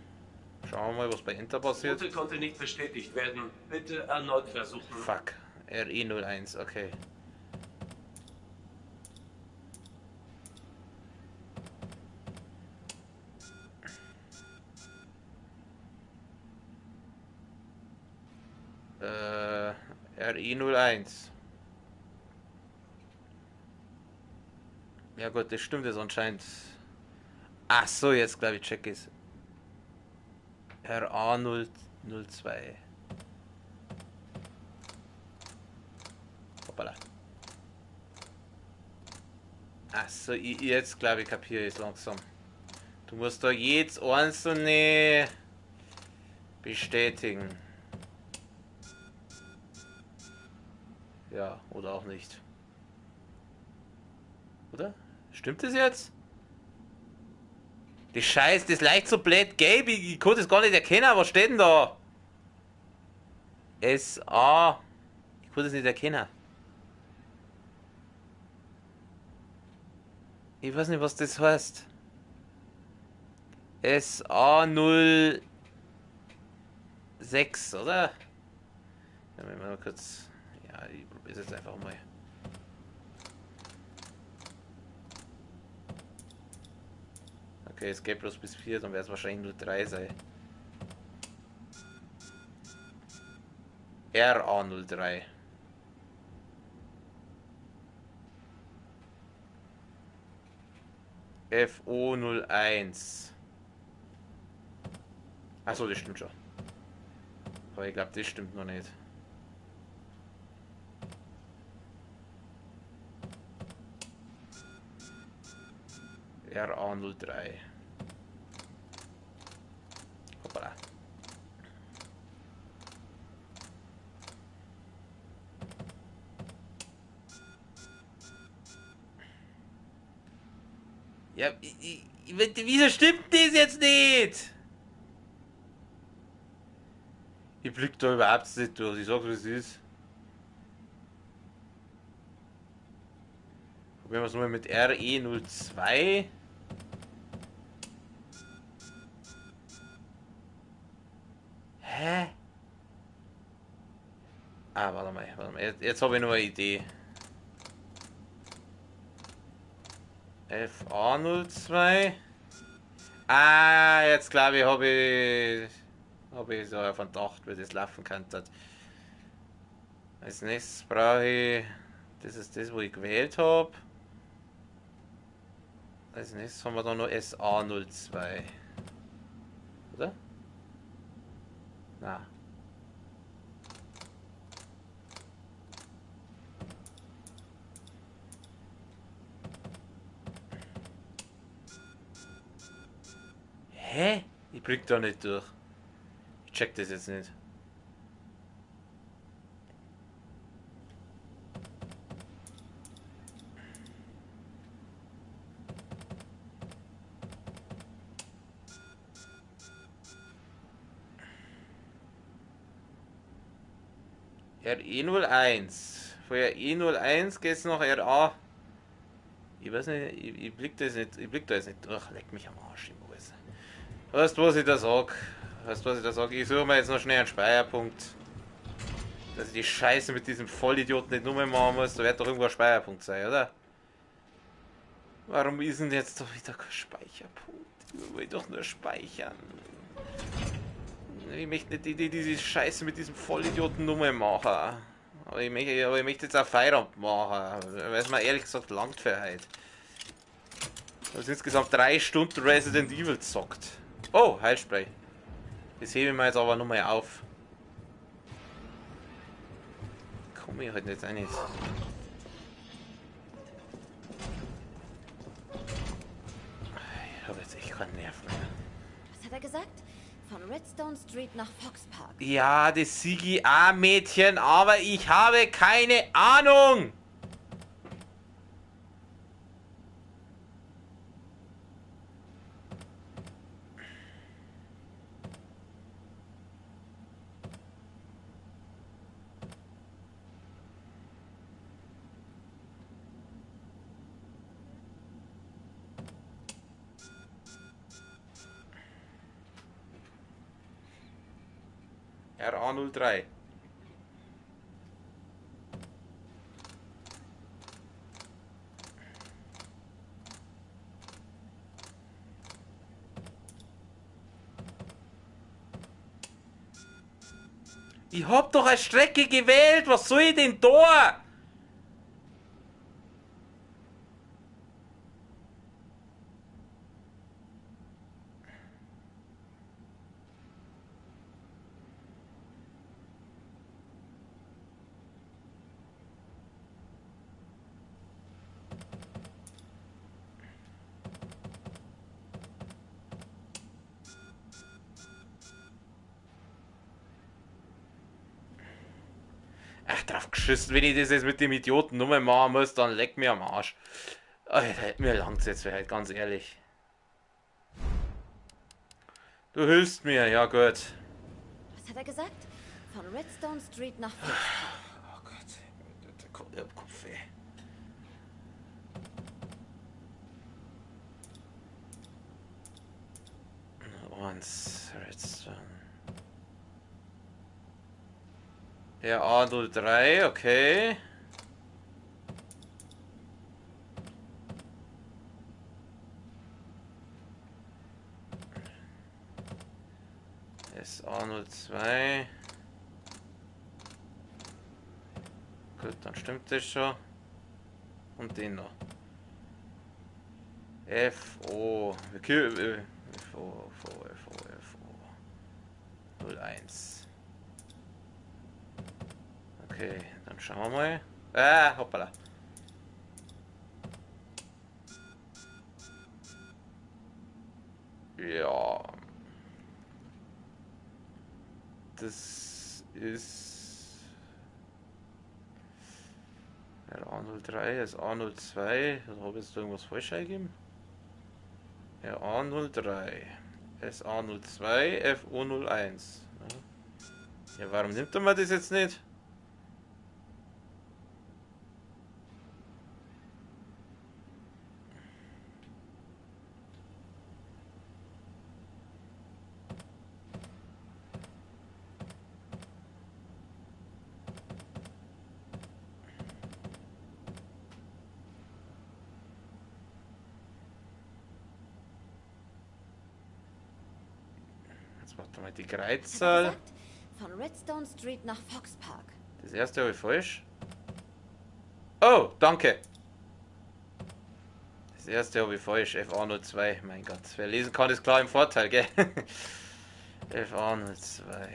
Schauen wir mal, was bei Enter passiert. Route konnte nicht bestätigt werden. Bitte erneut versuchen. Fuck. RE01, okay. RE01. Ja gut, das stimmt jetzt anscheinend. Ach so, jetzt glaube ich check es. RA002. Hoppala. Ach so, jetzt glaube ich kapiere ich es langsam. Du musst da jetzt einzelne bestätigen. Ja, oder auch nicht. Oder? Stimmt das jetzt? Die Scheiße, das leicht so blöd gelb, ich konnte es gar nicht erkennen, was steht denn da? SA. Ich konnte es nicht erkennen. Ich weiß nicht, was das heißt. SA06, oder? Ja, mal kurz. Ja, ich probiere es jetzt einfach mal. Okay, es geht bloß bis 4, dann wäre es wahrscheinlich nur 3 sein. RA03. FO01. Achso, das stimmt schon. Aber ich glaube, das stimmt noch nicht. RA03. Hoppala. Ja, wieso stimmt das jetzt nicht? Ich blick da überhaupt nicht durch. Ich sag, wie es ist. Probieren wir es mal mit RE02. Hä? Ah, warte mal. Jetzt habe ich noch eine Idee. FA02. Ah, jetzt glaube ich, habe ich so einen Verdacht, wie das laufen könnte. Als nächstes brauche ich, das ist das, wo ich gewählt habe. Als nächstes haben wir dann noch SA02. Oder? Na. Hä? Ich blick da nicht durch. Ich check das jetzt nicht. RE01. Von RE01 geht's noch RA. Ich weiß nicht, ich blick das nicht, ich blick da jetzt nicht durch. Leck mich am Arsch im alles. Weißt du, was ich da sag? Ich suche mir jetzt noch schnell einen Speicherpunkt. Dass ich die Scheiße mit diesem Vollidioten nicht nur mehr machen muss. Da wird doch irgendwo ein Speicherpunkt sein, oder? Warum ist denn jetzt doch wieder kein Speicherpunkt? Ich will doch nur speichern. Ich möchte nicht diese Scheiße mit diesem Vollidioten Nummer machen. Aber ich möchte jetzt auch Feierabend machen. Weil es mir ehrlich gesagt langt für heute. Ich habe insgesamt 3 Stunden Resident Evil gezockt. Oh, Heilspray. Das hebe ich mir jetzt aber nochmal auf. Komme ich halt jetzt auch nicht. Ich habe jetzt echt keinen Nerv mehr. Was hat er gesagt? Von Redstone Street nach Fox Park. Ja, das CGA-Mädchen, aber ich habe keine Ahnung. RA03. Ich hab doch eine Strecke gewählt, was soll ich denn da? Ach, drauf geschissen, wenn ich das jetzt mit dem Idioten nur mal machen muss, dann leck mir am Arsch. Alter, mir langt's jetzt halt, ganz ehrlich. Du hilfst mir, ja gut. Was hat er gesagt? Von Redstone Street nach Fox Park. Oh Gott, der Kopf weh. Eins, Redstone. Ja, A03, okay. SA02. Gut, dann stimmt das schon. Und den noch. FO. FO. 01. Okay, dann schauen wir mal. Hoppala. Ja. Das ist A03, das A02. Da habe ich jetzt irgendwas falsch eingegeben. Ja, A03. SA02, FO01. Ja, warum nimmt er mir das jetzt nicht? Jetzt warte mal, die Kreuzzahl. Gesagt, von Redstone Street nach Fox Park. Das erste habe ich falsch. Oh, danke. Das erste habe ich falsch. FA02. Mein Gott. Wer lesen kann, ist klar im Vorteil, gell? FA02.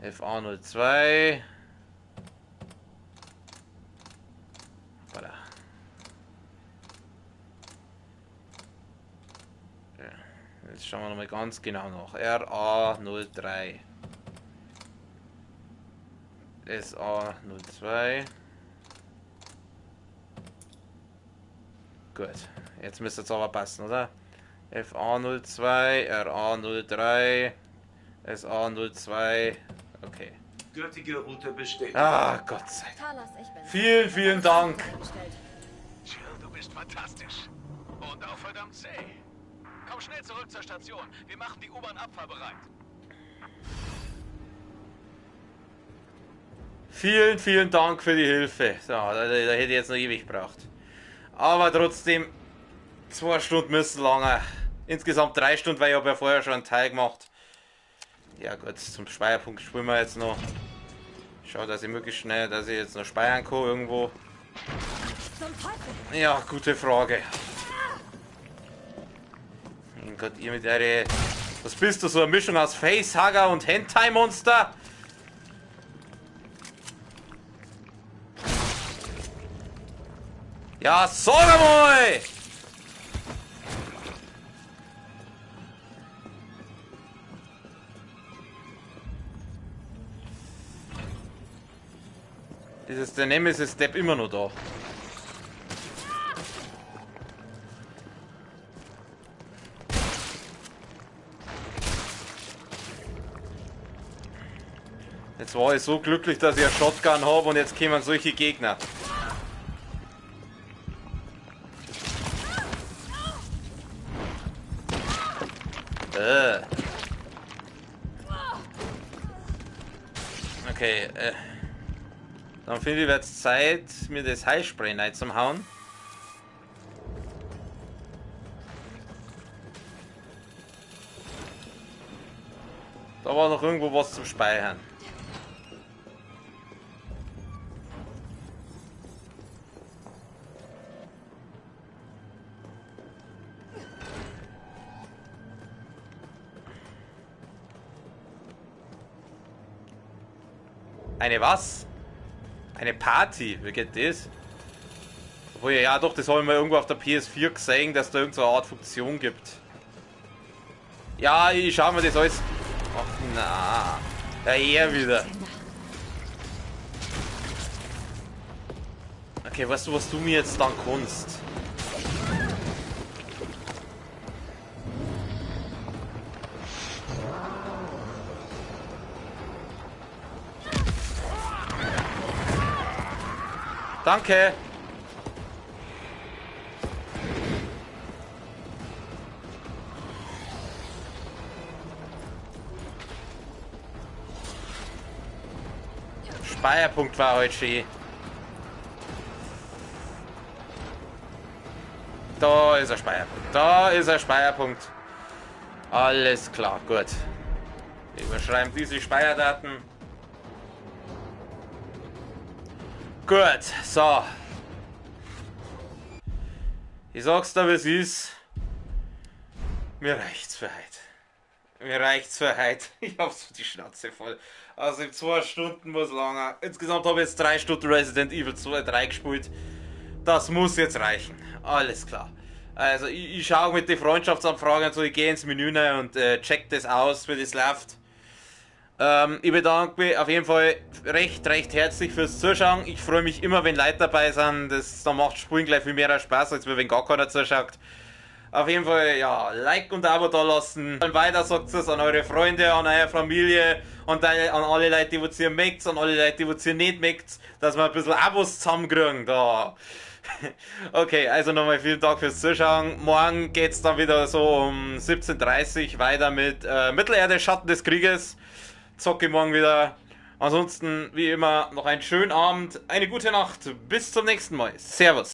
FA02. Voilà. Jetzt schauen wir nochmal ganz genau nach. RA03. SA02. Gut, jetzt müsste es aber passen, oder? FA02, RA03, SA02. Okay. Gültige Route bestätigt. Ah, Gott sei Dank. Carlos, ich bin. Vielen, vielen Dank. Jill, du bist fantastisch. Und auch verdammt zäh. Komm schnell zurück zur Station. Wir machen die U-Bahn abfahrbereit. Vielen, vielen Dank für die Hilfe. So, da hätte ich jetzt noch ewig gebraucht. Aber trotzdem, 2 Stunden müssen lange. Insgesamt 3 Stunden, weil ich habe ja vorher schon einen Teil gemacht. Ja gut, zum Speicherpunkt spielen wir jetzt noch. Schau, dass ich möglichst schnell, dass ich jetzt noch speichern kann irgendwo. Ja, gute Frage. Mein Gott, ihr mit eure... Was bist du, so eine Mischung aus Facehugger und Hentai-Monster? Ja, sag mal! Ist der Nemesis-Step immer noch da? Jetzt war ich so glücklich, dass ich eine Shotgun habe und jetzt kommen solche Gegner. Okay, dann finde ich jetzt Zeit, mir das Highspray rein zum Hauen. Da war noch irgendwo was zum Speichern. Eine was? Eine Party? Wie geht das? Obwohl, ja doch, das habe ich mal irgendwo auf der PS4 gesehen, dass da irgendeine Art Funktion gibt. Ja, ich schau mir das alles... Ach na, ja, er wieder. Okay, weißt du, was du mir jetzt dann kannst? Danke. Speierpunkt war heute schön. Da ist ein Speierpunkt. Da ist ein Speierpunkt. Alles klar, gut. Wir überschreiben diese Speierdaten. Gut, so. Ich sag's dir, wie es ist. Mir reicht's für heute. Mir reicht's für heute. Ich hab so die Schnauze voll. Also in 2 Stunden was langer. Insgesamt habe ich jetzt 3 Stunden Resident Evil 2 3 gespielt. Das muss jetzt reichen. Alles klar. Also ich schaue mit den Freundschaftsanfragen so, ich gehe ins Menü rein und check das aus, wie das läuft. Ich bedanke mich auf jeden Fall recht herzlich fürs Zuschauen. Ich freue mich immer, wenn Leute dabei sind. Das macht Spulen gleich viel mehr Spaß, als wenn gar keiner zuschaut. Auf jeden Fall, ja, Like und Abo da lassen. Und weiter sagt es an eure Freunde, an eure Familie und an alle Leute, die ihr mögt, an alle Leute, die ihr nicht mögt, dass wir ein bisschen Abos zusammenkriegen da. Okay, also nochmal vielen Dank fürs Zuschauen. Morgen geht es dann wieder so um 17:30 Uhr weiter mit Mittelerde, Schatten des Krieges. Zocke morgen wieder. Ansonsten, wie immer, noch einen schönen Abend, eine gute Nacht. Bis zum nächsten Mal. Servus.